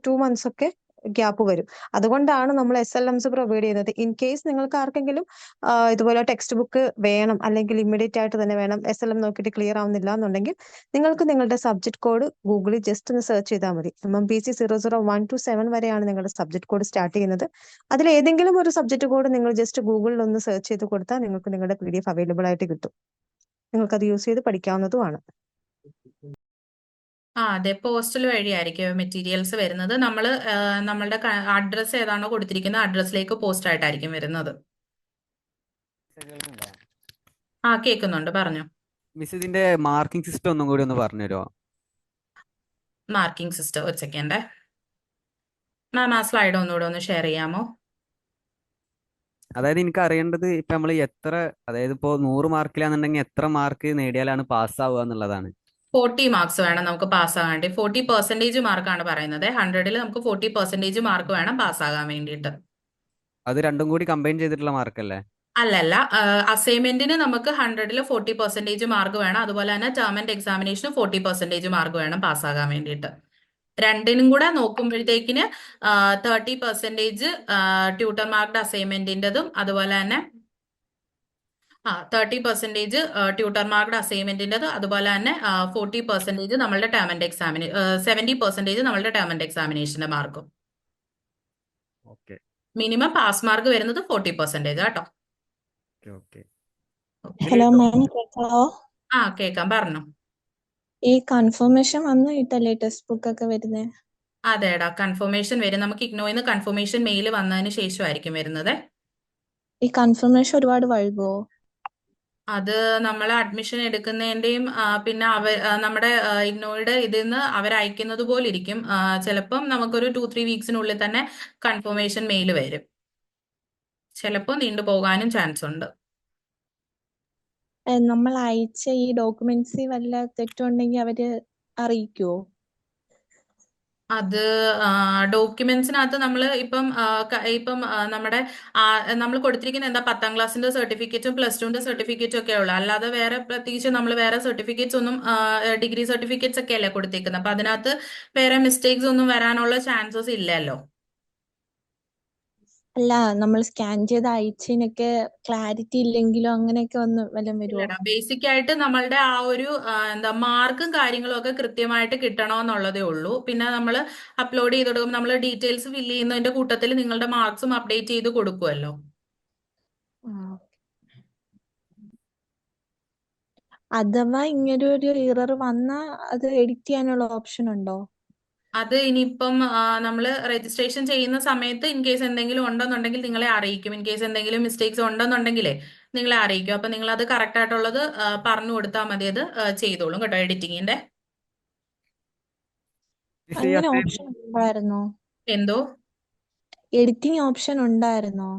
2 months ഒക്കെ ഗ്യാപ്പ് വരും. അതുകൊണ്ടാണ് നമ്മൾ SLMs പ്രൊവൈഡ് ചെയ്യുന്നത്. ഇൻ കേസ് നിങ്ങൾക്ക് ആർക്കെങ്കിലും ഇതുപോലെ ടെക്സ്റ്റ് ബുക്ക് വേണം അല്ലെങ്കിൽ ഇമ്മീഡിയറ്റ് ആയിട്ട് തന്നെ വേണം, SLM നോക്കിയിട്ട് ക്ലിയർ ആവുന്നില്ല എന്നുണ്ടെങ്കിൽ നിങ്ങൾക്ക് നിങ്ങളുടെ സബ്ജക്ട് കോഡ് ഗൂഗിളിൽ ജസ്റ്റ് ഒന്ന് സെർച്ച് ചെയ്താൽ മതി. MMPC 001 to 7 വരെയാണ് നിങ്ങളുടെ സബ്ജക്ട് കോഡ് സ്റ്റാർട്ട് ചെയ്യുന്നത്. അതിൽ ഏതെങ്കിലും ഒരു സബ്ജക്ട് കോഡ് നിങ്ങൾ ജസ്റ്റ് ഗൂഗിളിൽ ഒന്ന് സെർച്ച് ചെയ്ത് കൊടുത്താൽ നിങ്ങൾക്ക് നിങ്ങളുടെ PDF അവൈലബിൾ ആയിട്ട് കിട്ടും. നിങ്ങൾക്ക് അത് യൂസ് ചെയ്ത് പഠിക്കാവുന്നതുമാണ്. അതെ, പോസ്റ്റൽ വഴിയായിരിക്കും മെറ്റീരിയൽസ് വരുന്നത്. നമ്മൾ നമ്മളുടെ അഡ്രസ്സ് ഏതാണോ കൊടുത്തിരിക്കുന്നത് അഡ്രസ്സിലേക്ക് പോസ്റ്റ് ആയിട്ടായിരിക്കും വരുന്നത്. കേൾക്കുന്നുണ്ട്, പറഞ്ഞു. മിസ്, ഇതിന്റെ മാർക്കിംഗ് സിസ്റ്റം ഒന്നും കൂടി ഒന്ന് പറഞ്ഞുതരുമോ? മാർക്കിംഗ് സിസ്റ്റം ഒരു സെക്കൻഡ് മാം, ആ സ്ലൈഡ് ഒന്നുകൂടെ ഒന്ന് ഷെയർ ചെയ്യാമോ? അതായത് എനിക്ക് അറിയേണ്ടത് ഇപ്പൊ നമ്മൾ അതായത് ഇപ്പോ 100 മാർക്കിലാന്നുണ്ടെങ്കിൽ എത്ര മാർക്ക് നേടിയാലാണ് പാസ്സാവുക എന്നുള്ളതാണ്. 40 മാർക്സ് വേണം നമുക്ക് പാസ്സാകാൻ വേണ്ടി. 40% മാർക്കാണ് പറയുന്നത്. 100ൽ നമുക്ക് 40% മാർക്ക് വേണം പാസ്സാകാൻ വേണ്ടിയിട്ട്. അത് രണ്ടും കൂടി കമ്പൈൻ ചെയ്തിട്ടുള്ള മാർക്കല്ലേ? അല്ലല്ല, അസൈൻമെന്റിന് നമുക്ക് 100ൽ 40% മാർക്ക് വേണം. അതുപോലെ തന്നെ ടേം ആൻഡ് എക്സാമിനേഷന് 40% മാർക്ക് വേണം പാസ്സാകാൻ വേണ്ടിയിട്ട്. രണ്ടിനും കൂടെ നോക്കുമ്പോഴത്തേക്കിന് 30% ട്യൂട്ടർ മാർക്ക്ഡ് അസൈൻമെന്റിൻ്റെതും അതുപോലെ തന്നെ 30% ട്യൂട്ടർ മാർക്ക്ഡ് അസൈൻമെന്റിൻ്റെത്, അതുപോലെ തന്നെ 40% നമ്മളുടെ ടേം ആൻഡ് 70% നമ്മളുടെ ടേം ആൻഡ് എക്സാമിനേഷന്റെ മാർക്കും. മിനിമം പാസ് മാർക്ക് വരുന്നത് 40% കേട്ടോ. ഹലോ മാം, കേൾക്കാവോ? കേൾക്കാം, പറഞ്ഞു. ഈ കൺഫർമേഷൻ വന്നിട്ടല്ലേ ടെക്സ്റ്റ് ബുക്ക് ഒക്കെ വരുന്നത്? അതെടാ, കൺഫർമേഷൻ വരും. നമുക്ക് ഇഗ്നോയിൽ നിന്ന് കൺഫർമേഷൻ മെയിൽ വന്നതിന് ശേഷമായിരിക്കും വരുന്നത്. ഈ കൺഫർമേഷൻ ഒരുപാട് വൈകുമോ? അത് നമ്മൾ അഡ്മിഷൻ എടുക്കുന്നതിന്റെയും പിന്നെ നമ്മുടെ ഇഗ്നോയുടെ ഇതിൽ നിന്ന് അവരയക്കുന്നത് പോലെ ഇരിക്കും. ചിലപ്പം നമുക്കൊരു 2-3 വീക്സിനുള്ളിൽ തന്നെ കൺഫർമേഷൻ മെയിൽ വരും. ചിലപ്പോൾ നീണ്ടുപോകാനും ചാൻസ് ഉണ്ട്. നമ്മൾ അയച്ച ഈ ഡോക്യുമെന്റ്സിൽ വല്ല തെറ്റുണ്ടെങ്കിൽ അവര് അറിയിക്കുവോ? അത് ഡോക്യുമെന്റ്സിനകത്ത് നമ്മൾ ഇപ്പം നമ്മുടെ നമ്മൾ കൊടുത്തിരിക്കുന്ന എന്താ 10ാം ക്ലാസ്സിന്റെ സർട്ടിഫിക്കറ്റും +2ന്റെ സർട്ടിഫിക്കറ്റും ഒക്കെ ഉള്ളു. അല്ലാതെ വേറെ പ്രത്യേകിച്ച് നമ്മൾ വേറെ സർട്ടിഫിക്കറ്റ്സ് ഒന്നും, ഡിഗ്രി സർട്ടിഫിക്കറ്റ്സ് ഒക്കെ അല്ലേ കൊടുത്തേക്കുന്നത്. അപ്പൊ അതിനകത്ത് വേറെ മിസ്റ്റേക്സ് ഒന്നും വരാനുള്ള ചാൻസസ് ഇല്ലല്ലോ. അല്ല, നമ്മൾ സ്കാൻ ചെയ്ത് അയച്ചതിനൊക്കെ ക്ലാരിറ്റി ഇല്ലെങ്കിലോ അങ്ങനെയൊക്കെ വല്ലതും വരുമോ? ബേസിക് ആയിട്ട് നമ്മളുടെ ആ ഒരു എന്താ മാർക്കും കാര്യങ്ങളും ഒക്കെ കൃത്യമായിട്ട് കിട്ടണമെന്നുള്ളതേ ഉള്ളൂ. പിന്നെ നമ്മൾ അപ്ലോഡ് ചെയ്ത് കൊടുക്കുമ്പോൾ നമ്മൾ ഡീറ്റെയിൽസ് ഫില്ല് ചെയ്യുന്നതിന്റെ കൂട്ടത്തിൽ നിങ്ങളുടെ മാർക്സും അപ്ഡേറ്റ് ചെയ്ത് കൊടുക്കുമല്ലോ. അഥവാ ഇങ്ങനെ ഒരു എറർ വന്നാൽ അത് എഡിറ്റ് ചെയ്യാനുള്ള ഓപ്ഷൻ ഉണ്ടോ? അത് ഇനിയിപ്പം നമ്മൾ രജിസ്ട്രേഷൻ ചെയ്യുന്ന സമയത്ത് ഇൻ കേസ് എന്തെങ്കിലും ഉണ്ടെന്നുണ്ടെങ്കിൽ നിങ്ങളെ അറിയിക്കും. ഇൻ കേസ് എന്തെങ്കിലും മിസ്റ്റേക്സ് ഉണ്ടെന്നുണ്ടെങ്കിലേ നിങ്ങളെ അറിയിക്കും. അപ്പൊ നിങ്ങൾ അത് കറക്റ്റ് ആയിട്ടുള്ളത് പറഞ്ഞു കൊടുത്താൽ മതി. അത് ചെയ്തോളും കേട്ടോ, എഡിറ്റിങ്ങിന്റെ. അങ്ങനെ ഓപ്ഷൻ ഉണ്ടായിരുന്നോ? എന്തോ? എഡിറ്റിംഗ് ഓപ്ഷൻ ഉണ്ടായിരുന്നോ?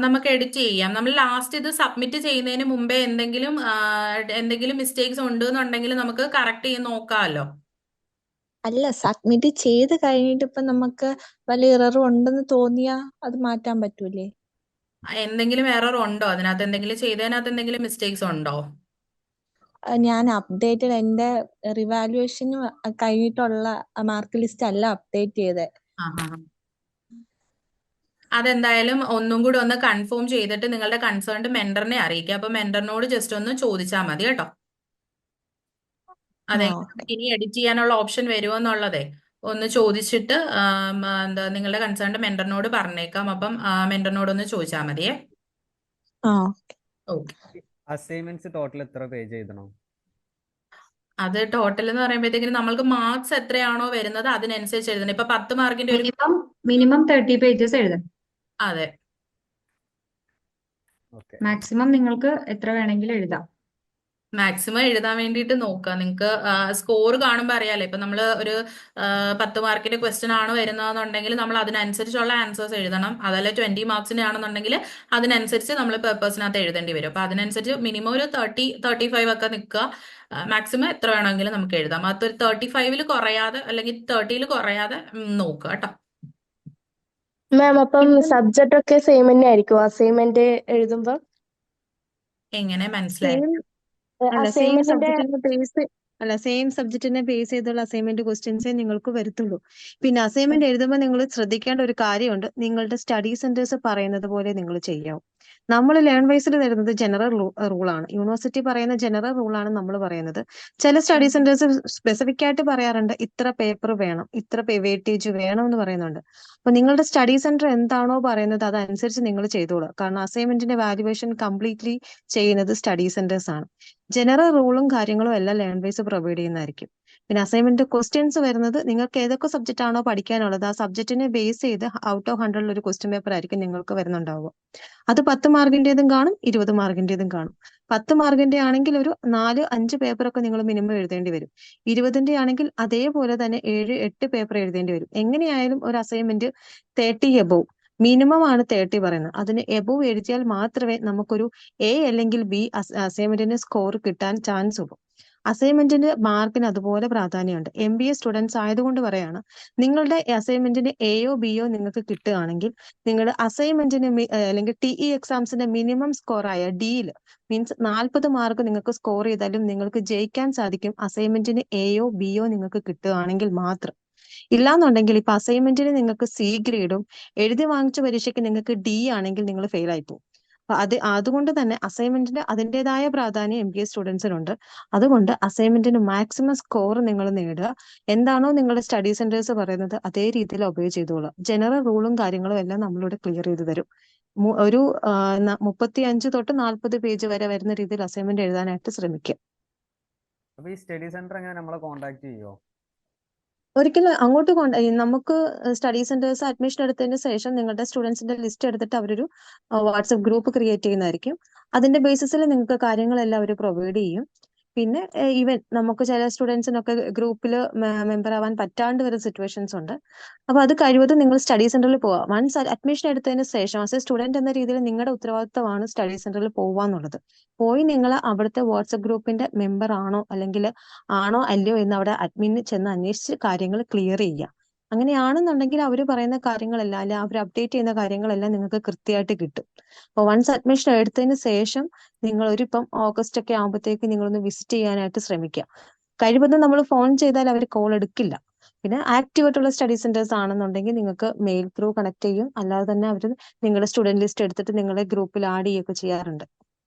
നമുക്ക് എഡിറ്റ് ചെയ്യാം. നമ്മൾ ലാസ്റ്റ് ഇത് സബ്മിറ്റ് ചെയ്യുന്നതിന് മുമ്പേ എന്തെങ്കിലും മിസ്റ്റേക്സ് ഉണ്ട് എന്നുണ്ടെങ്കിൽ നമുക്ക് കറക്റ്റ് ചെയ്ത് നോക്കാമല്ലോ. അല്ല, സബ്മിറ്റ് ചെയ്ത് കഴിഞ്ഞിട്ട് ഇപ്പൊ നമുക്ക് വല്ല എററും ഉണ്ടെന്ന് തോന്നിയാ അത് മാറ്റാൻ പറ്റൂലേ? എന്തെങ്കിലും എറർ ഉണ്ടോ അതിനകത്ത്? എന്തെങ്കിലും ചെയ്തതിനകത്ത് എന്തെങ്കിലും മിസ്റ്റേക്സ് ഉണ്ടോ? ഞാൻ അപ്ഡേറ്റഡ് എന്റെ റിവാലുവേഷൻ കഴിഞ്ഞിട്ടുള്ള മാർക്ക് ലിസ്റ്റ് അല്ല അപ്ഡേറ്റ് ചെയ്തത്. ആ ആ ആ. അതെന്തായാലും ഒന്നും കൂടി ഒന്ന് കൺഫേം ചെയ്തിട്ട് നിങ്ങളുടെ കൺസേൺഡ് മെന്ററിനെ അറിയിക്കുക. അപ്പൊ മെന്ററിനോട് ജസ്റ്റ് ഒന്ന് ചോദിച്ചാൽ മതി കേട്ടോ. ആ, അതെങ്ങനെ ഇനി എഡിറ്റ് ചെയ്യാനുള്ള ഓപ്ഷൻ വരുമോ എന്നുള്ളതേ ഒന്ന് ചോദിച്ചിട്ട് എന്താ നിങ്ങളുടെ കൺസേൺഡ് മെന്ററിനോട് പറഞ്ഞേക്കാം. അപ്പം മെന്ററിനോട് ഒന്ന് ചോദിച്ചാൽ മതിയേ. ആ. ഓക്കെ. അസൈൻമെന്റ്സ് ടോട്ടൽ എത്ര പേജ് എഴുതണം? അത് ടോട്ടൽ എന്ന് പറയുമ്പോഴത്തേക്കും നമ്മൾക്ക് മാർക്സ് എത്രയാണോ വരുന്നത് അതിനനുസരിച്ച് എഴുതണം. ഇപ്പൊ 10 മാർക്കിന്റെ ഒരു മിനിമം 30 പേജസ് എഴുതണം. അതെ, ഓക്കെ. മാക്സിമം നിങ്ങൾക്ക് എത്ര വേണമെങ്കിലും എഴുതാം. മാക്സിമം എഴുതാൻ വേണ്ടിയിട്ട് നോക്കുക. നിങ്ങൾക്ക് സ്കോർ കാണുമ്പോൾ അറിയാലോ. ഇപ്പൊ നമ്മൾ ഒരു 10 മാർക്കിന്റെ ക്വസ്റ്റ്യൻ ആണ് വരുന്നതെന്നുണ്ടെങ്കിൽ നമ്മൾ അതിനനുസരിച്ചുള്ള ആൻസേഴ്സ് എഴുതണം. അതല്ല 20 മാർക്സിന്റെ ആണെന്നുണ്ടെങ്കിൽ അതിനനുസരിച്ച് നമ്മൾ പേപ്പേഴ്സിനകത്ത് എഴുതേണ്ടി വരും. അപ്പൊ അതിനനുസരിച്ച് മിനിമം ഒരു 30-35 ഒക്കെ നിൽക്കുക. മാക്സിമം എത്ര വേണമെങ്കിലും നമുക്ക് എഴുതാം. അത് 35 കുറയാതെ അല്ലെങ്കിൽ 30 കുറയാതെ നോക്കുക കേട്ടോ. മാം, അപ്പം സബ്ജക്റ്റ് ഒക്കെ സെയിം തന്നെ ആയിരിക്കും അസൈൻമെന്റ് എഴുതുമ്പോൾ? എങ്ങനെ മനസ്സിലായി? അസൈൻമെന്റിന്റെ സെയിം സബ്ജക്റ്റിനെ ബേസ് ചെയ്തുള്ള അസൈൻമെന്റ് ക്വസ്റ്റ്യൻസേ നിങ്ങൾക്ക് വരത്തുള്ളൂ. പിന്നെ അസൈൻമെന്റ് എഴുതുമ്പോൾ നിങ്ങൾ ശ്രദ്ധിക്കേണ്ട ഒരു കാര്യമുണ്ട്, നിങ്ങളുടെ സ്റ്റഡി സെന്റേഴ്സ് പറയുന്നത് പോലെ നിങ്ങൾ ചെയ്യാവും. നമ്മൾ ലേൺ വൈസിൽ തരുന്നത് ജനറൽ റൂളാണ്, യൂണിവേഴ്സിറ്റി പറയുന്ന ജനറൽ റൂളാണ് നമ്മൾ പറയുന്നത്. ചില സ്റ്റഡി സെന്റേഴ്സ് സ്പെസിഫിക് ആയിട്ട് പറയാറുണ്ട് ഇത്ര പേപ്പർ വേണം, ഇത്ര വെയിറ്റേജ് വേണം എന്ന് പറയുന്നുണ്ട്. അപ്പൊ നിങ്ങളുടെ സ്റ്റഡി സെന്റർ എന്താണോ പറയുന്നത് അതനുസരിച്ച് നിങ്ങൾ ചെയ്തോളൂ. കാരണം അസൈൻമെന്റിന്റെ വാല്യുവേഷൻ കംപ്ലീറ്റ്ലി ചെയ്യുന്നത് സ്റ്റഡി സെന്റേഴ്സ് ആണ്. ജനറൽ റൂളും കാര്യങ്ങളും എല്ലാം ലേൺ വൈസ് പ്രൊവൈഡ് ചെയ്യുന്നതായിരിക്കും. പിന്നെ അസൈൻമെന്റ് ക്വസ്റ്റ്യൻസ് വരുന്നത് നിങ്ങൾക്ക് ഏതൊക്കെ സബ്ജക്റ്റ് ആണോ പഠിക്കാനുള്ളത് ആ സബ്ജക്റ്റിനെ ബേസ് ചെയ്ത് ഔട്ട് ഓഫ് 100 ഒരു ക്വസ്റ്റ്യൻ പേപ്പർ ആയിരിക്കും നിങ്ങൾക്ക് വരുന്നുണ്ടാവുക. അത് 10 മാർക്കിന്റേതും കാണും, 20 മാർക്കിന്റേതും കാണും. 10 മാർക്കിന്റെ ആണെങ്കിൽ ഒരു 4-5 പേപ്പറൊക്കെ നിങ്ങൾ മിനിമം എഴുതേണ്ടി വരും. 20ന്റെ ആണെങ്കിൽ അതേപോലെ തന്നെ 7-8 പേപ്പർ എഴുതേണ്ടി വരും. എങ്ങനെയായാലും ഒരു അസൈൻമെന്റ് 30 എബോവ് മിനിമം ആണ് 30 പറയുന്നത്. അതിന് എബോവ് എഴുതിയാൽ മാത്രമേ നമുക്കൊരു എ അല്ലെങ്കിൽ ബി അസൈൻമെന്റിന് സ്കോർ കിട്ടാൻ ചാൻസ് ഉള്ളൂ. അസൈൻമെന്റിന്റെ മാർക്കിന് അതുപോലെ പ്രാധാന്യമുണ്ട്. MBA സ്റ്റുഡൻസ് ആയതുകൊണ്ട് പറയാണ്, നിങ്ങളുടെ അസൈൻമെന്റിന് എയോ ബിയോ നിങ്ങൾക്ക് കിട്ടുകയാണെങ്കിൽ നിങ്ങൾ അസൈൻമെന്റിന് അല്ലെങ്കിൽ TE എക്സാംസിന്റെ മിനിമം സ്കോർ ആയ ഡിയിൽ മീൻസ് 40 മാർക്ക് നിങ്ങൾക്ക് സ്കോർ ചെയ്താലും നിങ്ങൾക്ക് ജയിക്കാൻ സാധിക്കും അസൈൻമെന്റിന് എയോ ബിയോ നിങ്ങൾക്ക് കിട്ടുകയാണെങ്കിൽ മാത്രം. ഇല്ലാന്നുണ്ടെങ്കിൽ ഇപ്പൊ അസൈൻമെന്റിന് നിങ്ങൾക്ക് C ഗ്രേഡും എഴുതി വാങ്ങിച്ച പരീക്ഷയ്ക്ക് നിങ്ങൾക്ക് D ആണെങ്കിൽ നിങ്ങൾ ഫെയിൽ ആയി പോകും. അപ്പൊ അതുകൊണ്ട് തന്നെ അസൈൻമെന്റിന് അതിൻ്റെതായ പ്രാധാന്യം MBA സ്റ്റുഡൻസിനുണ്ട്. അതുകൊണ്ട് അസൈൻമെന്റിന് മാക്സിമം സ്കോർ നിങ്ങൾ നേടുക. എന്താണോ നിങ്ങളുടെ സ്റ്റഡി സെന്റേഴ്സ് പറയുന്നത് അതേ രീതിയിൽ ഒബേ ചെയ്തോളുക. ജനറൽ റൂളും കാര്യങ്ങളും എല്ലാം നമ്മളിവിടെ ക്ലിയർ ചെയ്ത് തരും. ഒരു 35 തൊട്ട് 40 പേജ് വരെ വരുന്ന രീതിയിൽ അസൈൻമെന്റ് എഴുതാനായിട്ട് ശ്രമിക്കുക. അപ്പൊ ഈ സ്റ്റഡി സെന്റർ എങ്ങനെ നമ്മളെ കോൺടാക്ട് ചെയ്യുമോ? ഒരിക്കലും അങ്ങോട്ട് നമുക്ക് സ്റ്റഡി സെന്റേഴ്സ് അഡ്മിഷൻ എടുത്തതിന് ശേഷം നിങ്ങളുടെ സ്റ്റുഡൻസിന്റെ ലിസ്റ്റ് എടുത്തിട്ട് അവരൊരു വാട്സപ്പ് ഗ്രൂപ്പ് ക്രിയേറ്റ് ചെയ്യുന്നതായിരിക്കും. അതിന്റെ ബേസിസിൽ നിങ്ങൾക്ക് കാര്യങ്ങളെല്ലാം അവർ പ്രൊവൈഡ് ചെയ്യും. പിന്നെ ഈവൻ നമുക്ക് ചില സ്റ്റുഡൻസിനൊക്കെ ഗ്രൂപ്പിൽ മെമ്പർ ആവാൻ പറ്റാണ്ട് വരുന്ന സിറ്റുവേഷൻസ് ഉണ്ട്. അപ്പൊ അത് കഴിവതും നിങ്ങൾ സ്റ്റഡി സെന്ററിൽ പോവാം. വൺസ് അഡ്മിഷൻ എടുത്തതിന് ശേഷം ആസ് എ സ്റ്റുഡന്റ് എന്ന രീതിയിൽ നിങ്ങളുടെ ഉത്തരവാദിത്തമാണ് സ്റ്റഡി സെന്ററിൽ പോവാന്നുള്ളത്. പോയി നിങ്ങൾ അവിടുത്തെ വാട്സപ്പ് ഗ്രൂപ്പിന്റെ മെമ്പർ ആണോ അല്ലെങ്കിൽ ആണോ അല്ലയോ എന്ന് അവിടെ അഡ്മിന് ചെന്ന് അന്വേഷിച്ച് കാര്യങ്ങൾ ക്ലിയർ ചെയ്യുക. അങ്ങനെയാണെന്നുണ്ടെങ്കിൽ അവർ പറയുന്ന കാര്യങ്ങളെല്ലാം അല്ലെ അവർ അപ്ഡേറ്റ് ചെയ്യുന്ന കാര്യങ്ങളെല്ലാം നിങ്ങൾക്ക് കൃത്യമായിട്ട് കിട്ടും. അപ്പോൾ വൺസ് അഡ്മിഷൻ എടുത്തതിന് ശേഷം നിങ്ങൾ ഇപ്പം ഓഗസ്റ്റ് ഒക്കെ ആകുമ്പോഴത്തേക്ക് നിങ്ങളൊന്ന് വിസിറ്റ് ചെയ്യാനായിട്ട് ശ്രമിക്കുക. കഴിവതും നമ്മൾ ഫോൺ ചെയ്താൽ അവർ കോൾ എടുക്കില്ല. പിന്നെ ആക്റ്റീവ് ആയിട്ടുള്ള സ്റ്റഡി സെന്റേഴ്സ് ആണെന്നുണ്ടെങ്കിൽ നിങ്ങൾക്ക് മെയിൽ ത്രൂ കണക്ട് ചെയ്യും. അല്ലാതെ തന്നെ അവർ നിങ്ങളുടെ സ്റ്റുഡന്റ് ലിസ്റ്റ് എടുത്തിട്ട് നിങ്ങളെ ഗ്രൂപ്പിൽ ആഡ് ചെയ്യുകയൊക്കെ ചെയ്യാറുണ്ട്.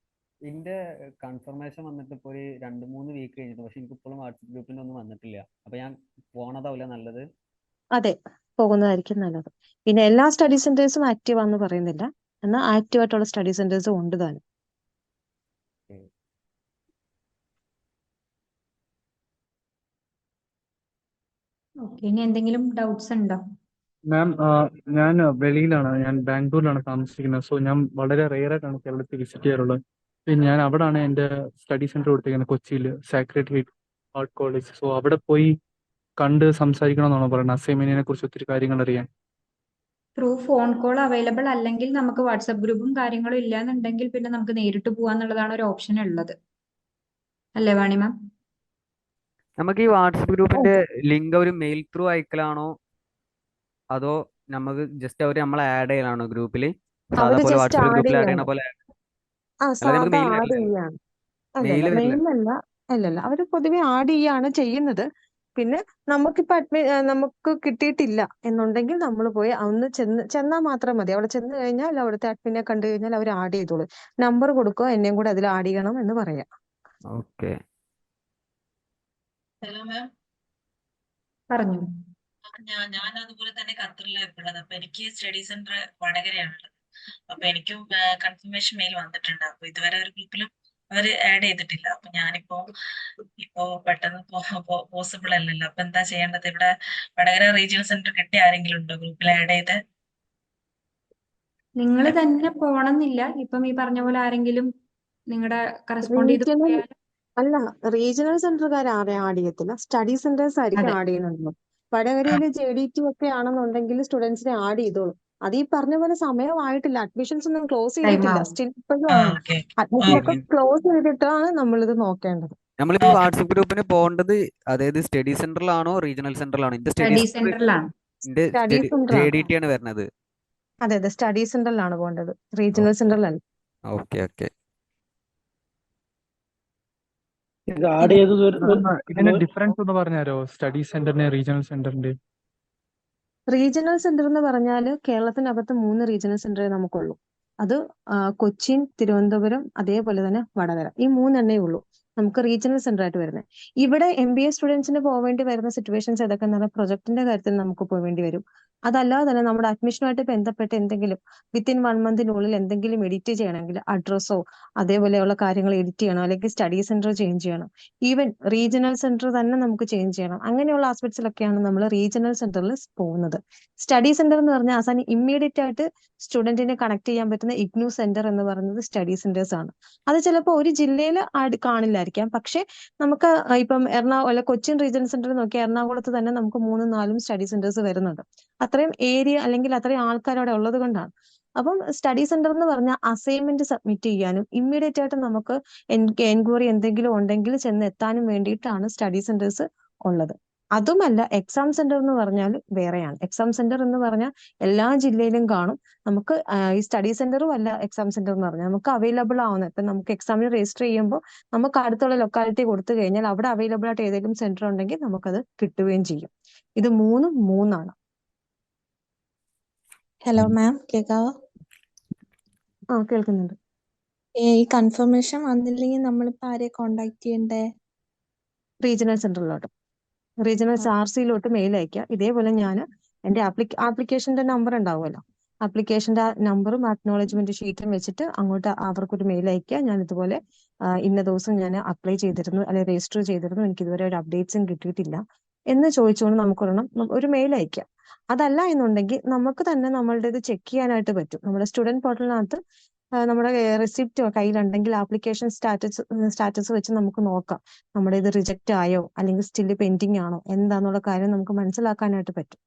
ഇതിന്റെ കൺഫർമേഷൻ വന്നിട്ട് ഇപ്പോൾ ഒരു 2-3 വീക്ക് കഴിഞ്ഞിട്ട്, പക്ഷെ എനിക്ക് ഇപ്പോഴും വാട്സപ്പ് ഗ്രൂപ്പിൽ ഒന്നും വന്നിട്ടില്ല. അപ്പൊ ഞാൻ പോണതാവില്ല നല്ലത്? അതെ, പോകുന്നതായിരിക്കും നല്ലത്. പിന്നെ എല്ലാ സ്റ്റഡി സെന്റേഴ്സും ആക്റ്റീവ് ആണെന്ന് പറയുന്നില്ല, എന്നാൽ ആക്റ്റീവ് ആയിട്ടുള്ള സ്റ്റഡി സെന്റേഴ്സും ഉണ്ട് താനും. ഓക്കെ, ഇനി എന്തെങ്കിലും ഡൗട്ട്സ് ഉണ്ടോ? മാം, ഞാൻ വെളിയിലാണ്, ഞാൻ ബാംഗ്ലൂരിലാണ് താമസിക്കുന്നത്. സോ ഞാൻ വളരെ റെയർ ആയിട്ടാണ് കേരളത്തിൽ വിസിറ്റ് ചെയ്യാറുള്ളത്. പിന്നെ ഞാൻ അവിടാണ് എൻ്റെ സ്റ്റഡി സെന്റർ കൊടുത്തിരിക്കുന്നത്, കൊച്ചിയിൽ സാക്രഡ് ആർട്ട് കോളേജ്. സോ അവിടെ പോയി കണ്ട് സംസാരിക്കണമെന്നാണോ പറയുന്നത്, അസൈൻമെന്റിനെ കുറിച്ച് ഒത്തിരി കാര്യങ്ങൾ അറിയാൻ? ത്രൂ ഫോൺ കോൾ അവൈലബിൾ അല്ലെങ്കിൽ നമുക്ക് വാട്സപ്പ് ഗ്രൂപ്പും കാര്യങ്ങളും ഇല്ലാന്നുണ്ടെങ്കിൽ പിന്നെ നമുക്ക് നേരിട്ട് പോവാന്നുള്ളതാണ് ഒരു ഓപ്ഷൻ ഉള്ളത്. അല്ലേ വാണി മാം? നമുക്ക് ഈ വാട്സപ്പ് ഗ്രൂപ്പിന്റെ ലിങ്ക് ഒരു മെയിൽ ത്രൂ അയക്കലാണോ അതോ നമുക്ക് ജസ്റ്റ് അവർ നമ്മളെ ആഡ് ചെയ്യലാണോ ഗ്രൂപ്പിൽ? സാധാ അവര് പോലെ ജസ്റ്റ് വാട്സപ്പ് ആഡ് ഗ്രൂപ്പിൽ ആഡ് ചെയ്യണ ചെയ്യാണ്. പോലെ അല്ല നമുക്ക് സാധാ മെയിൽ ആഡ് വരില്ല? ചെയ്യാണ്. മെയിൽ അല്ലല്ല, വരില്ല. മെയിലല്ല. അല്ലല്ല, അവര് പൊതുവെ ആഡ് ചെയ്യാണ് ചെയ്യുന്നത്. പിന്നെ നമുക്കിപ്പോ നമുക്ക് കിട്ടിയിട്ടില്ല എന്നുണ്ടെങ്കിൽ നമ്മൾ പോയി ഒന്ന് ചെന്നാൽ മാത്രം മതി. അവിടെ ചെന്ന് കഴിഞ്ഞാൽ അവിടുത്തെ അഡ്മിനെ കണ്ടു കഴിഞ്ഞാൽ അവർ ആഡ് ചെയ്തോളൂ. നമ്പർ കൊടുക്കുക, എന്നെയും കൂടെ അതിൽ ആഡ് ചെയ്യണം എന്ന് പറയാം. ഓക്കെ. Hello ma'am. പറഞ്ഞു. ഞാൻ അതുപോലെ തന്നെ ഖത്തറിലാണ് ഉള്ളത്. അപ്പൊ എനിക്ക് സ്റ്റഡി സെന്റർ വടകരയാണുള്ളത്. അപ്പൊ എനിക്കും കൺഫർമേഷൻ മെയിൽ വന്നിട്ടുണ്ട്. അപ്പൊ ഇതുവരെ ഒരു ഗ്രൂപ്പിലും അവര് ആഡ് ചെയ്തിട്ടില്ല. അപ്പൊ ഇപ്പോ പെട്ടെന്ന് പോസിബിൾ അല്ലല്ലോ. അപ്പൊ എന്താ ചെയ്യേണ്ടത്? ഇവിടെ വടകര റീജിയണൽ സെന്റർ കിട്ടിയ ആരെങ്കിലും ഉണ്ടോ ഗ്രൂപ്പിൽ ആഡ് ചെയ്ത്? നിങ്ങൾ തന്നെ പോണമെന്നില്ല. ഇപ്പം ഈ പറഞ്ഞ പോലെ ആരെങ്കിലും നിങ്ങളുടെ കറസ്പോണ്ട് ചെയ്ത് റീജിയണൽ പോയാൽ അല്ല, റീജിയണൽ സെന്ററുകാർ ആരെയും ആഡ് ചെയ്യത്തില്ല. സ്റ്റഡി സെന്റേഴ്സ് ആയിരിക്കും അതെ. ആഡ് ചെയ്യുന്നുണ്ടല്ലോ. വടകരയിൽ JD2 ഒക്കെ ആണെന്നുണ്ടെങ്കിൽ സ്റ്റുഡൻസിനെ ആഡ് ചെയ്തോളൂ. അത് ഈ പറഞ്ഞ പോലെ സമയമായിട്ടില്ല, അഡ്മിഷൻസ് ഒന്നും ക്ലോസ് ടൈം ചെയ്തിട്ടില്ല, ആവും. സ്റ്റിൽ ഇപ്പോഴും ആ ആണ്. ഓക്കെ അഡ്മിഷൻ ഒക്കെ ഓക്കെ ക്ലോസ് ചെയ്തിട്ടാണ് നമ്മളിത് നോക്കേണ്ടത്. നമ്മളിപ്പോ വാട്സപ്പ് ഗ്രൂപ്പിന് പോകേണ്ടത് അതായത് സ്റ്റഡി സെന്ററിലാണോ റീജിയണൽ സെന്ററിലാണോ? എന്റെ സ്റ്റഡി സ്റ്റഡി സെന്റർ സെന്ററിലാണ്. എന്റെ സ്റ്റഡി സെന്റർ ആണ്. JDT ആണ് വരുന്നത്. അതെ അതെ, സ്റ്റഡി സെന്ററിലാണ് പോകേണ്ടത്, റീജിയണൽ സെന്ററിലല്ല. Okay okay. ഇത് ആഡ് ചെയ്തത് ഇതിന്റെ ഡിഫറൻസ് ഒന്ന് പറഞ്ഞുതരോ, സ്റ്റഡി സെന്ററിന്റെ റീജിയണൽ സെന്ററിന്റെ? റീജിയണൽ സെന്റർ എന്ന് പറഞ്ഞാൽ കേരളത്തിനകത്ത് 3 റീജിയണൽ സെന്ററേ നമുക്കുള്ളൂ. അത് കൊച്ചിൻ, തിരുവനന്തപുരം, അതേപോലെ തന്നെ വടകര. ഈ 3 ഉള്ളൂ നമുക്ക് റീജിയണൽ സെന്റർ ആയിട്ട് വരുന്നത്. ഇവിടെ MBA സ്റ്റുഡൻസിന് പോവേണ്ടി വരുന്ന സിറ്റുവേഷൻസ് ഏതൊക്കെ പറഞ്ഞാൽ പ്രൊജക്ടിന്റെ കാര്യത്തിൽ നമുക്ക് പോവേണ്ടി വരും. അതല്ലാതെ തന്നെ നമ്മുടെ അഡ്മിഷനുമായിട്ട് ബന്ധപ്പെട്ട് എന്തെങ്കിലും വിത്തിൻ 1 മന്തിനുള്ളിൽ എന്തെങ്കിലും എഡിറ്റ് ചെയ്യണമെങ്കിൽ അഡ്രസ്സോ അതേപോലെയുള്ള കാര്യങ്ങൾ എഡിറ്റ് ചെയ്യണം, അല്ലെങ്കിൽ സ്റ്റഡി സെന്റർ ചേഞ്ച് ചെയ്യണം, ഈവൻ റീജിയണൽ സെന്റർ തന്നെ നമുക്ക് ചേഞ്ച് ചെയ്യണം. അങ്ങനെയുള്ള ആസ്പെക്ട്സിലൊക്കെയാണ് നമ്മൾ റീജിയണൽ സെന്ററിൽ പോകുന്നത്. സ്റ്റഡി സെന്റർ എന്ന് പറഞ്ഞാൽ അവസാനം ഇമ്മീഡിയറ്റ് ആയിട്ട് സ്റ്റുഡന്റിനെ കണക്ട് ചെയ്യാൻ പറ്റുന്ന IGNOU സെന്റർ എന്ന് പറയുന്നത് സ്റ്റഡി സെന്റേഴ്സ് ആണ്. അത് ചിലപ്പോൾ ഒരു ജില്ലയിൽ കാണില്ലായിരിക്കാം, പക്ഷെ നമുക്ക് ഇപ്പം എറണാകുളം കൊച്ചിൻ റീജിയണൽ സെന്റർ നോക്കിയാൽ എറണാകുളത്ത് തന്നെ നമുക്ക് 3-4 സ്റ്റഡി സെന്റേഴ്സ് വരുന്നുണ്ട്. അത്രയും ഏരിയ അല്ലെങ്കിൽ അത്രയും ആൾക്കാർ അവിടെ ഉള്ളത് കൊണ്ടാണ്. അപ്പം സ്റ്റഡി സെന്റർ എന്ന് പറഞ്ഞാൽ അസൈൻമെന്റ് സബ്മിറ്റ് ചെയ്യാനും ഇമ്മീഡിയറ്റ് ആയിട്ട് നമുക്ക് എൻക്വയറി എന്തെങ്കിലും ഉണ്ടെങ്കിൽ ചെന്ന് എത്താനും വേണ്ടിയിട്ടാണ് സ്റ്റഡി സെന്റേഴ്സ് ഉള്ളത്. അതുമല്ല, എക്സാം സെന്റർ എന്ന് പറഞ്ഞാൽ വേറെയാണ്. എക്സാം സെന്റർ എന്ന് പറഞ്ഞാൽ എല്ലാ ജില്ലയിലും കാണും. നമുക്ക് ഈ സ്റ്റഡി സെന്ററും അല്ല എക്സാം സെന്റർ എന്ന് പറഞ്ഞാൽ നമുക്ക് അവൈലബിൾ ആവുന്നത്. ഇപ്പം നമുക്ക് എക്സാമിന് രജിസ്റ്റർ ചെയ്യുമ്പോൾ നമുക്ക് അടുത്തുള്ള ലൊക്കാലിറ്റി കൊടുത്തു കഴിഞ്ഞാൽ അവിടെ അവൈലബിൾ ആയിട്ട് ഏതെങ്കിലും സെന്റർ ഉണ്ടെങ്കിൽ നമുക്കത് കിട്ടുകയും ചെയ്യും. ഇത് മൂന്നാണ്. ഹലോ മാം, കേൾക്കാവോ? കേൾക്കുന്നുണ്ട്. ഈ കൺഫർമേഷൻ വന്നില്ലെങ്കിൽ നമ്മളിപ്പോ ആരെ കോണ്ടാക്ട് ചെയ്യണ്ടേ? റീജിയണൽ സെന്ററിലോട്ട്, റീജിയണൽ RCയിലോട്ട് മെയിൽ അയക്കുക. ഇതേപോലെ ഞാൻ എൻ്റെ ആപ്ലിക്കേഷന്റെ നമ്പർ ഉണ്ടാവുമല്ലോ, ആപ്ലിക്കേഷന്റെ നമ്പറും അക്നോളജ്മെന്റ് ഷീറ്റും വെച്ചിട്ട് അങ്ങോട്ട് അവർക്കൊരു മെയിൽ അയക്കുക. ഞാൻ ഇതുപോലെ ഇന്ന ദിവസം ഞാൻ അപ്ലൈ ചെയ്തിരുന്നു അല്ലെങ്കിൽ രജിസ്റ്റർ ചെയ്തിരുന്നു, എനിക്ക് ഇതുവരെ ഒരു അപ്ഡേറ്റ്സും കിട്ടിയിട്ടില്ല എന്ന് ചോദിച്ചുകൊണ്ട് ഒരു മെയിൽ അയക്കുക. അതല്ല എന്നുണ്ടെങ്കിൽ നമുക്ക് തന്നെ നമ്മളുടെ ഇത് ചെക്ക് ചെയ്യാനായിട്ട് പറ്റും. നമ്മുടെ സ്റ്റുഡന്റ് പോർട്ടലിനകത്ത് നമ്മുടെ റെസിപ്റ്റ് കയ്യിലുണ്ടെങ്കിൽ ആപ്ലിക്കേഷൻ സ്റ്റാറ്റസ് വെച്ച് നമുക്ക് നോക്കാം നമ്മുടെ ഇത് റിജക്റ്റ് ആയോ അല്ലെങ്കിൽ സ്റ്റിൽ പെൻഡിങ് ആണോ എന്താന്നുള്ള കാര്യം നമുക്ക് മനസ്സിലാക്കാനായിട്ട് പറ്റും.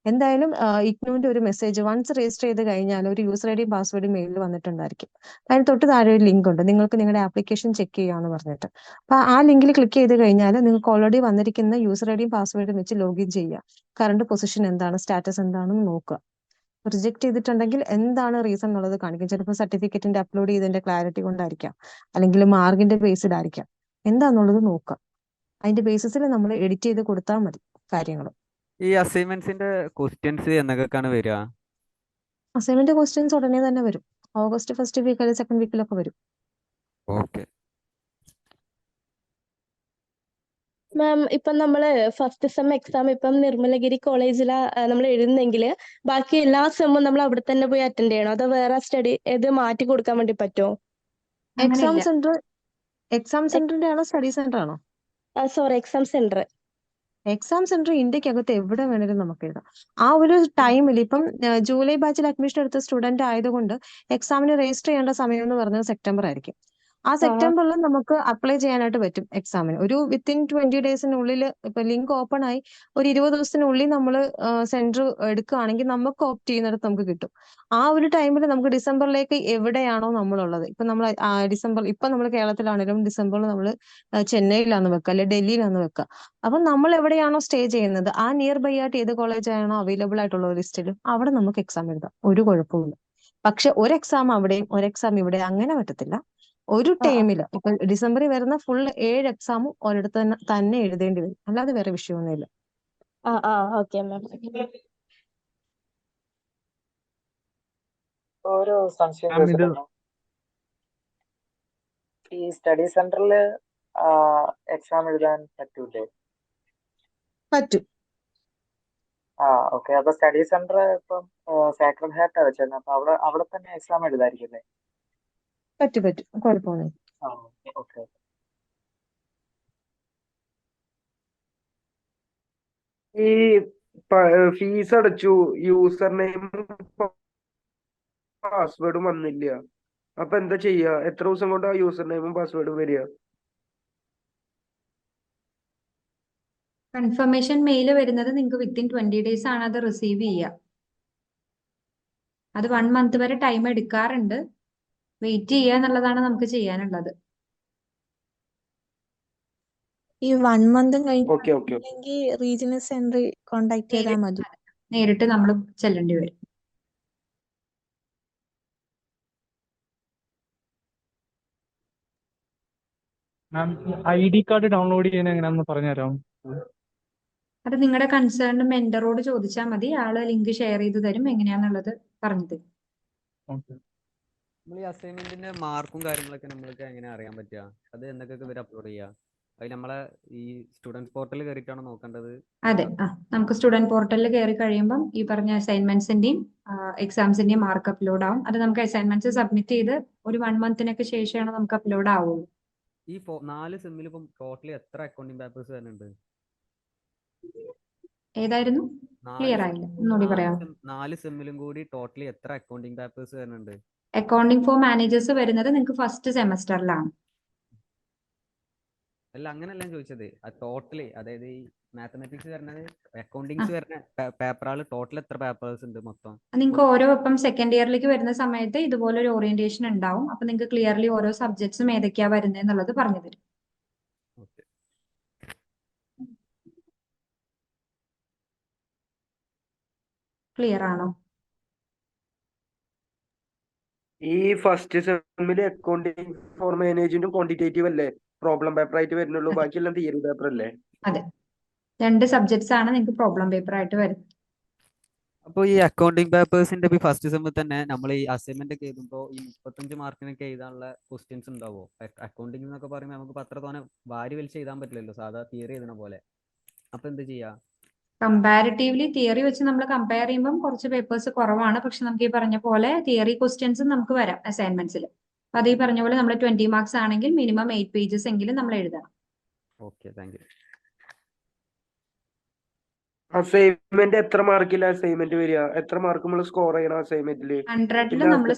എന്തായാലും IGNOന്റെ ഒരു മെസ്സേജ് വൺസ് രജിസ്റ്റർ ചെയ്ത് കഴിഞ്ഞാൽ ഒരു യൂസർ ഐഡിയും പാസ്വേഡും മെയിലിൽ വന്നിട്ടുണ്ടായിരിക്കും. അതിന് തൊട്ട് താഴെ ഒരു ലിങ്ക് ഉണ്ട്, നിങ്ങൾക്ക് നിങ്ങളുടെ ആപ്ലിക്കേഷൻ ചെക്ക് ചെയ്യാന്ന് പറഞ്ഞിട്ട്. അപ്പൊ ആ ലിങ്കിൽ ക്ലിക്ക് ചെയ്ത് കഴിഞ്ഞാൽ നിങ്ങൾക്ക് ഓൾറെഡി വന്നിരിക്കുന്ന യൂസർ ഐഡിയും പാസ്വേഡും വെച്ച് ലോഗിൻ ചെയ്യുക. കറണ്ട് പൊസിഷൻ എന്താണ്, സ്റ്റാറ്റസ് എന്താണെന്ന് നോക്കുക. റിജക്ട് ചെയ്തിട്ടുണ്ടെങ്കിൽ എന്താണ് റീസൺ എന്നുള്ളത് കാണിക്കും. ചിലപ്പോൾ സർട്ടിഫിക്കറ്റിന്റെ അപ്ലോഡ് ചെയ്തതിന്റെ ക്ലാരിറ്റി കൊണ്ടായിരിക്കാം, അല്ലെങ്കിൽ മാർക്കിന്റെ ബേസ്ഡ് ആയിരിക്കാം. എന്താന്നുള്ളത് നോക്കുക. അതിന്റെ ബേസിസിൽ നമ്മൾ എഡിറ്റ് ചെയ്ത് കൊടുത്താൽ മതി കാര്യങ്ങൾ. ഈ അസൈൻമെന്റ്സിന്റെ ക്വസ്റ്റ്യൻസ് എന്നൊക്കെയാണ് വരിക? അസൈൻമെന്റ് ക്വസ്റ്റ്യൻസ് ഉടനെ തന്നെ വരും. ഓഗസ്റ്റ് ഫസ്റ്റ് വീക്ക് അല്ലെങ്കിൽ സെക്കൻഡ് വീക്കിലൊക്കെ വരും. ഓക്കെ. മാം, ഇപ്പം നമ്മള് ഫസ്റ്റ് സെം എക്സാം ഇപ്പം നിർമ്മലഗിരി കോളേജിലാ നമ്മൾ എഴുതുന്നെങ്കിൽ ബാക്കി എല്ലാ സെമ്മും നമ്മൾ അവിടെ തന്നെ പോയി അറ്റൻഡ് ചെയ്യണോ, അതോ വേറെ സ്റ്റഡി ഇത് മാറ്റി കൊടുക്കാൻ വേണ്ടി പറ്റുമോ? അങ്ങനെയില്ല. എക്സാം സെന്ററിന്റെ ആണോ സ്റ്റഡി സെന്റർ ആണോ? Sorry, exam centre. Exam centre ഇന്ത്യക്കകത്ത് എവിടെ വേണേലും നമുക്ക് എഴുതാം. ആ ഒരു ടൈമിൽ ഇപ്പം ജൂലൈ ബാച്ചിൽ അഡ്മിഷൻ എടുത്ത സ്റ്റുഡന്റ് ആയതുകൊണ്ട് എക്സാമിന് രജിസ്റ്റർ ചെയ്യേണ്ട സമയം എന്ന് പറഞ്ഞാൽ സെപ്റ്റംബർ ആയിരിക്കും. ആ സെപ്റ്റംബറിൽ നമുക്ക് അപ്ലൈ ചെയ്യാനായിട്ട് പറ്റും എക്സാമിന്. ഒരു വിത്തിൻ 20 ഡേയ്സിനുള്ളിൽ ഇപ്പൊ ലിങ്ക് ഓപ്പൺ ആയി ഒരു 20 ദിവസത്തിനുള്ളിൽ നമ്മൾ സെന്റർ എടുക്കുകയാണെങ്കിൽ നമുക്ക് ഓപ്റ്റ് ചെയ്യുന്നിടത്ത് നമുക്ക് കിട്ടും. ആ ഒരു ടൈമിൽ നമുക്ക് ഡിസംബറിലേക്ക് എവിടെയാണോ നമ്മളുള്ളത്, ഇപ്പൊ നമ്മൾ ഡിസംബർ ഇപ്പൊ നമ്മൾ കേരളത്തിലാണെങ്കിലും ഡിസംബറിൽ നമ്മൾ ചെന്നൈയിലാന്ന് വെക്കുക, അല്ലെ ഡൽഹിയിലാന്ന് വെക്കുക. അപ്പൊ നമ്മൾ എവിടെയാണോ സ്റ്റേ ചെയ്യുന്നത് ആ നിയർ ബൈ ആയിട്ട് ഏത് കോളേജ് ആണോ അവൈലബിൾ ആയിട്ടുള്ള ലിസ്റ്റിൽ അവിടെ നമുക്ക് എക്സാം എഴുതാം, ഒരു കുഴപ്പമില്ല. പക്ഷെ ഒരു എക്സാം അവിടെയും ഒരു എക്സാം ഇവിടെ അങ്ങനെ പറ്റത്തില്ല. ഒരു ആ ആ ടേമില് ഇപ്പൊ ഡിസംബറിൽ വരുന്ന ഫുൾ 7 എക്സാമും ഒരിടത്ത് തന്നെ എഴുതേണ്ടി വരും, അല്ലാതെ വേറെ വിഷയമൊന്നുമില്ല. ആ ആ ഓക്കെ മാം. ഒരു സംശയം മാം ഇത് ചോദിച്ചിട്ടാണ്. ഈ സ്റ്റഡി സെന്ററിൽ എക്സാം എഴുതാൻ പറ്റൂലേ? പറ്റും. ഓക്കെ. അപ്പൊ സ്റ്റഡി സെന്റർ ഇപ്പം സാക്രഡ് ഹാർട്ടാ വെച്ചിരുന്നത്. അപ്പൊ അവിടെ തന്നെ എക്സാം എഴുതായിരിക്കില്ലേ? പറ്റും കുഴപ്പമൊന്നുമില്ല. ഓക്കെ. ഈ ഫീസ് അടച്ചു, യൂസർ നെയിമും പാസ്വേഡും വന്നില്ല. അപ്പൊ എന്താ ചെയ്യാ? എത്ര ദിവസം കൊണ്ട് ആ യൂസർ നെയിമും പാസ്വേഡും വരിക? കൺഫർമേഷൻ മെയിൽ വരുന്നത് നിങ്ങൾക്ക് വിത്തിൻ 20 ഡേയ്സ് ആണ് അത് റിസീവ് ചെയ്യുക. അത് 1 മന്ത് വരെ ടൈം എടുക്കാറുണ്ട്. വെയിറ്റ് ചെയ്യുക എന്നുള്ളതാണ് നമുക്ക് ചെയ്യാനുള്ളത്. ഈ 1 മന്തും ഓക്കെ ഓക്കെ കഴിഞ്ഞില്ലെങ്കിൽ റീജിയണൽ സെന്ററിൽ കോണ്ടാക്ട് ചെയ്താൽ മതി. നേരിട്ട് നമ്മൾ ചെല്ലേണ്ടി വരും. മാം ID കാർഡ് ഡൗൺലോഡ് ചെയ്യാൻ എങ്ങനെയാണെന്ന് പറഞ്ഞുതരാം. അത് നിങ്ങളുടെ കൺസേൺഡ് മെന്ററോട് ചോദിച്ചാൽ മതി. ആള് ലിങ്ക് ഷെയർ ചെയ്ത് തരും, എങ്ങനെയാന്നുള്ളത് പറഞ്ഞു തരും. ഓക്കെ. നമ്മൾ ഈ അസൈൻമെന്റിന്റെ മാർക്കും കാര്യങ്ങളൊക്കെ നമ്മൾക്ക് എങ്ങനെ അറിയാൻ പറ്റുക? അത് എന്തൊക്കെ ഇവർ അപ്ലോഡ് ചെയ്യുക? അത് നമ്മളെ ഈ സ്റ്റുഡൻറ് പോർട്ടലിൽ കയറിയിട്ടാണോ നോക്കേണ്ടത്? അതെ, നമുക്ക് സ്റ്റുഡന്റ് പോർട്ടലിൽ കയറി കഴിയുമ്പം ഈ പറഞ്ഞ അസൈൻമെന്റ്സിന്റെയും എക്സാംസിന്റെയും മാർക്ക് അപ്ലോഡ് ആവും. അത് നമുക്ക് അസൈൻമെന്റ്സ് സബ്മിറ്റ് ചെയ്ത് ഒരു 1 മന്തിനൊക്കെ ശേഷമാണ് നമുക്ക് അപ്ലോഡ് ആവുള്ളൂ. ഈ 4 സെമ്മിൽ ഇപ്പം ടോട്ടലി എത്ര അക്കൗണ്ടിങ് പേപ്പേഴ്സ് വരുന്നുണ്ട്? ഏതായിരുന്നു? ക്ലിയർ ആയില്ല, ഒന്നുകൂടി പറയാമോ? 4 സെമ്മിലും കൂടി ടോട്ടലി എത്ര അക്കൗണ്ടിങ് പേപ്പേഴ്സ് വരുന്നുണ്ട്? അക്കൗണ്ടിങ് ഫോർ മാനേജേഴ്സ് വരുന്നത് നിങ്ങൾക്ക് ഫസ്റ്റ് സെമസ്റ്ററിലാണ്. അല്ല, അങ്ങനെയല്ല ഞാൻ ചോദിച്ചത്. ടോട്ടലി, അതായത് ഈ മാത്തമാറ്റിക്സ് വരുന്നത് അക്കൗണ്ടിങ്സ് വരുന്ന പേപ്പറുകൾ ടോട്ടൽ എത്ര പേപ്പേഴ്സ് ഉണ്ട് മൊത്തം? നിങ്ങൾക്ക് ഓരോ ഇപ്പം സെക്കൻഡ് ഇയറിലേക്ക് വരുന്ന സമയത്ത് ഇതുപോലെ ഒരു ഓറിയന്റേഷൻ ഉണ്ടാവും. അപ്പൊ നിങ്ങൾക്ക് ക്ലിയർലി ഓരോ സബ്ജക്ട്സും ഏതൊക്കെയാ വരുന്നത് എന്നുള്ളത് പറഞ്ഞു തരും. ഓക്കെ. ക്ലിയർ ആണോ? ഈ ഫസ്റ്റ് സെമ്മില് അക്കൗണ്ടിങ് ഫോർ മാനേജ്മെന്റും ക്വാണ്ടിറ്റേറ്റീവ് അല്ലേ പ്രോബ്ലം പേപ്പർ ആയിട്ട് വരുന്നുള്ളൂ? ബാക്കിയെല്ലാം തിയറി പേപ്പർ അല്ലേ? അതെ, 2 സബ്ജക്ട്സ് ആണ് നിങ്ങൾക്ക് പ്രോബ്ലം പേപ്പർ ആയിട്ട് വരുന്നത്. അപ്പോൾ ഈ അക്കൗണ്ടിങ് പേപ്പേഴ്സിന്റെ ഫസ്റ്റ് സെമ്മിൽ തന്നെ നമ്മൾ ഈ അസൈൻമെന്റ് ഒക്കെ എഴുതുമ്പോൾ ഈ 35 മാർക്കിനൊക്കെ എഴുതാനുള്ള ക്വസ്റ്റ്യൻസ് ഉണ്ടാവോ? അക്കൗണ്ടിങ് എന്നൊക്കെ പറയുമ്പോൾ നമുക്ക് അത്ര തോനെ വാരി വലിച്ച് എഴുതാൻ പറ്റില്ലല്ലോ സാധാ തിയറി എഴുതുന്ന പോലെ. അപ്പൊ എന്ത് ചെയ്യാ? കമ്പാരിറ്റീവ്ലി തിയറി വെച്ച് നമ്മൾ കമ്പയർ ചെയ്യുമ്പോൾ കുറച്ച് പേപ്പേഴ്സ് കുറവാണ്. പക്ഷെ നമുക്ക് ഈ പറഞ്ഞ പോലെ തിയറി ക്വസ്റ്റ്യൻസ് നമുക്ക് വരാം അസൈൻമെന്റ്സിൽ. അപ്പൊ അത് ഈ പറഞ്ഞ പോലെ നമ്മൾ 20 മാർക്സ് ആണെങ്കിൽ മിനിമം 8 പേജസ് എങ്കിലും നമ്മൾ എഴുതണം. Okay, thank U. അസൈൻമെന്റ് എത്ര മാർക്കില്ല അസൈൻമെന്റ് വരിക? എത്ര മാർക്ക് നമ്മൾ സ്കോർ ചെയ്യണം അസൈൻമെന്റില്? 100ൽ പിന്നെ നമ്മൾ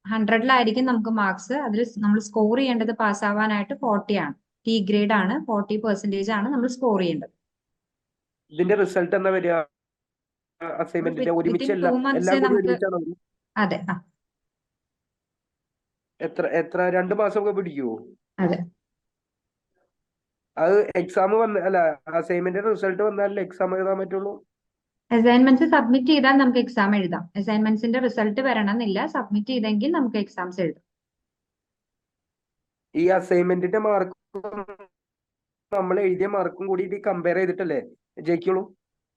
100ലായിരിക്കും നമുക്ക് മാർക്സ്. അതിൽ നമ്മൾ സ്കോർ ചെയ്യേണ്ടത് പാസ്സാവാനായിട്ട് 40 ആണ്. ടി ഗ്രേഡ് ആണ്, 40% ആണ് നമ്മൾ സ്കോർ ചെയ്യേണ്ടത്. ഇതിന്റെ റിസൾട്ട് എന്താ വരിക? അസൈൻമെന്റിന്റെ വിത്തിൻ ഒരുമിച്ചല്ല, 2 എല്ലാം മന്ത്സേ കൂടി നമുക്ക്. ഒരുമിച്ചാണോ? അതെ, എത്ര 2 മാസമൊക്കെ പിടിക്കുവോ? അതെ. അത് എക്സാം അല്ല, അസൈൻമെന്റിന്റെ റിസൾട്ട് വന്നാലേ എക്സാം എഴുതാൻ പറ്റുള്ളൂ? അസൈൻമെന്റ്സ് സബ്മിറ്റ് ചെയ്താൽ നമുക്ക് എക്സാം എഴുതാം. അസൈൻമെന്റ്സിന്റെ റിസൾട്ട് വരണമെന്നില്ല, സബ്മിറ്റ് ചെയ്തെങ്കിൽ നമുക്ക് എക്സാംസ് എഴുതാം. ഈ അസൈൻമെന്റിന്റെ മാർക്ക് നമ്മൾ എഴുതിയ മാർക്കും കൂടി കമ്പയർ ചെയ്തിട്ടല്ലേ ജയിക്കുള്ളൂ?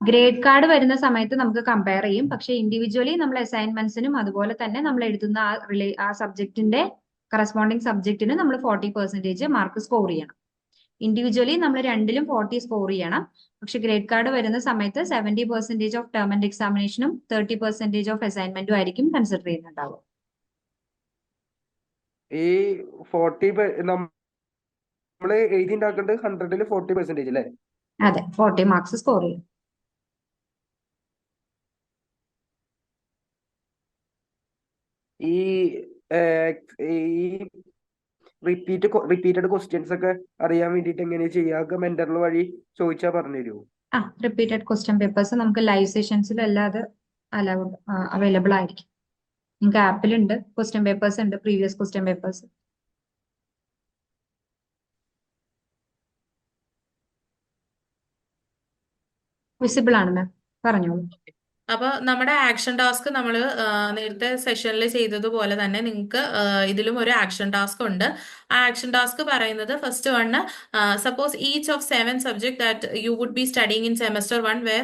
ഗ്രേഡ് കാർഡ് വരുന്ന സമയത്ത് നമുക്ക് കമ്പയർ ചെയ്യും. പക്ഷെ ഇൻഡിവിജ്വലി നമ്മൾ അസൈൻമെന്റ്സിനും അതുപോലെ തന്നെ നമ്മൾ എഴുതുന്ന ആ സബ്ജക്റ്റിന്റെ കറസ്പോണ്ടിങ് സബ്ജക്റ്റിന് നമ്മൾ 40% മാർക്ക് സ്കോർ ചെയ്യണം. ഇൻഡിവിജ്വലി നമ്മൾ രണ്ടിലും 40 സ്കോർ ചെയ്യണം. പക്ഷെ ഗ്രേഡ് കാർഡ് വരുന്ന സമയത്ത് 70% ഓഫ് ടേം ആൻഡ് എക്സാമിനേഷനും 30% ഓഫ് അസൈൻമെന്റും ആയിരിക്കും കൺസിഡർ ചെയ്യുന്നുണ്ടാവുക. ഈ 40 നമ്മള് എഴുതി ഉണ്ടാക്കേണ്ടത് 100ൽ 40% അല്ലേ? അതെ, 40 മാർക്സ് സ്കോർ ചെയ്യും. ഈ റിപ്പീറ്റഡ് ക്വസ്റ്റ്യൻസ് ഒക്കെ അറിയാൻ വേണ്ടിയിട്ട് എങ്ങനെയാ ചെയ്യുക? മെന്ററിൽ വഴി ചോദിച്ചാൽ പറഞ്ഞു തരുമോ? റിപ്പീറ്റഡ് ക്വസ്റ്റ്യൻ പേപ്പേഴ്സ് നമുക്ക് ലൈവ് സെഷൻസിലെല്ലാം അത് അവൈലബിൾ ആയിരിക്കും. നിങ്ങൾക്ക് ആപ്പിലുണ്ട്, ക്വസ്റ്റ്യൻ പേപ്പേഴ്സ് ഉണ്ട്, പ്രീവിയസ് ക്വസ്റ്റ്യൻ പേപ്പേഴ്സ്. വിസിബിൾ ആണ് മാം, പറഞ്ഞോളൂ. അപ്പോൾ നമ്മുടെ ആക്ഷൻ ടാസ്ക് നമ്മൾ നേരത്തെ സെഷനിൽ ചെയ്തതുപോലെ തന്നെ നിങ്ങൾക്ക് ഇതിലും ഒരു ആക്ഷൻ ടാസ്ക് ഉണ്ട്. ആ ആക്ഷൻ ടാസ്ക് പറയുന്നത് first one, suppose each of 7 subject that you would be studying in semester 1 where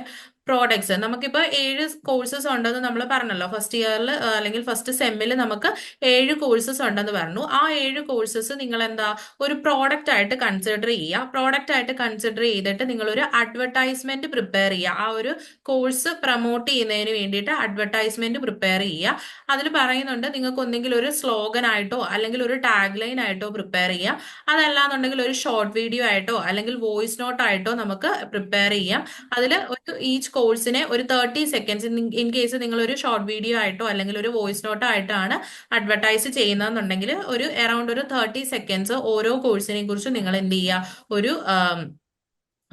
products. നമുക്കിപ്പോൾ 7 കോഴ്സസ് ഉണ്ടെന്ന് നമ്മൾ പറഞ്ഞല്ലോ. ഫസ്റ്റ് ഇയറിൽ അല്ലെങ്കിൽ ഫസ്റ്റ് സെമ്മിൽ നമുക്ക് 7 കോഴ്സസ് ഉണ്ടെന്ന് പറഞ്ഞു. ആ 7 കോഴ്സസ് നിങ്ങൾ എന്താ ഒരു പ്രോഡക്റ്റ് ആയിട്ട് കൺസിഡർ ചെയ്യുക. പ്രോഡക്റ്റ് ആയിട്ട് കൺസിഡർ ചെയ്തിട്ട് നിങ്ങൾ ഒരു അഡ്വർടൈസ്മെന്റ് പ്രിപ്പയർ ചെയ്യുക. ആ ഒരു കോഴ്സ് പ്രൊമോട്ട് ചെയ്യുന്നതിന് വേണ്ടിയിട്ട് അഡ്വർടൈസ്മെന്റ് പ്രിപ്പയർ ചെയ്യുക. അതിൽ പറയുന്നുണ്ട് നിങ്ങൾക്ക് ഒന്നെങ്കിൽ ഒരു സ്ലോഗൻ ആയിട്ടോ അല്ലെങ്കിൽ ഒരു ടാഗ് ലൈൻ ആയിട്ടോ പ്രിപ്പയർ ചെയ്യുക. അതല്ലാന്നുണ്ടെങ്കിൽ ഒരു ഷോർട്ട് വീഡിയോ ആയിട്ടോ അല്ലെങ്കിൽ വോയിസ് നോട്ട് ആയിട്ടോ നമുക്ക് പ്രിപ്പയർ ചെയ്യാം. അതിൽ ഒരു ഈച്ച് കോഴ്സിനെ ഒരു 30 സെക്കൻഡ്സ്, ഇൻ കേസ് നിങ്ങൾ ഒരു ഷോർട്ട് വീഡിയോ ആയിട്ടോ അല്ലെങ്കിൽ ഒരു വോയിസ് നോട്ടോ ആയിട്ടാണ് അഡ്വർടൈസ് ചെയ്യുന്നതെന്നുണ്ടെങ്കിൽ ഒരു അറൌണ്ട് ഒരു 30 സെക്കൻഡ്സ് ഓരോ കോഴ്സിനെ കുറിച്ച് നിങ്ങൾ എന്ത് ചെയ്യുക, ഒരു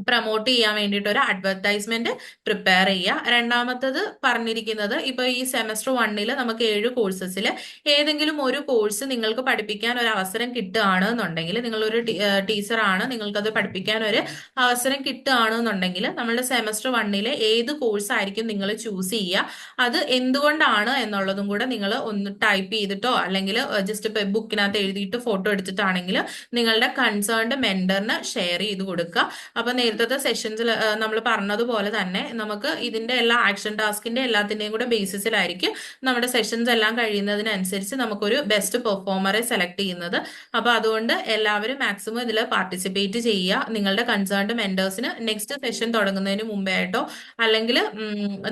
പ്രൊമോട്ട് ചെയ്യാൻ വേണ്ടിയിട്ട് ഒരു അഡ്വർടൈസ്മെന്റ് പ്രിപ്പയർ ചെയ്യുക. രണ്ടാമത്തത് പറഞ്ഞിരിക്കുന്നത് ഇപ്പൊ ഈ സെമസ്റ്റർ 1 നമുക്ക് 7 കോഴ്സസിൽ ഏതെങ്കിലും ഒരു കോഴ്സ് നിങ്ങൾക്ക് പഠിപ്പിക്കാൻ ഒരു അവസരം കിട്ടുകയാണെന്നുണ്ടെങ്കിൽ, നിങ്ങളൊരു ടീച്ചറാണ്, നിങ്ങൾക്കത് പഠിപ്പിക്കാൻ ഒരു അവസരം കിട്ടുകയാണെന്നുണ്ടെങ്കിൽ നമ്മളുടെ സെമസ്റ്റർ 1 ഏത് കോഴ്സ് ആയിരിക്കും നിങ്ങൾ ചൂസ് ചെയ്യുക, അത് എന്തുകൊണ്ടാണ് എന്നുള്ളതും കൂടെ നിങ്ങൾ ഒന്ന് ടൈപ്പ് ചെയ്തിട്ടോ അല്ലെങ്കിൽ ജസ്റ്റ് ബുക്കിനകത്ത് എഴുതിയിട്ട് ഫോട്ടോ എടുത്തിട്ടാണെങ്കിൽ നിങ്ങളുടെ കൺസേൺഡ് മെന്ററിന് ഷെയർ ചെയ്ത് കൊടുക്കുക. അപ്പൊ നേരത്തെ സെഷൻസിൽ നമ്മൾ പറഞ്ഞതുപോലെ തന്നെ നമുക്ക് ഇതിന്റെ എല്ലാ ആക്ഷൻ ടാസ്കിന്റെ എല്ലാത്തിന്റെയും കൂടെ ബേസിസിലായിരിക്കും നമ്മുടെ സെഷൻസ് എല്ലാം കഴിയുന്നതിനനുസരിച്ച് നമുക്കൊരു ബെസ്റ്റ് പെർഫോമറെ സെലക്ട് ചെയ്യുന്നത്. അപ്പൊ അതുകൊണ്ട് എല്ലാവരും മാക്സിമം ഇതിൽ പാർട്ടിസിപ്പേറ്റ് ചെയ്യുക. നിങ്ങളുടെ കൺസേൺഡ് മെന്റേഴ്സിന് നെക്സ്റ്റ് സെഷൻ തുടങ്ങുന്നതിന് മുമ്പേ ആയിട്ടോ അല്ലെങ്കിൽ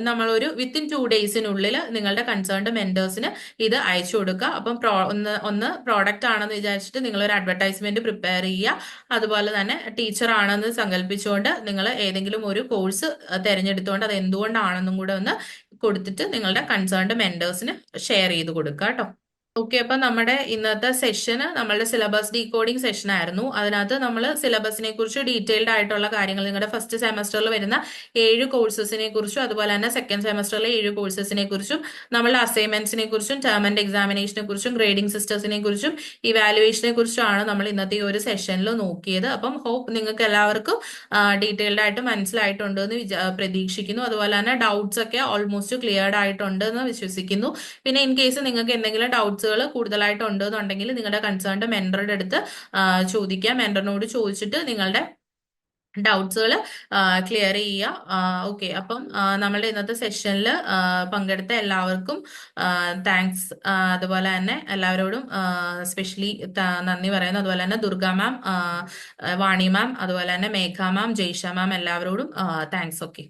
നമ്മളൊരു വിത്തിൻ 2 ഡേയ്സിനുള്ളിൽ നിങ്ങളുടെ കൺസേൺഡ് മെന്റേഴ്സിന് ഇത് അയച്ചു കൊടുക്കുക. അപ്പം ഒന്ന് പ്രോഡക്റ്റ് ആണെന്ന് വിചാരിച്ചിട്ട് നിങ്ങൾ ഒരു അഡ്വർടൈസ്മെന്റ് പ്രിപ്പയർ ചെയ്യുക. അതുപോലെ തന്നെ ടീച്ചർ ആണെന്ന് സങ്കല്പിച്ചുകൊണ്ട് നിങ്ങൾ ഏതെങ്കിലും ഒരു കോഴ്സ് തിരഞ്ഞെടുത്തുകൊണ്ട് അത് എന്തുകൊണ്ടാണെന്നും കൂടെ ഒന്ന് കൊടുത്തിട്ട് നിങ്ങളുടെ കൺസേൺഡ് മെന്റേഴ്സിന് ഷെയർ ചെയ്ത് കൊടുക്കുക കേട്ടോ. ഓക്കെ, അപ്പൊ നമ്മുടെ ഇന്നത്തെ സെഷന് നമ്മളുടെ സിലബസ് ഡീകോഡിംഗ് സെഷൻ ആയിരുന്നു. അതിനകത്ത് നമ്മൾ സിലബസിനെ കുറിച്ച് ഡീറ്റെയിൽഡ് ആയിട്ടുള്ള കാര്യങ്ങൾ, നിങ്ങളുടെ ഫസ്റ്റ് സെമസ്റ്ററിൽ വരുന്ന 7 കോഴ്സസിനെ കുറിച്ചും അതുപോലെ തന്നെ സെക്കൻഡ് സെമസ്റ്ററിലെ 7 കോഴ്സസിനെ കുറിച്ചും നമ്മളുടെ അസൈൻമെന്റ്സിനെ കുറിച്ചും ടേം ആൻഡ് എക്സാമിനേഷനെ കുറിച്ചും ഗ്രേഡിംഗ് സിസ്റ്റംസിനെ കുറിച്ചും ഇവാലുവേഷനെ കുറിച്ചുമാണ് നമ്മൾ ഇന്നത്തെ ഈ ഒരു സെഷനിൽ നോക്കിയത്. അപ്പം ഹോപ്പ് നിങ്ങൾക്ക് എല്ലാവർക്കും ഡീറ്റെയിൽഡ് ആയിട്ട് മനസ്സിലായിട്ടുണ്ട് എന്ന് പ്രതീക്ഷിക്കുന്നു. അതുപോലെ തന്നെ ഡൗട്ട്സ് ഒക്കെ ഓൾമോസ്റ്റ് ക്ലിയർഡ് ആയിട്ടുണ്ട് എന്ന് വിശ്വസിക്കുന്നു. പിന്നെ ഇൻ കേസ് നിങ്ങൾക്ക് എന്തെങ്കിലും ഡൗട്ട്സ് കൂടുതലായിട്ട് ഉണ്ടെന്നുണ്ടെങ്കിൽ നിങ്ങളുടെ കൺസേൺഡ് മെന്ററുടെ അടുത്ത് ചോദിക്കുക. മെന്ററിനോട് ചോദിച്ചിട്ട് നിങ്ങളുടെ ഡൗട്ട്സുകൾ ക്ലിയർ ചെയ്യുക. ഓക്കെ, അപ്പം നമ്മളുടെ ഇന്നത്തെ സെഷനിൽ പങ്കെടുത്ത എല്ലാവർക്കും താങ്ക്സ്. അതുപോലെ തന്നെ എല്ലാവരോടും സ്പെഷ്യലി നന്ദി പറയുന്നു. അതുപോലെ തന്നെ ദുർഗ മാം, വാണി മാം, അതുപോലെ തന്നെ മേഘ മാം, ജയ്ഷ മാം, എല്ലാവരോടും താങ്ക്സ്. ഓക്കെ.